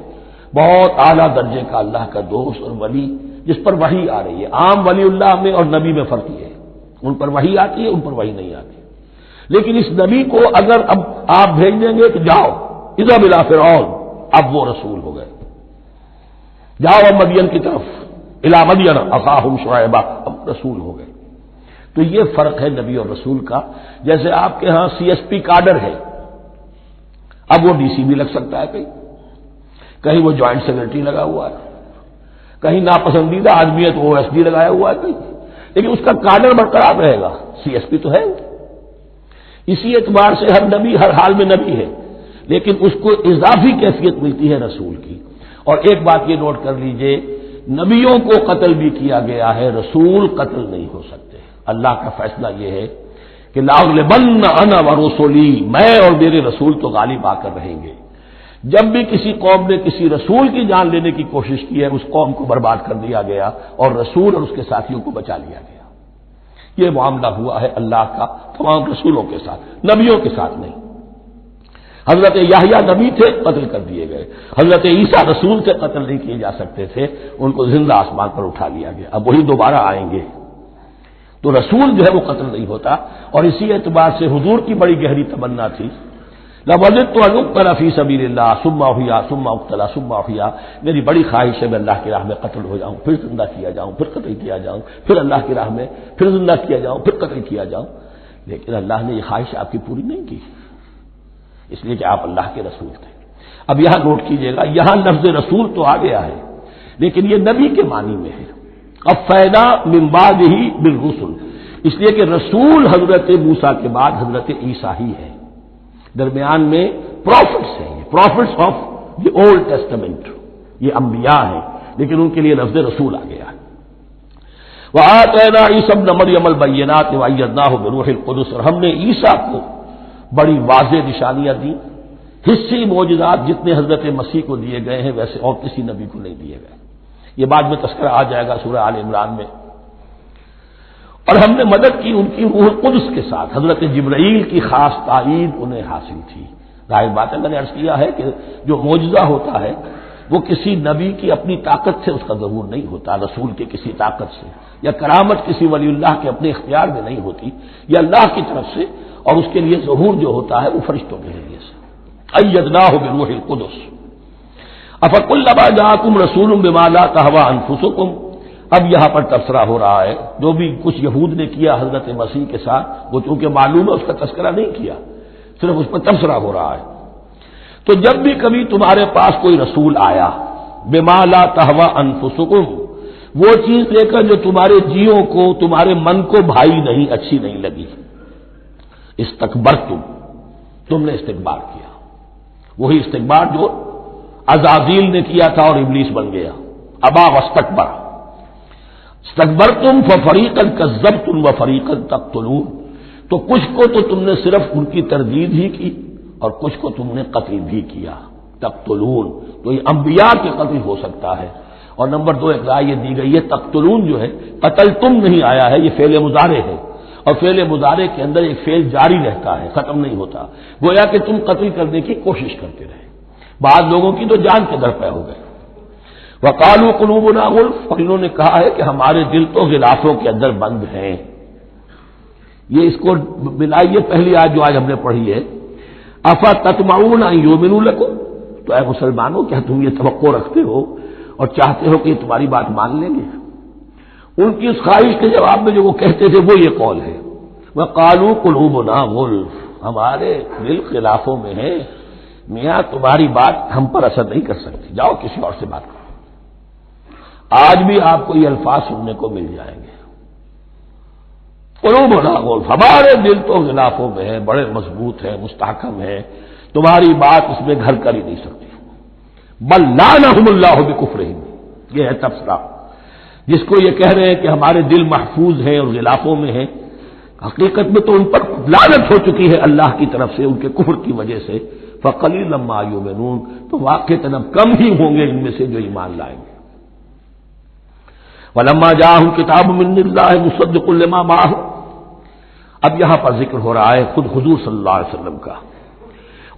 بہت اعلیٰ درجے کا اللہ کا دوست اور ولی جس پر وحی آ رہی ہے. عام ولی اللہ میں اور نبی میں فرق یہ ہے، ان پر وحی آتی ہے، ان پر وحی نہیں آتی. لیکن اس نبی کو اگر اب آپ بھیج دیں گے کہ جاؤ اذهب الى فرعون، اب وہ رسول ہو گئے. جاؤ اب مدین کی طرف، الى مدین اخاهم شعیبا، اب رسول ہو گئے. تو یہ فرق ہے نبی اور رسول کا. جیسے آپ کے ہاں سی ایس پی کاڈر ہے، اب وہ ڈی سی بھی لگ سکتا ہے، کہیں وہ جوائنٹ سیکرٹری لگا ہوا ہے، کہیں ناپسندیدہ آدمی ہے تو او ایس ڈی لگایا ہوا ہے کہیں، لیکن اس کا کاڈر برقرار رہے گا، سی ایس پی تو ہے. اسی اعتبار سے ہر نبی ہر حال میں نبی ہے، لیکن اس کو اضافی کیفیت ملتی ہے رسول کی. اور ایک بات یہ نوٹ کر لیجئے، نبیوں کو قتل بھی کیا گیا ہے، رسول قتل نہیں ہو سکتے. اللہ کا فیصلہ یہ ہے کہ لَأَغْلِبَنَّ أَنَا وَرُسُلِي، میں اور میرے رسول تو غالب آ کر رہیں گے. جب بھی کسی قوم نے کسی رسول کی جان لینے کی کوشش کی ہے اس قوم کو برباد کر دیا گیا اور رسول اور اس کے ساتھیوں کو بچا لیا گیا. یہ معاملہ ہوا ہے اللہ کا تمام رسولوں کے ساتھ، نبیوں کے ساتھ نہیں. حضرت یحییٰ نبی تھے، قتل کر دیے گئے. حضرت عیسیٰ رسول تھے، قتل نہیں کیے جا سکتے تھے، ان کو زندہ آسمان پر اٹھا لیا گیا. اب وہی دوبارہ آئیں گے. تو رسول جو ہے وہ قتل نہیں ہوتا. اور اسی اعتبار سے حضور کی بڑی گہری تمنا تھی، لَوَدِدتُّ أَنْ أُقْتَلَ فِي سَبِيلِ اللَّهِ ثُمَّ أُحْيَا ثُمَّ أُقْتَلَ ثُمَّ أُحْيَا. میری بڑی خواہش ہے میں اللہ کی راہ میں قتل ہو جاؤں، پھر زندہ کیا جاؤں، پھر قتل کیا جاؤں، پھر اللہ کی راہ میں پھر زندہ کیا جاؤں، پھر قتل کیا جاؤں. لیکن اللہ نے یہ خواہش آپ کی پوری نہیں کی، اس لیے کہ آپ اللہ کے رسول تھے. اب یہاں نوٹ کیجئے گا، یہاں لفظ رسول تو آ گیا ہے لیکن یہ نبی کے معنی میں ہے. قفینا من بعدہ بالرسل، اس لیے کہ رسول حضرت موسیٰ کے بعد حضرت عیسیٰ ہی ہے. درمیان میں پروفٹس ہیں، یہ prophets of the old testament, یہ انبیاء ہیں، لیکن ان کے لیے لفظ رسول آ گیا ہے. وَآتَيْنَا عِيسَى ابْنَ مَرْيَمَ الْبَيِّنَاتِ وَأَيَّدْنَاهُ بِرُوحِ الْقُدُسِ، اور ہم نے عیسیٰ کو بڑی واضح نشانیاں دی. حصی معجزات جتنے حضرت مسیح کو دیے گئے ہیں ویسے اور کسی نبی کو نہیں دیے گئے. یہ بعد میں تذکرہ آ جائے گا سورہ آل عمران میں. اور ہم نے مدد کی ان کی روح القدس کے ساتھ، حضرت جبرائیل کی خاص تائید انہیں حاصل تھی. ظاہر بات ہے، میں نے عرض کیا ہے کہ جو معجزہ ہوتا ہے وہ کسی نبی کی اپنی طاقت سے اس کا ظہور نہیں ہوتا، رسول کے کسی طاقت سے، یا کرامت کسی ولی اللہ کے اپنے اختیار میں نہیں ہوتی، یہ اللہ کی طرف سے. اور اس کے لیے ظہور جو ہوتا ہے وہ فرشتوں کے ذریعے سے. ایدناہ بروح القدس افکلما جاءکم رسول بما لا تهوى انفسکم. اب یہاں پر تبصرہ ہو رہا ہے، جو بھی کچھ یہود نے کیا حضرت مسیح کے ساتھ وہ چونکہ معلوم ہے اس کا تذکرہ نہیں کیا، صرف اس پر تبصرہ ہو رہا ہے. تو جب بھی کبھی تمہارے پاس کوئی رسول آیا، بما لا تہوی انفسکم، وہ چیز لے کر جو تمہارے جیوں کو، تمہارے من کو بھائی نہیں، اچھی نہیں لگی۔ استکبرتم، تم نے استکبار کیا، وہی استکبار جو عزازیل نے کیا تھا اور ابلیس بن گیا۔ ابا واستکبر، استکبرتم ففریقا کذبتم وفریقا تقتلون، تو کچھ کو تو تم نے صرف ان کی تردید ہی کی اور کچھ کو تم نے قتل بھی کیا۔ تقتلون، تو یہ انبیاء کے قتل ہو سکتا ہے۔ اور نمبر 2 ایک رائے یہ دی گئی ہے، تقتلون جو ہے قتل تم نہیں آیا ہے، یہ فعل مضارع ہے، اور فعل مضارع کے اندر ایک فعل جاری رہتا ہے، ختم نہیں ہوتا، گویا کہ تم قتل کرنے کی کوشش کرتے رہے۔ بعض لوگوں کی تو جان کے در پہ ہو گئے۔ وقالوا قلوبنا غلف، اور انہوں نے کہا ہے کہ ہمارے دل تو غلافوں کے اندر بند ہیں۔ یہ اس کو ملائیے پہلی آیت جو آج ہم نے پڑھی ہے، افتطمعون ان یؤمنوا لکم، تو اے مسلمانوں کیا تم یہ توقع رکھتے ہو اور چاہتے ہو کہ یہ تمہاری بات مان لیں گے؟ ان کی اس خواہش کے جواب میں جو وہ کہتے تھے وہ یہ قول ہے، وقالوا قلوبنا غلف، ہمارے دل خلافوں میں ہے، میاں تمہاری بات ہم پر اثر نہیں کر سکتی، جاؤ کسی اور سے بات کرو۔ آج بھی آپ کو یہ الفاظ سننے کو مل جائیں گے، قلوبنا غلف، ہمارے دل تو غلافوں میں ہے، بڑے مضبوط ہیں، مستحکم ہیں، تمہاری بات اس میں گھر کر ہی نہیں سکتی۔ بل لعنہم اللہ بکفرہم، یہ ہے تبصرہ، جس کو یہ کہہ رہے ہیں کہ ہمارے دل محفوظ ہیں اور غلافوں میں ہیں، حقیقت میں تو ان پر لعنت ہو چکی ہے اللہ کی طرف سے ان کے کفر کی وجہ سے۔ فقلیلا ما یؤمنون، تو واقعتاً اب کم ہی ہوں گے ان میں سے جو ایمان لائیں گے۔ وَلَمَّا جَاءَهُمْ كِتَابٌ مِّنْ اللَّهِ مُصَدِّقٌ لِّمَا مَعَهُمْ، اب یہاں پر ذکر ہو رہا ہے خود حضور صلی اللہ علیہ وسلم کا،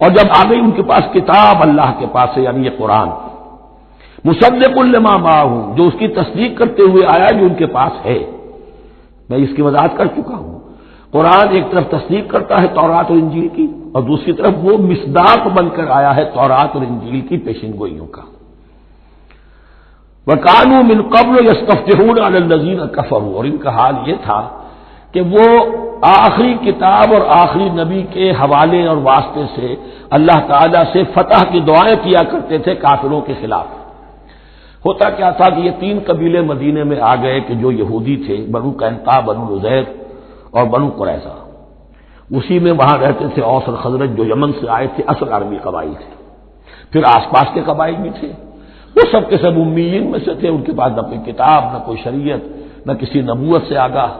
اور جب آ گئی ان کے پاس کتاب اللہ کے پاس سے، یعنی یہ قرآن، مصدق لما معہم، جو اس کی تصدیق کرتے ہوئے آیا جو ان کے پاس ہے۔ میں اس کی وضاحت کر چکا ہوں، قرآن ایک طرف تصدیق کرتا ہے تورات اور انجیل کی، اور دوسری طرف وہ مصداق بن کر آیا ہے تورات اور انجیل کی پیشن گوئیوں کا۔ وَكَانُوا مِن قَبْلُ يَسْتَفْتِحُونَ عَلَى الَّذِينَ كَفَرُوا، اور ان کا حال یہ تھا کہ وہ آخری کتاب اور آخری نبی کے حوالے اور واسطے سے اللہ تعالیٰ سے فتح کی دعائیں کیا کرتے تھے کافروں کے خلاف۔ ہوتا کیا تھا کہ یہ 3 قبیلے مدینے میں آ گئے کہ جو یہودی تھے، بنو قینقاع، بنو نضیر اور بنو قریظہ، اسی میں وہاں رہتے تھے اوس اور خزرج جو یمن سے آئے تھے، اصل عربی قبائل تھے، پھر آس پاس کے قبائل بھی تھے، وہ سب کے سب امیین میں سے تھے، ان کے پاس نہ کوئی کتاب، نہ کوئی شریعت، نہ کسی نبوت سے آگاہ۔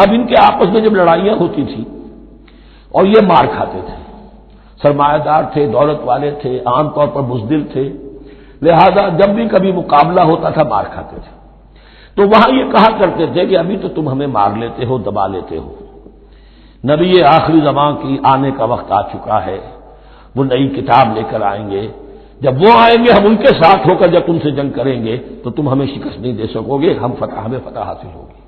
اب ان کے آپس میں جب لڑائیاں ہوتی تھیں اور یہ مار کھاتے تھے، سرمایہ دار تھے، دولت والے تھے، عام طور پر بزدل تھے، لہذا جب بھی کبھی مقابلہ ہوتا تھا مار کھاتے تھے، تو وہاں یہ کہا کرتے تھے کہ ابھی تو تم ہمیں مار لیتے ہو، دبا لیتے ہو، نبی آخری زمان کی آنے کا وقت آ چکا ہے، وہ نئی کتاب لے کر آئیں گے، جب وہ آئیں گے ہم ان کے ساتھ ہو کر جب تم سے جنگ کریں گے تو تم ہمیں شکست نہیں دے سکو گے، ہمیں فتح حاصل ہوگی۔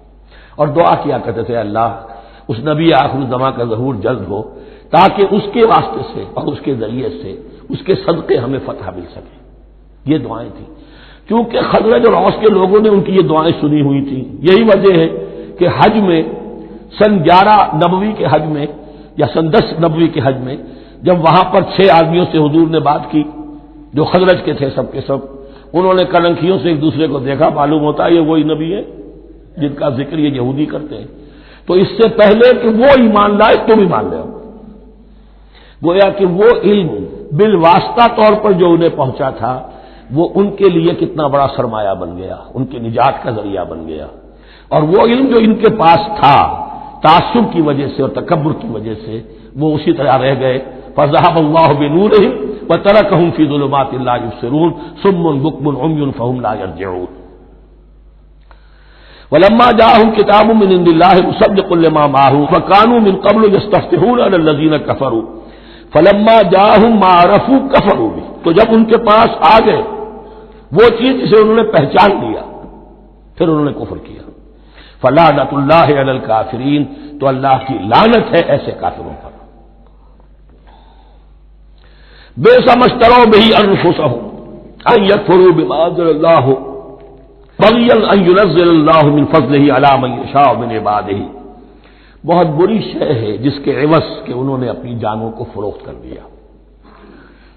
اور دعا کیا کرتے تھے اللہ اس نبی آخر زمان کا ظہور جلد ہو تاکہ اس کے واسطے سے اور اس کے ذریعے سے اس کے صدقے ہمیں فتح مل سکے۔ یہ دعائیں تھیں، کیونکہ خزرج اور اوس کے لوگوں نے ان کی یہ دعائیں سنی ہوئی تھیں۔ یہی وجہ ہے کہ حج میں سن 11 نبوی کے حج میں یا سن 10 نبوی کے حج میں جب وہاں پر 6 آدمیوں سے حضور نے بات کی جو خزرج کے تھے، سب کے سب انہوں نے کلنکھیوں سے ایک دوسرے کو دیکھا، معلوم ہوتا ہے یہ وہی نبی ہے جن کا ذکر یہ یہودی کرتے ہیں، تو اس سے پہلے کہ وہ ایمان لائے تم ایمان لے آؤ۔ گویا کہ وہ علم بالواسطہ طور پر جو انہیں پہنچا تھا وہ ان کے لیے کتنا بڑا سرمایہ بن گیا، ان کی نجات کا ذریعہ بن گیا، اور وہ علم جو ان کے پاس تھا تعصب کی وجہ سے اور تکبر کی وجہ سے وہ اسی طرح رہ گئے۔ فَذَهَبَ اللَّهُ بِنُورِهِمْ وَتَرَكَهُمْ فِي ظُلُمَاتٍ لَا يُبْصِرُونَ صُمٌّ بُكْمٌ عُمْيٌ فَهُمْ لَا يَرْجِعُونَ۔ وَلَمَّا جَاءَهُمْ كِتَابٌ مِّنْ عِندِ اللَّهِ مُصَدِّقٌ لِّمَا مَعَهُمْ وَكَانُوا مِن قَبْلُ يَسْتَفْتِحُونَ عَلَى الَّذِينَ كَفَرُوا فَلَمَّا جَاءَهُم مَّا عَرَفُوا كَفَرُوا بِهِ، تو جب ان کے پاس آ گئے وہ چیز جسے انہوں نے پہچان لیا پھر انہوں نے کفر کیا۔ فَلَعْنَةُ اللَّهِ عَلَى الْكَافِرِينَ، تو اللہ کی لعنت ہے ایسے کافروں پر۔ بئس ما اشتروا به انفسهم ان يكفروا بما انزل الله بغيا ان ينزل الله من فضله على من يشاء من عباده، بہت بری شے ہے جس کے عوض کہ انہوں نے اپنی جانوں کو فروخت کر دیا،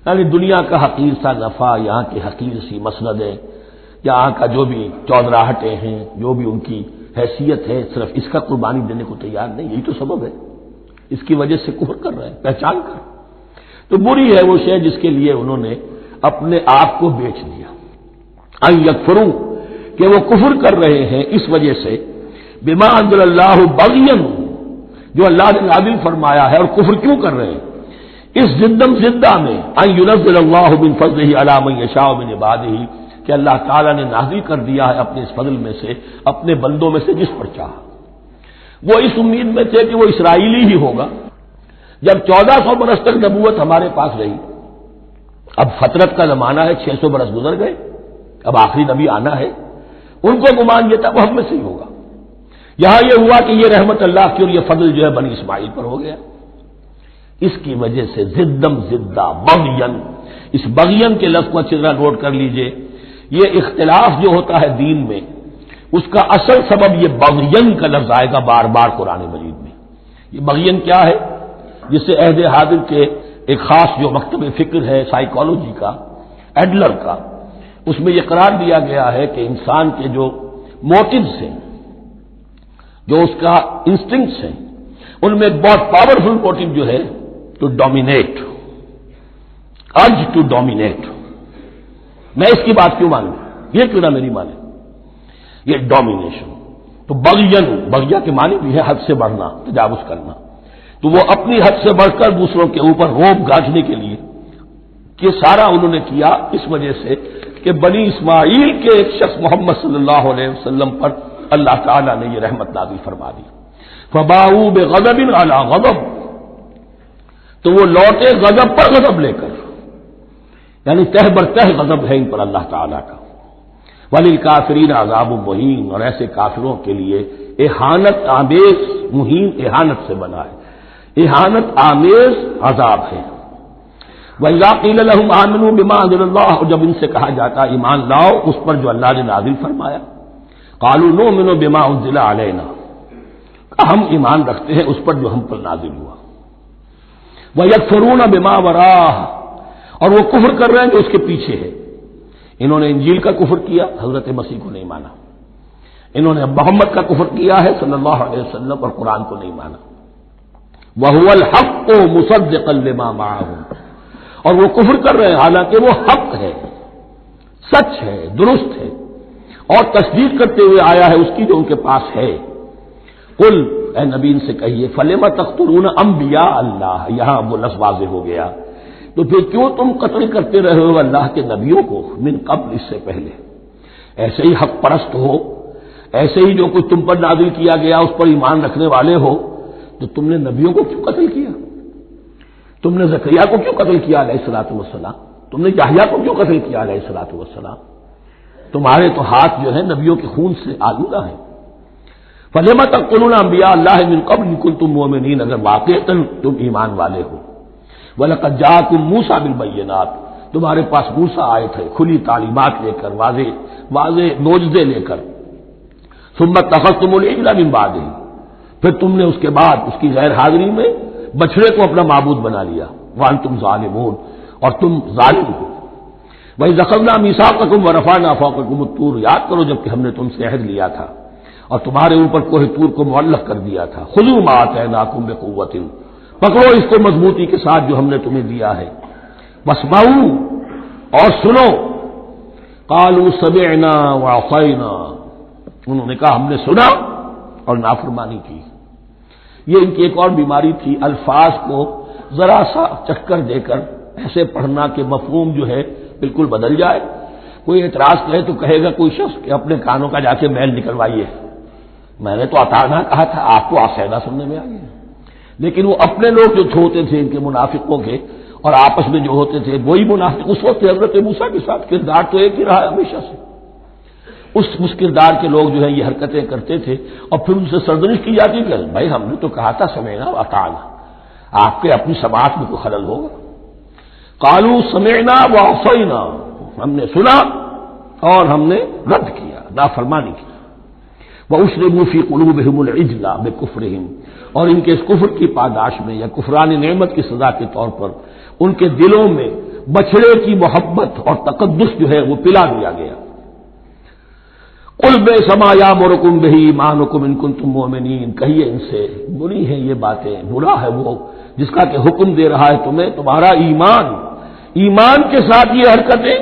یعنی دنیا کا حقیر سا نفع، یہاں کی حقیر سی مسندیں، یہاں کا جو بھی چودراہٹیں ہیں، جو بھی ان کی حیثیت ہے، صرف اس کا قربانی دینے کو تیار نہیں. یہی تو سبب ہے، اس کی وجہ سے کفر کر رہے ہیں پہچان کر. تو بری ہے وہ شے جس کے لیے انہوں نے اپنے آپ کو بیچ دیا. ان یکفروا، کہ وہ کفر کر رہے ہیں اس وجہ سے، بما انزل اللہ بغیا، جو اللہ نے نازل فرمایا ہے. اور کفر کیوں کر رہے ہیں؟ اس زدہ میں، ان ينزل اللہ من فضلہ علی من یشاء من عبادہ، کہ اللہ تعالیٰ نے نازل کر دیا ہے اپنے اس فضل میں سے اپنے بندوں میں سے جس پر چاہا. وہ اس امید میں تھے کہ وہ اسرائیلی ہی ہوگا. جب 1400 برس تک نبوت ہمارے پاس رہی، اب فترت کا زمانہ ہے، 600 برس گزر گئے، اب آخری نبی آنا ہے. ان کو گمان یہ تھا وہ ہم میں سے ہی ہوگا. یہاں یہ ہوا کہ یہ رحمت اللہ کی اور یہ فضل جو ہے بنی اسماعیل پر ہو گیا. اس کی وجہ سے زدہ بغین، اس بغین کے لفظ کو اچھی طرح نوٹ کر لیجئے. یہ اختلاف جو ہوتا ہے دین میں، اس کا اصل سبب یہ بغین کا لفظ آئے گا بار بار قرآن مجید میں. یہ بغین کیا ہے؟ جس سے عہد حاضر کے ایک خاص جو مکتب فکر ہے سائیکالوجی کا، ایڈلر کا، اس میں یہ قرار دیا گیا ہے کہ انسان کے جو موٹیوز ہیں، جو اس کا انسٹنکٹس ہیں، ان میں ایک بہت پاورفل موٹیو جو ہے to dominate, urge to dominate. میں اس کی بات کیوں مانوں، یہ کیوں نہ میری مانے، یہ ڈومینیشن. تو بغیا کے معنی بھی ہے حد سے بڑھنا، تجاوز کرنا. تو وہ اپنی حد سے بڑھ کر دوسروں کے اوپر روب گاجنے کے لیے کہ سارا انہوں نے کیا اس وجہ سے کہ بنی اسماعیل کے ایک شخص محمد صلی اللہ علیہ وسلم پر اللہ تعالیٰ نے یہ رحمت نازل فرما دی. فباؤوا بغضب علی غضب، تو وہ لوٹے غضب پر غضب لے کر، یعنی تہ بر تہ غضب ہے ان پر اللہ تعالیٰ کا. وللکافرین عذاب مہین، اور ایسے کافروں کے لیے اہانت آمیز، مہین اہانت سے بنا ہے، اہانت آمیز عذاب ہے. وَإِذَا قِيلَ لَهُمْ آمِنُوا بِمَا أَنزَلَ اللَّهُ، اور جب ان سے کہا جاتا ایمان لاؤ اس پر جو اللہ نے نازل فرمایا، قَالُوا نُؤْمِنُ بِمَا أُنزِلَ عَلَيْنَا، ہم ایمان رکھتے ہیں اس پر جو ہم پر نازل ہوا. وَيَكْفُرُونَ بِمَا وَرَاءَهُ، اور وہ کفر کر رہے ہیں جو اس کے پیچھے ہے. انہوں نے انجیل کا کفر کیا، حضرت مسیح کو نہیں مانا. انہوں نے محمد کا کفر کیا ہے صلی اللہ علیہ وسلم، اور قرآن کو نہیں مانا. وَهُوَ الْحَقُّ مُصَدِّقًا لِمَا مَعَهُمْ، اور وہ کفر کر رہے ہیں حالانکہ وہ حق ہے، سچ ہے، درست ہے، اور تصدیق کرتے ہوئے آیا ہے اس کی جو ان کے پاس ہے. قل، اے نبی ان سے کہیے، فَلِمَ تَقْتُلُونَ أَنبِيَاءَ اللَّهِ، یہاں وہ لفظ واضح ہو گیا. تو پھر کیوں تم قتل کرتے رہے ہو اللہ کے نبیوں کو، من قبل، اس سے پہلے. ایسے ہی حق پرست ہو، ایسے ہی جو کچھ تم پر نازل کیا گیا اس پر ایمان رکھنے والے ہو، تو تم نے نبیوں کو کیوں قتل کیا؟ تم نے زکریا کو کیوں قتل کیا علیہ الصلوۃ والسلام؟ تم نے یحییٰ کو کیوں قتل کیا علیہ الصلوۃ والسلام؟ تمہارے تو ہاتھ جو ہے نبیوں کے خون سے آلودہ ہیں. فَلِمَ تَقْتُلُونَ أَنبِيَاءَ اللَّهِ مِن قَبْلِ إِن كُنتُم مُّؤْمِنِينَ، اگر واقعتاً تم ایمان والے ہو. وَلَقَدْ جَاءَكُم مُوسَىٰ بِالْبَيِّنَاتِ، تمہارے پاس موسیٰ آئے تھے کھلی تعلیمات لے کر، واضح معجزے لے کر. ثُمَّ اتَّخَذْتُمُ الْعِجْلَ مِن بَعْدِهِ، پھر تم نے اس کے بعد اس کی غیر حاضری میں بچڑے کو اپنا معبود بنا لیا. وَأَنتُمْ ظَالِمُونَ، اور تم ظالم ہو. وَإِذْ أَخَذْنَا مِيثَاقَكُمْ وَرَفَعْنَا فَوْقَكُمُ الطُّورَ، یاد کرو جب کہ ہم نے تم سے عہد لیا تھا اور تمہارے اوپر کوہ طور کو معلق کر دیا تھا. خُذُوا مَا آتَيْنَاكُمْ بِقُوَّةٍ، پکڑو اس کو مضبوطی کے ساتھ جو ہم نے تمہیں دیا ہے. وَاسْمَعُوا، اور سنو. قَالُوا سَمِعْنَا وَعَصَيْنَا، انہوں نے کہا ہم نے سنا اور نافرمانی کی. یہ ان کی ایک اور بیماری تھی، الفاظ کو ذرا سا چکر دے کر ایسے پڑھنا کہ مفہوم جو ہے بالکل بدل جائے. کوئی اعتراض کرے تو کہے گا کوئی شخص کہ اپنے کانوں کا جا کے میل نکلوائیے، میں نے تو اطعنا کہا تھا، آپ کو آسینا سننے میں آئی ہے. لیکن وہ اپنے لوگ جو ہوتے تھے ان کے منافقوں کے، اور آپس میں جو ہوتے تھے وہی منافق اس وقت حضرت موسیٰ کے ساتھ کردار تو ایک ہی رہا ہے ہمیشہ سے. اس کردار کے لوگ جو ہیں یہ حرکتیں کرتے تھے، اور پھر ان سے سرزنش کی جاتی کہ بھائی ہم نے تو کہا تھا سمعنا واطعنا، آپ کے اپنی سماعت میں کوئی خلل ہوگا. قالوا سمعنا وعصینا، ہم نے سنا اور ہم نے رد کیا، نافرمانی کی. وَأُشْرِبُوا فِي قُلُوبِهِمُ الْعِجْلَ بِكُفْرِهِمْ، اور ان کے اس کفر کی پاداش میں یا کفران نعمت کی سزا کے طور پر ان کے دلوں میں بچڑے کی محبت اور تقدس جو ہے وہ پلا دیا گیا۔ قل بئس ما یامرکم بہ ایمانکم ان کنتم مؤمنین، کہیے ان سے بری ہیں یہ باتیں، برا ہے وہ جس کا کہ حکم دے رہا ہے تمہیں تمہارا ایمان، ایمان کے ساتھ یہ حرکتیں،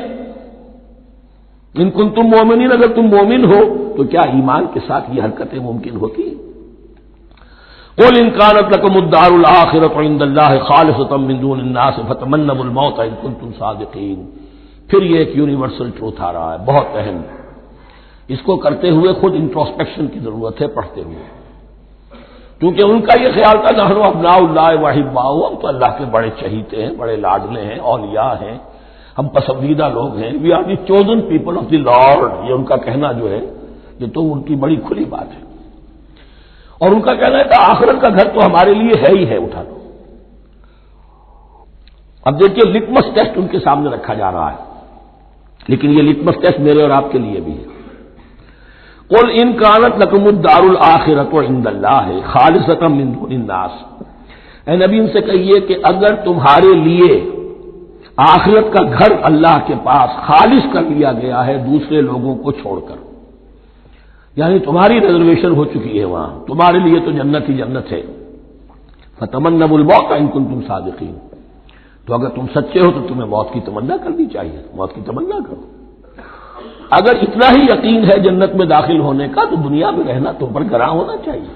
ان کنتم مؤمنین، اگر تم مومن ہو تو کیا ایمان کے ساتھ یہ حرکتیں ممکن ہوتی؟ قل ان كانت لكم الدار الآخرة عند الله خالصة من دون الناس فتمنوا الموت ان كنتم صادقين۔ پھر یہ ایک یونیورسل ٹروتھ آ رہا ہے، بہت اہم، اس کو کرتے ہوئے خود انٹروسپیکشن کی ضرورت ہے پڑھتے ہوئے، کیونکہ ان کا یہ خیال تھا نحن ابناء اللہ واحباؤہ، ہم تو اللہ کے بڑے چہیتے ہیں، بڑے لاڈلے ہیں، اولیاء ہیں، ہم پسندیدہ لوگ ہیں، we are the chosen people of the lord, یہ ان کا کہنا جو ہے یہ تو ان کی بڑی کھلی بات ہے، اور ان کا کہنا ہے کہ آخرت کا گھر تو ہمارے لیے ہے ہی ہے، اٹھا لو۔ اب دیکھیے لٹمس ٹیسٹ ان کے سامنے رکھا جا رہا ہے، لیکن یہ لٹمس ٹیسٹ میرے اور آپ کے لیے بھی ہے۔ قل ان كانت لكم الدار الآخرة عند الله خالصة من دون الناس، اے نبی ان سے کہیے کہ اگر تمہارے لیے آخرت کا گھر اللہ کے پاس خالص کر لیا گیا ہے دوسرے لوگوں کو چھوڑ کر، یعنی تمہاری ریزرویشن ہو چکی ہے وہاں، تمہارے لیے تو جنت ہی جنت ہے، فتمنوا الموت ان کنتم صادقین، تو اگر تم سچے ہو تو تمہیں موت کی تمنا کرنی چاہیے، موت کی تمنا کرو۔ اگر اتنا ہی یقین ہے جنت میں داخل ہونے کا تو دنیا میں رہنا تم پر گراں ہونا چاہیے۔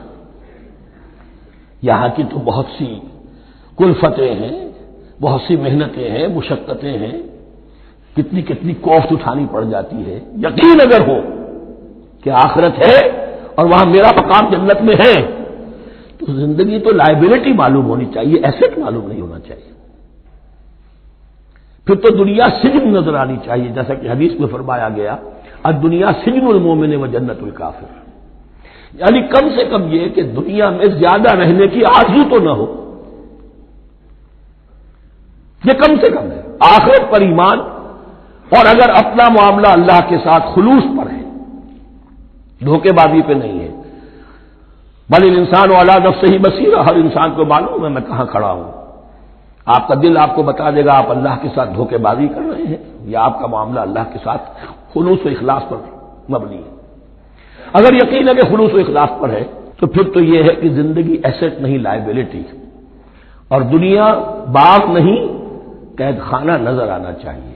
یہاں کی تو بہت سی کلفتیں ہیں، بہت سی محنتیں ہیں، مشقتیں ہیں، کتنی کتنی کوفت اٹھانی پڑ جاتی ہے۔ یقین اگر ہو کہ آخرت ہے اور وہاں میرا مقام جنت میں ہے تو زندگی تو لائبلٹی معلوم ہونی چاہیے، ایسٹ معلوم نہیں ہونا چاہیے۔ پھر تو دنیا سجن نظر آنی چاہیے، جیسا کہ حدیث میں فرمایا گیا الدنیا سجن المومن و جنت الکافر، یعنی کم سے کم یہ کہ دنیا میں زیادہ رہنے کی آرزو تو نہ ہو، یہ کم سے کم ہے۔ آخرت پر ایمان، اور اگر اپنا معاملہ اللہ کے ساتھ خلوص پر ہے، دھوکے بازی پہ نہیں ہے، بل الانسان علی نفسہ بصیرہ، ہر انسان کو معلوم ہے میں کہاں کھڑا ہوں، آپ کا دل آپ کو بتا دے گا آپ اللہ کے ساتھ دھوکے بازی کر رہے ہیں یا آپ کا معاملہ اللہ کے ساتھ خلوص و اخلاص پر مبنی ہے۔ اگر یقین ہے کہ خلوص و اخلاص پر ہے تو پھر تو یہ ہے کہ زندگی ایسٹ نہیں لائبلٹی، اور دنیا باغ نہیں قید خانہ نظر آنا چاہیے،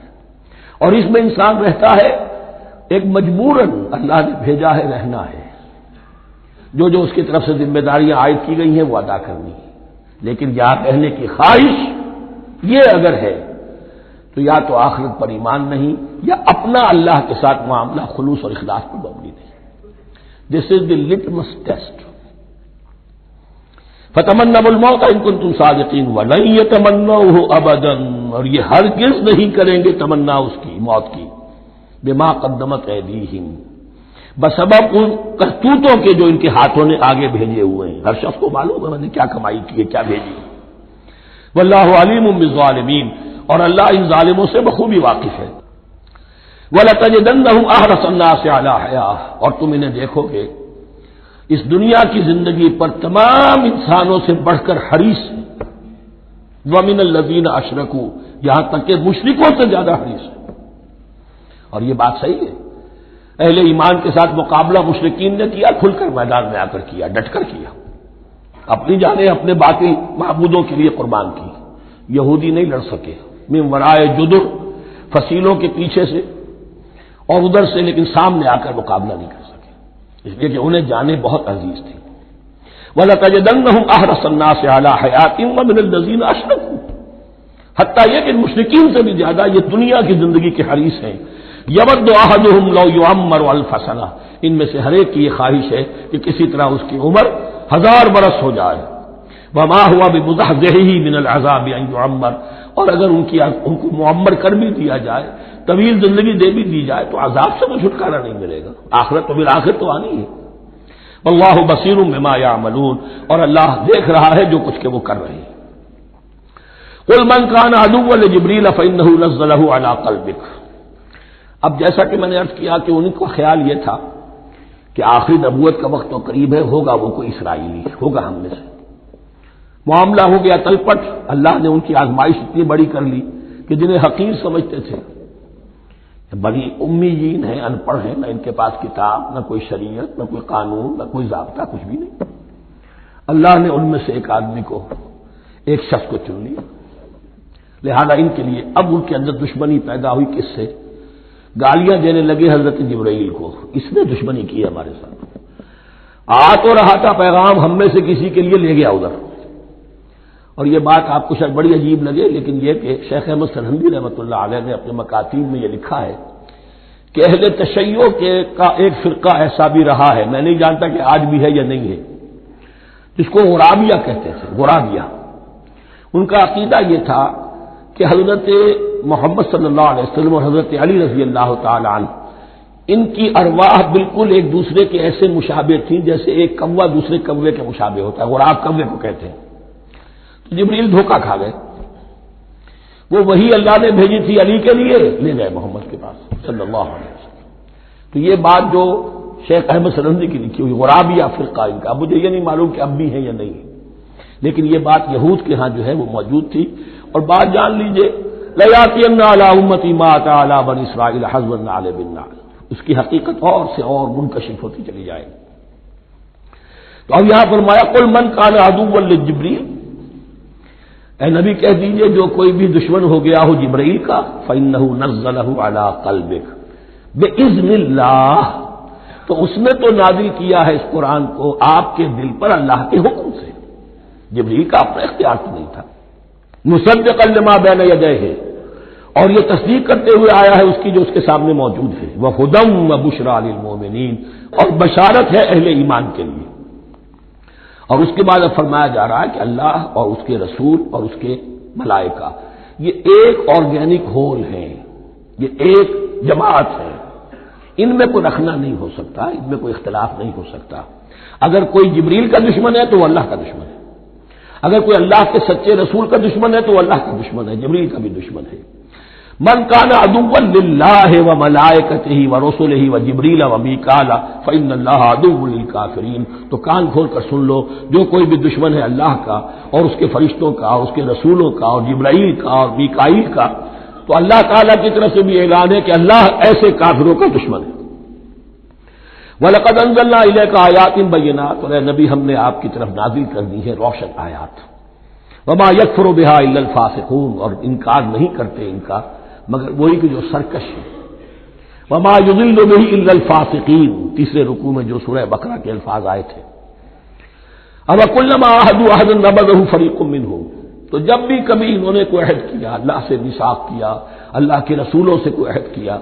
اور اس میں انسان رہتا ہے ایک مجبوراً، اللہ نے بھیجا ہے رہنا ہے، جو جو اس کی طرف سے ذمہ داریاں عائد کی گئی ہیں وہ ادا کرنی ہے، لیکن یہاں رہنے کی خواہش یہ اگر ہے تو یا تو آخرت پر ایمان نہیں یا اپنا اللہ کے ساتھ معاملہ خلوص اور اخلاص پر مبنی نہیں۔ دس از دی لٹمس ٹیسٹ۔ فتمنوا الموت ان کنتم صادقین ولن یتمنوه ابدا، اور یہ ہرگز نہیں کریں گے تمنا اس کی موت کی، بما قدمت ایدیہم، بسبب ان کرتوتوں کے جو ان کے ہاتھوں نے آگے بھیجے ہوئے ہیں۔ ہر شخص کو معلوم ہے میں نے کیا کمائی کی ہے، کیا بھیجی ہے۔ واللہ علیم بالظالمین، اور اللہ ان ظالموں سے بخوبی واقف ہے۔ وَلَتَجِدَنَّهُمْ أَحْرَصَ النَّاسِ عَلَىٰ حَيَاةٍ، اور تم انہیں دیکھو گے اس دنیا کی زندگی پر تمام انسانوں سے بڑھ کر حریص ہے، وَمِنَ الَّذِينَ أَشْرَكُوا، یہاں تک کہ مشرکوں سے زیادہ حریص ہے۔ اور یہ بات صحیح ہے، اہل ایمان کے ساتھ مقابلہ مشرکین نے کیا، کھل کر میدان میں آ کر کیا، ڈٹ کر کیا، اپنی جانیں اپنے باقی معبودوں کے لیے قربان کی۔ یہودی نہیں لڑ سکے، من ورائے جدر، فصیلوں کے پیچھے سے اور ادھر سے، لیکن سامنے آ کر مقابلہ نہیں کر سکے، اس لیے کہ انہیں جانیں بہت عزیز تھی۔ وَلَتَجِدَنَّهُمْ أَحْرَصَ النَّاسِ عَلَىٰ حَيَاةٍ وَمِنَ الَّذِينَ أَشْرَكُوا، حتیٰ یہ کہ مشرکین سے بھی زیادہ یہ دنیا کی زندگی کے حریص ہیں۔ یود احدہم لو یعمر الف سنہ، ان میں سے ہر ایک کی یہ خواہش ہے کہ کسی طرح اس کی عمر 1000 برس ہو جائے۔ وما ہوا بمزحزحہ من العذاب ان یعمر، اور اگر ان کو معمر کر بھی دیا جائے، طویل زندگی دے بھی دی جائے تو عذاب سے تو چھٹکارا نہیں ملے گا، آخرت تو بالآخر تو آنی ہے۔ واللہ بصیر بما یعملون، اور اللہ دیکھ رہا ہے جو کچھ کہ وہ کر رہے ہیں۔ قل من کان عدوا لجبریل فانہ نزلہ علی قلبک، اب جیسا کہ میں نے عرض کیا کہ ان کا خیال یہ تھا کہ آخری نبوت کا وقت تو قریب ہے، ہوگا وہ کوئی اسرائیلی، ہوگا ہم میں سے۔ معاملہ ہو گیا تلپٹ، اللہ نے ان کی آزمائش اتنی بڑی کر لی کہ کہ جنہیں حقیر سمجھتے تھے، بڑی امیین ہیں، ان پڑھ ہیں، نہ ان کے پاس کتاب، نہ کوئی شریعت، نہ کوئی قانون، نہ کوئی ضابطہ، کچھ بھی نہیں، اللہ نے ان میں سے ایک آدمی کو، ایک شخص کو چن لیا۔ لہذا ان کے لیے اب ان کے اندر دشمنی پیدا ہوئی، کس سے؟ گالیاں دینے لگے حضرت جبرائیل کو، اس نے دشمنی کی ہمارے ساتھ، آ تو رہا تھا پیغام ہم میں سے کسی کے لیے، لے گیا ادھر۔ اور یہ بات آپ کو شاید بڑی عجیب لگے، لیکن یہ کہ شیخ احمد سرہندی رحمۃ اللہ علیہ نے اپنے مکاتیب میں یہ لکھا ہے کہ اہل تشیع کا ایک فرقہ ایسا بھی رہا ہے، میں نہیں جانتا کہ آج بھی ہے یا نہیں ہے، جس کو غرابیہ کہتے تھے، غرابیہ۔ ان کا عقیدہ یہ تھا کہ حضرت محمد صلی اللہ علیہ وسلم اور حضرت علی رضی اللہ تعالی عنہ، ان کی ارواح بالکل ایک دوسرے کے ایسے مشابہ تھیں جیسے ایک کوا دوسرے کوے کے مشابہ ہوتا ہے، غراب کوے کو کہتے ہیں۔ تو جبریل دھوکہ کھا گئے، وہ وہی اللہ نے بھیجی تھی علی کے لیے، لے گئے محمد کے پاس صلی اللہ علیہ وسلم۔ تو یہ بات جو شیخ احمد سرہندی کی لکھی ہوئی غرابیہ فرقہ ان کا، مجھے یہ نہیں معلوم کہ اب بھی ہے یا نہیں، لیکن یہ بات یہود کے ہاں جو ہے وہ موجود تھی۔ اور بات جان لیجئے، لَيَأْتِيَنَّ عَلَىٰ أُمَّتِي مَا أَتَىٰ عَلَىٰ بَنِي إِسْرَائِيلَ حَزْوَ النَّعْلِ بِالنَّعْلِ، اس کی حقیقت اور سے اور منکشف ہوتی چلی جائے گی۔ تو اب یہاں فرمایا قُلْ مَنْ كَانَ عَدُوًّا لِجِبْرِيلَ، اے نبی کہہ دیجئے جو کوئی بھی دشمن ہو گیا ہو جبرائیل کا، فَإِنَّهُ نَزَّلَهُ عَلَىٰ قَلْبِكَ بِإِذْنِ اللَّهِ، تو اس نے تو نازل کیا ہے اس قرآن کو آپ کے دل پر اللہ کے حکم سے، جبرائیل کا اپنا اختیار تو نہیں تھا۔ مصدقا لما بین یدیہ، اور یہ تصدیق کرتے ہوئے آیا ہے اس کی جو اس کے سامنے موجود ہے، وہدی وبشریٰ للمؤمنین، اور بشارت ہے اہل ایمان کے لیے۔ اور اس کے بعد اب فرمایا جا رہا ہے کہ اللہ اور اس کے رسول اور اس کے ملائکہ یہ ایک آرگینک ہول ہیں، یہ ایک جماعت ہے، ان میں کوئی رکھنا نہیں ہو سکتا، ان میں کوئی اختلاف نہیں ہو سکتا۔ اگر کوئی جبریل کا دشمن ہے تو وہ اللہ کا دشمن ہے، اگر کوئی اللہ کے سچے رسول کا دشمن ہے تو وہ اللہ کا دشمن ہے، جبریل کا بھی دشمن ہے۔ من کان عدوا للہ وملائکتہ ورسلہ وجبریل ومیکال فإن اللہ عدو للکافرین، تو کان کھول کر سن لو، جو کوئی بھی دشمن ہے اللہ کا اور اس کے فرشتوں کا اور اس کے رسولوں کا اور جبرائیل کا اور میکائیل کا، تو اللہ تعالیٰ کی طرف سے بھی اعلان ہے کہ اللہ ایسے کافروں کا دشمن ہے۔ وَلَقَدْ أَنزَلْنَا إِلَيْكَ آيَاتٍ بَيِّنَاتٍ، اور اے نبی ہم نے آپ کی طرف نازل کر دی ہے روشن آیات۔ وَمَا يَكْفُرُ بِهَا إِلَّا الْفَاسِقُونَ، اور انکار نہیں کرتے ان کا مگر وہی کہ جو سرکش ہے۔ وَمَا يُضِلُّ بِهِ إِلَّا الْفَاسِقِينَ، تیسرے رکوع میں جو سورہ بقرہ کے الفاظ آئے تھے۔ أَوَكُلَّمَا عَاهَدُوا عَهْدًا نَبَذَهُ فَرِيقٌ مِّنْهُمْ، تو جب بھی کبھی انہوں نے کوئی عہد کیا، اللہ سے میثاق کیا، اللہ کے رسولوں سے کوئی عہد کیا،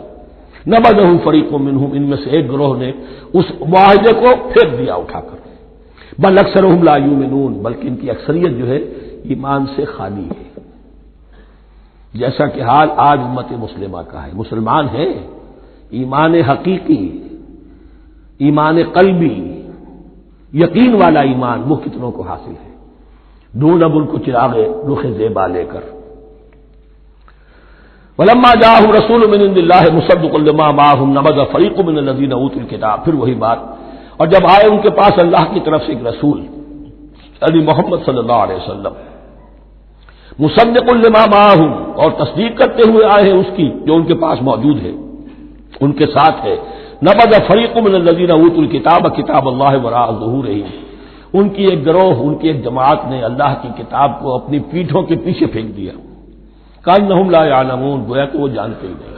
نبذہ فریق منہم، ان میں سے ایک گروہ نے اس معاہدے کو پھینک دیا اٹھا کر۔ بل اکثرہم لا یؤمنون، بلکہ ان کی اکثریت جو ہے ایمان سے خالی ہے، جیسا کہ حال آج امت مسلمہ کا ہے۔ مسلمان ہے، ایمان حقیقی، ایمان قلبی، یقین والا ایمان وہ کتنوں کو حاصل ہے۔ ڈھونڈ اب ان کو چراغ رخ زیبا لے کر۔ وَلَمَّا جَاءَهُمْ رَسُولٌ مِّنْ عِندِ اللَّهِ مُصَدِّقٌ لِّمَا مَعَهُمْ نَبَذَ فَرِيقٌ مِّنَ الَّذِينَ أُوتُوا الْكِتَابَ، پھر وہی بات، اور جب آئے ان کے پاس اللہ کی طرف سے ایک رسول یعنی محمد صلی اللہ علیہ وسلم، مصدق لما معہم، اور تصدیق کرتے ہوئے آئے ہیں اس کی جو ان کے پاس موجود ہے، ان کے ساتھ ہے، نبذ فریق من الذین اوتوا الکتاب کتاب اللہ وراء ظہورہم، ان کی ایک گروہ، ان کی ایک جماعت نے اللہ کی کتاب کو اپنی پیٹھوں کے پیچھے پھینک دیا، کأنہم لا یعلمون، گویا کہ وہ جانتے ہی نہیں،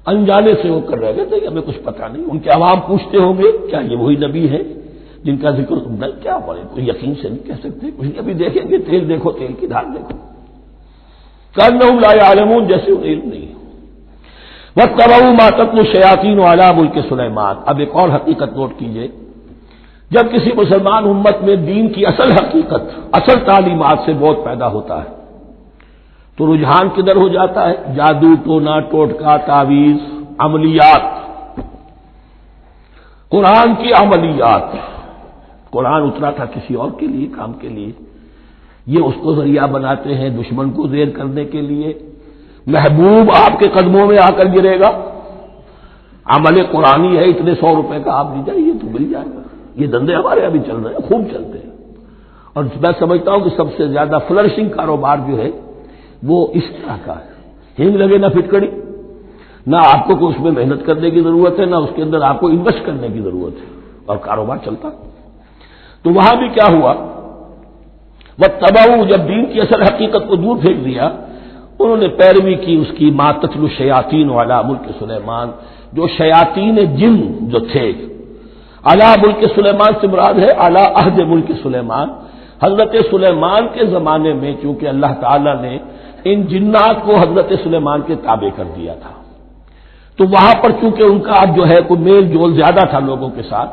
انجانے سے ہو کر رہ گئے تھے، ہمیں کچھ پتہ نہیں۔ ان کے عوام پوچھتے ہوں گے کیا یہ وہی نبی ہے جن کا ذکر نہیں، کیا بڑے کوئی یقین سے نہیں کہہ سکتے، کچھ نہیں، ابھی دیکھیں گے، تیل دیکھو، تیل کی دھار دیکھو، کأنہم لا یعلمون، جیسے انہیں علم نہیں۔ وَاتَّبَعُوا مَا تَتْلُو الشَّيَاطِینُ عَلَىٰ مُلْکِ سُلَیمان، اب ایک اور حقیقت نوٹ کیجئے، جب کسی مسلمان امت میں دین کی اصل حقیقت، اصل تعلیمات سے بہت پیدا ہوتا ہے تو رجحان کدھر ہو جاتا ہے؟ جادو، ٹونا، ٹوٹکا، تعویذ، عملیات، قرآن کی عملیات۔ قرآن اترا تھا کسی اور کے لیے، کام کے لیے، یہ اس کو ذریعہ بناتے ہیں دشمن کو زیر کرنے کے لیے۔ محبوب آپ کے قدموں میں آ کر گرے گا، عمل قرآنی ہے، اتنے 100 روپے کا آپ لیجیے تو مل جائے گا۔ یہ دندے ہمارے ابھی چل رہے ہیں، خوب چلتے ہیں، اور میں سمجھتا ہوں کہ سب سے زیادہ فلرشنگ کاروبار جو ہے وہ اس طرح کا ہے، ہینگ لگے نہ پھٹکڑی، نہ آپ کو کوئی اس میں محنت کرنے کی ضرورت ہے، نہ اس کے اندر آپ کو انویسٹ کرنے کی ضرورت ہے، اور کاروبار چلتا۔ تو وہاں بھی کیا ہوا، وہ تباہ، جب دین کی اصل حقیقت کو دور پھینک دیا، انہوں نے پیروی کی اس کی ما تتلو الشیاطین علی ملک سلیمان، جو شیاطین جن جو تھے، علی ملک سلیمان سے مراد ہے علی عہد ملک سلیمان، حضرت سلیمان کے زمانے میں چونکہ اللہ تعالی نے ان جنات کو حضرت سلیمان کے تابع کر دیا تھا، تو وہاں پر چونکہ ان کا اب جو ہے کوئی میل جول زیادہ تھا لوگوں کے ساتھ،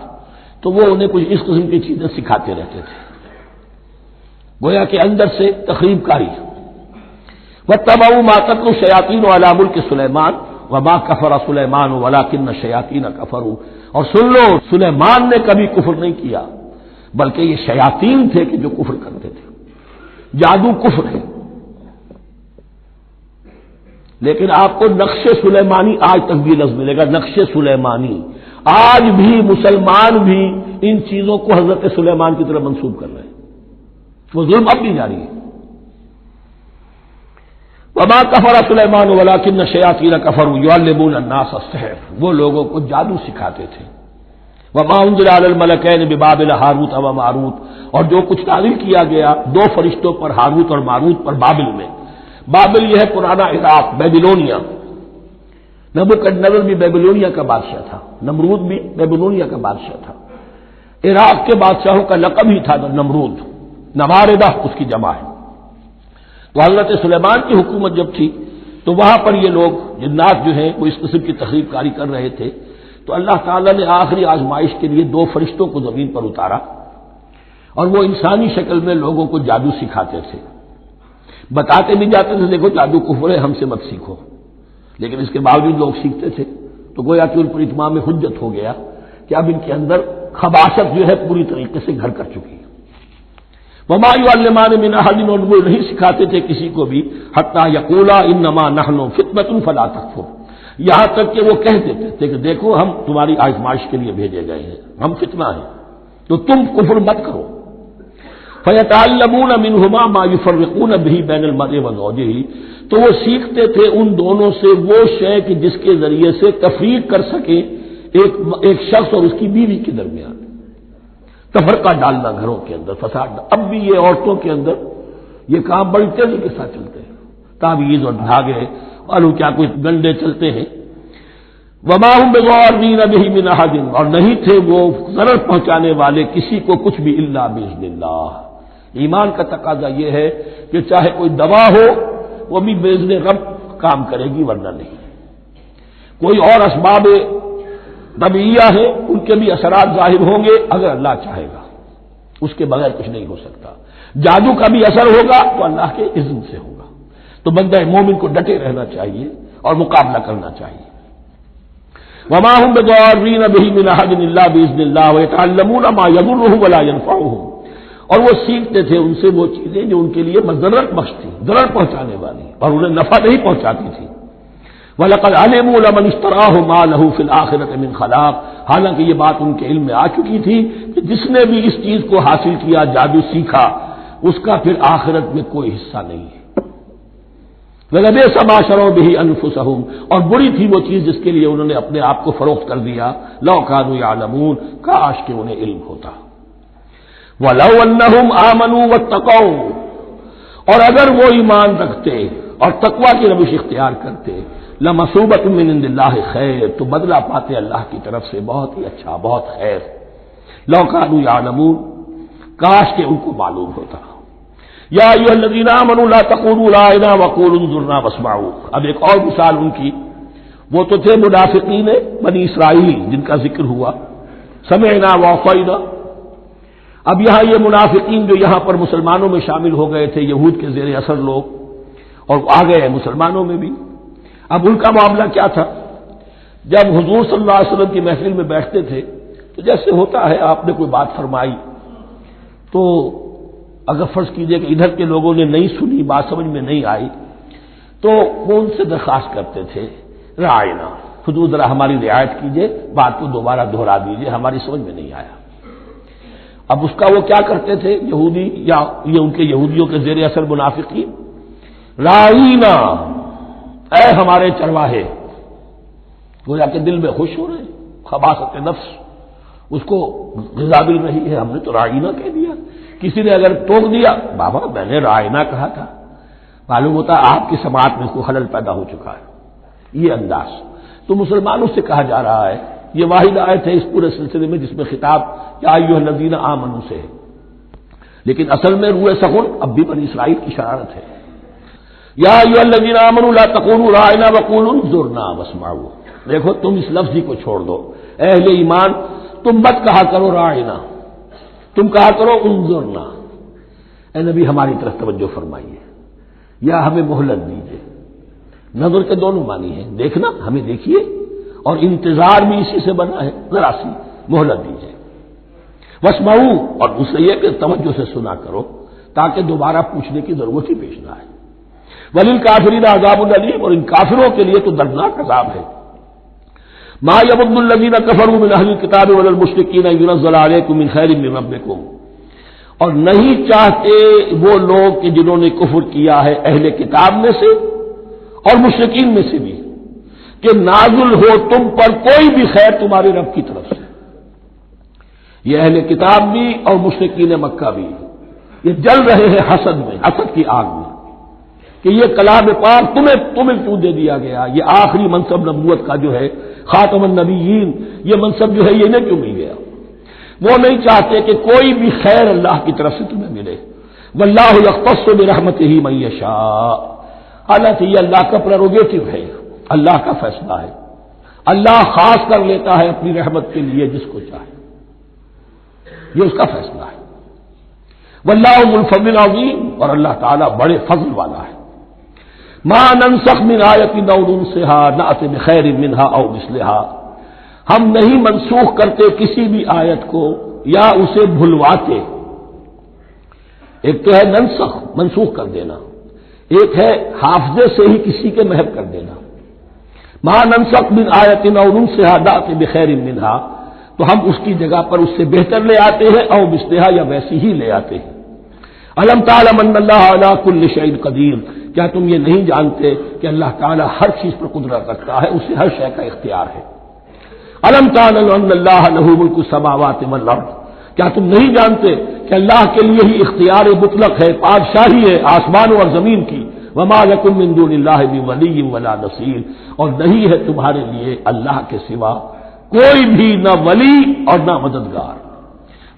تو وہ انہیں کچھ اس قسم کی چیزیں سکھاتے رہتے تھے، گویا کہ اندر سے تخریب کاری۔ وَاتَّبَعُوا مَا تَتْلُو الشَّيَاطِينُ عَلَىٰ مُلْكِ سُلَيْمَانَ وَمَا كَفَرَ سُلَيْمَانُ وَلَٰكِنَّ الشَّيَاطِينَ كَفَرُوا، اور سن لو، سلیمان نے کبھی کفر نہیں کیا، بلکہ یہ شیاطین تھے کہ جو کفر کرتے تھے۔ جادو کفر ہے، لیکن آپ کو نقش سلیمانی آج تک بھی لفظ ملے گا، نقش سلیمانی۔ آج بھی مسلمان بھی ان چیزوں کو حضرت سلیمان کی طرف منسوب کر رہے ہیں، وہ ظلم اب بھی جاری ہے۔ وما کفر سلیمان ولکن الشیاطین کفروا یعلمون الناس السحر، وہ لوگوں کو جادو سکھاتے تھے۔ وما انزل علی الملکین ببابل ہاروت و ماروت، اور جو کچھ نازل کیا گیا دو فرشتوں پر، ہاروت اور ماروت پر، بابل میں۔ بابل یہ ہے پرانا عراق، بیبلونیا۔ نبوکدنضر بھی بیبلونیا کا بادشاہ تھا، نمرود بھی بیبلونیا کا بادشاہ تھا۔ عراق کے بادشاہوں کا لقب ہی تھا نمرود، نواردہ اس کی جمع ہے۔ تو حضرت سلیمان کی حکومت جب تھی تو وہاں پر یہ لوگ جنات جو ہیں وہ اس قسم کی تخریب کاری کر رہے تھے، تو اللہ تعالیٰ نے آخری آزمائش کے لیے دو فرشتوں کو زمین پر اتارا، اور وہ انسانی شکل میں لوگوں کو جادو سکھاتے تھے، بتاتے بھی جاتے تھے دیکھو جادو کفر ہے، ہم سے مت سیکھو، لیکن اس کے باوجود لوگ سیکھتے تھے، تو گویا کہ ان پر اتمام حجت ہو گیا کہ اب ان کے اندر خباثت جو ہے پوری طریقے سے گھر کر چکی ہے۔ وما يعلمان من احد، اور وہ نہیں سکھاتے تھے کسی کو بھی، حتی یقولا انما نحن فتنۃ فلا تکفر، یہاں تک کہ وہ کہہ دیتے تھے کہ دیکھو ہم تمہاری آزمائش کے لیے بھیجے گئے ہیں، ہم فتنہ ہیں، تو تم کفر مت کرو۔ فیتعلمون منہما ما یفرقون به بین المرء وزوجہ، تو وہ سیکھتے تھے ان دونوں سے وہ شے کہ جس کے ذریعے سے تفریق کر سکے ایک شخص اور اس کی بیوی کے درمیان، تفرقہ ڈالنا گھروں کے اندر، فساد۔ اب بھی یہ عورتوں کے اندر یہ کام بڑی تیزی کے ساتھ چلتے ہیں، تعویذ اور دھاگے اور کیا کوئی گنڈے چلتے ہیں۔ وما هم بضارین به من احد، اور نہیں تھے وہ ضرر پہنچانے والے کسی کو کچھ بھی الا باذن اللہ۔ ایمان کا تقاضا یہ ہے کہ چاہے کوئی دوا ہو وہ بھی باذن رب کام کرے گی، ورنہ نہیں۔ کوئی اور اسباب طبیعیہ ہے، ان کے بھی اثرات ظاہر ہوں گے اگر اللہ چاہے گا، اس کے بغیر کچھ نہیں ہو سکتا۔ جادو کا بھی اثر ہوگا تو اللہ کے اذن سے ہوگا، تو بندہ مومن کو ڈٹے رہنا چاہیے اور مقابلہ کرنا چاہیے۔ وما هم بضارین به من احد الا باذن اللہ ويتعلمون ما يضرهم ولا ينفعهم، اور وہ سیکھتے تھے ان سے وہ چیزیں جو ان کے لیے مضرت بخش تھی، ضرر پہنچانے والی، اور انہیں نفع نہیں پہنچاتی تھی۔ وَلَقَدْ عَلِمُوا لَمَنِ اشْتَرَاهُ مَا لَهُ فِي الْآخِرَةِ مِنْ خَلَاقٍ، حالانکہ یہ بات ان کے علم میں آ چکی تھی کہ جس نے بھی اس چیز کو حاصل کیا، جادو سیکھا، اس کا پھر آخرت میں کوئی حصہ نہیں ہے۔ وَلَبِئْسَ مَا شَرَوْا بِهِ أَنفُسَهُمْ، اور بری تھی وہ چیز جس کے لیے انہوں نے اپنے آپ کو فروخت کر دیا، لَوْ كَانُوا يَعْلَمُونَ، کاش کہ انہیں علم ہوتا۔ وَلَوْ أَنَّهُمْ آمَنُوا وَاتَّقَوْا، اور اگر وہ ایمان رکھتے اور تقوی کی روش اختیار کرتے، لَمَثُوبَةٌ مِّنْ عِندِ اللَّهِ خَيْرٌ، تو بدلہ پاتے اللہ کی طرف سے بہت ہی اچھا، بہت خیر۔ لَوْ كَانُوا يَعْلَمُونَ، کاش کہ ان کو معلوم ہوتا۔ یا ایھا الذین آمنوا لا تقولوا راعنا وقولوا انظرنا واسمعوا، اب ایک اور مثال ان کی، وہ تو تھے منافقین بنی اسرائیل جن کا ذکر ہوا، سمعنا وعصینا۔ اب یہاں یہ منافقین جو یہاں پر مسلمانوں میں شامل ہو گئے تھے، یہود کے زیر اثر لوگ، اور آ گئے مسلمانوں میں بھی، اب ان کا معاملہ کیا تھا؟ جب حضور صلی اللہ علیہ وسلم کی محفل میں بیٹھتے تھے تو جیسے ہوتا ہے آپ نے کوئی بات فرمائی تو اگر فرض کیجئے کہ ادھر کے لوگوں نے نہیں سنی، بات سمجھ میں نہیں آئی، تو وہ ان سے درخواست کرتے تھے رعاینا، حضور ذرا ہماری رعایت کیجئے، بات کو دوبارہ دہرا دیجئے، ہماری سمجھ میں نہیں آیا۔ اب اس کا وہ کیا کرتے تھے یہودی یا یہ ان کے یہودیوں کے زیر اثر منافقین؟ راعینا، اے ہمارے چرواہے، گویا کہ دل میں خوش ہو رہے، خباثت نفس اس کو غذا مل رہی ہے، ہم نے تو راعینا کہہ دیا۔ کسی نے اگر ٹوک دیا، بابا میں نے راعینا کہا تھا، معلوم ہوتا آپ کی سماعت میں کوئی خلل پیدا ہو چکا ہے، یہ انداز تو مسلمانوں سے کہا جا رہا ہے۔ یہ واحد آیت ہے اس پورے سلسلے میں جس میں خطاب یا ایھا الذین آمنوا سے ہے، لیکن اصل میں روح سخن اب بھی بنی اسرائیل کی شرارت ہے۔ یا ایھا الذین آمنوا لا تقولوا راعنا وقولوا انظرنا واسمعوا، دیکھو تم اس لفظ کو چھوڑ دو، اے اہل ایمان تم مت کہا کرو راعنا، تم کہا کرو انظرنا، اے نبی ہماری طرف توجہ فرمائیے یا ہمیں مہلت دیجیے۔ نظر کے دونوں معنی ہیں، دیکھنا ہمیں دیکھیے، اور انتظار بھی اسی سے بنا ہے، ذرا سی مہلت دیجیے۔ واسمعوا، اور دوسرے یہ کہ توجہ سے سنا کرو تاکہ دوبارہ پوچھنے کی ضرورت ہی پیش نہ آئے۔ وللکافرین عذاب الیم، اور ان کافروں کے لیے تو دردناک عذاب ہے۔ ما یود الذین کفروا من اہل الکتاب ولا المشرکین ان ینزل علیکم من خیر من ربکم، اور نہیں چاہتے وہ لوگ کہ جنہوں نے کفر کیا ہے اہل کتاب میں سے اور مشرکین میں سے بھی، کہ نازل ہو تم پر کوئی بھی خیر تمہارے رب کی طرف سے۔ یہ اہل کتاب بھی اور مشرکین مکہ بھی یہ جل رہے ہیں حسد میں، حسد کی آگ میں، کہ یہ کلام پاک تمہیں کیوں دے دیا گیا، یہ آخری منصب نبوت کا جو ہے خاتم النبیین، یہ منصب جو ہے یہ انہیں کیوں مل گیا۔ وہ نہیں چاہتے کہ کوئی بھی خیر اللہ کی طرف سے تمہیں ملے۔ واللہ یختص برحمتہ من یشاء، حالانکہ یہ اللہ کا پریروگیٹو ہے، اللہ کا فیصلہ ہے، اللہ خاص کر لیتا ہے اپنی رحمت کے لیے جس کو چاہے، یہ اس کا فیصلہ ہے۔ واللہ ذو الفضل العظیم، اور اللہ تعالیٰ بڑے فضل والا ہے۔ ما ننسخ من آیۃ او ننسها نأت بخیر منها او مثلها، ہم نہیں منسوخ کرتے کسی بھی آیت کو یا اسے بھلواتے۔ ایک تو ہے ننسخ، منسوخ کر دینا، ایک ہے حافظے سے ہی کسی کے محو کر دینا۔ ما ننسخ من آیۃ او ننسها نأت بخیر منها، تو ہم اس کی جگہ پر اس سے بہتر لے آتے ہیں، او مثلها یا ویسی ہی لے آتے ہیں۔ الم تعلم ان اللہ علی کل شیء قدیر، کیا تم یہ نہیں جانتے کہ اللہ تعالیٰ ہر چیز پر قدرت رکھتا ہے، اسے ہر شے کا اختیار ہے۔ الم تعلم ان اللہ لہ ملک السماوات والارض، کیا تم نہیں جانتے کہ اللہ کے لیے ہی اختیار مطلق ہے، بادشاہی ہے آسمانوں اور زمین کی۔ وما لکم من دون اللہ من ولی ولا نصیر، اور نہیں ہے تمہارے لیے اللہ کے سوا کوئی بھی نہ ولی اور نہ مددگار۔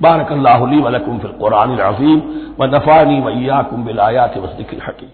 بارک اللہ لی ولکم فی القرآن العظیم ونفعنی وإیاکم بالآیات والذکر الحکیم۔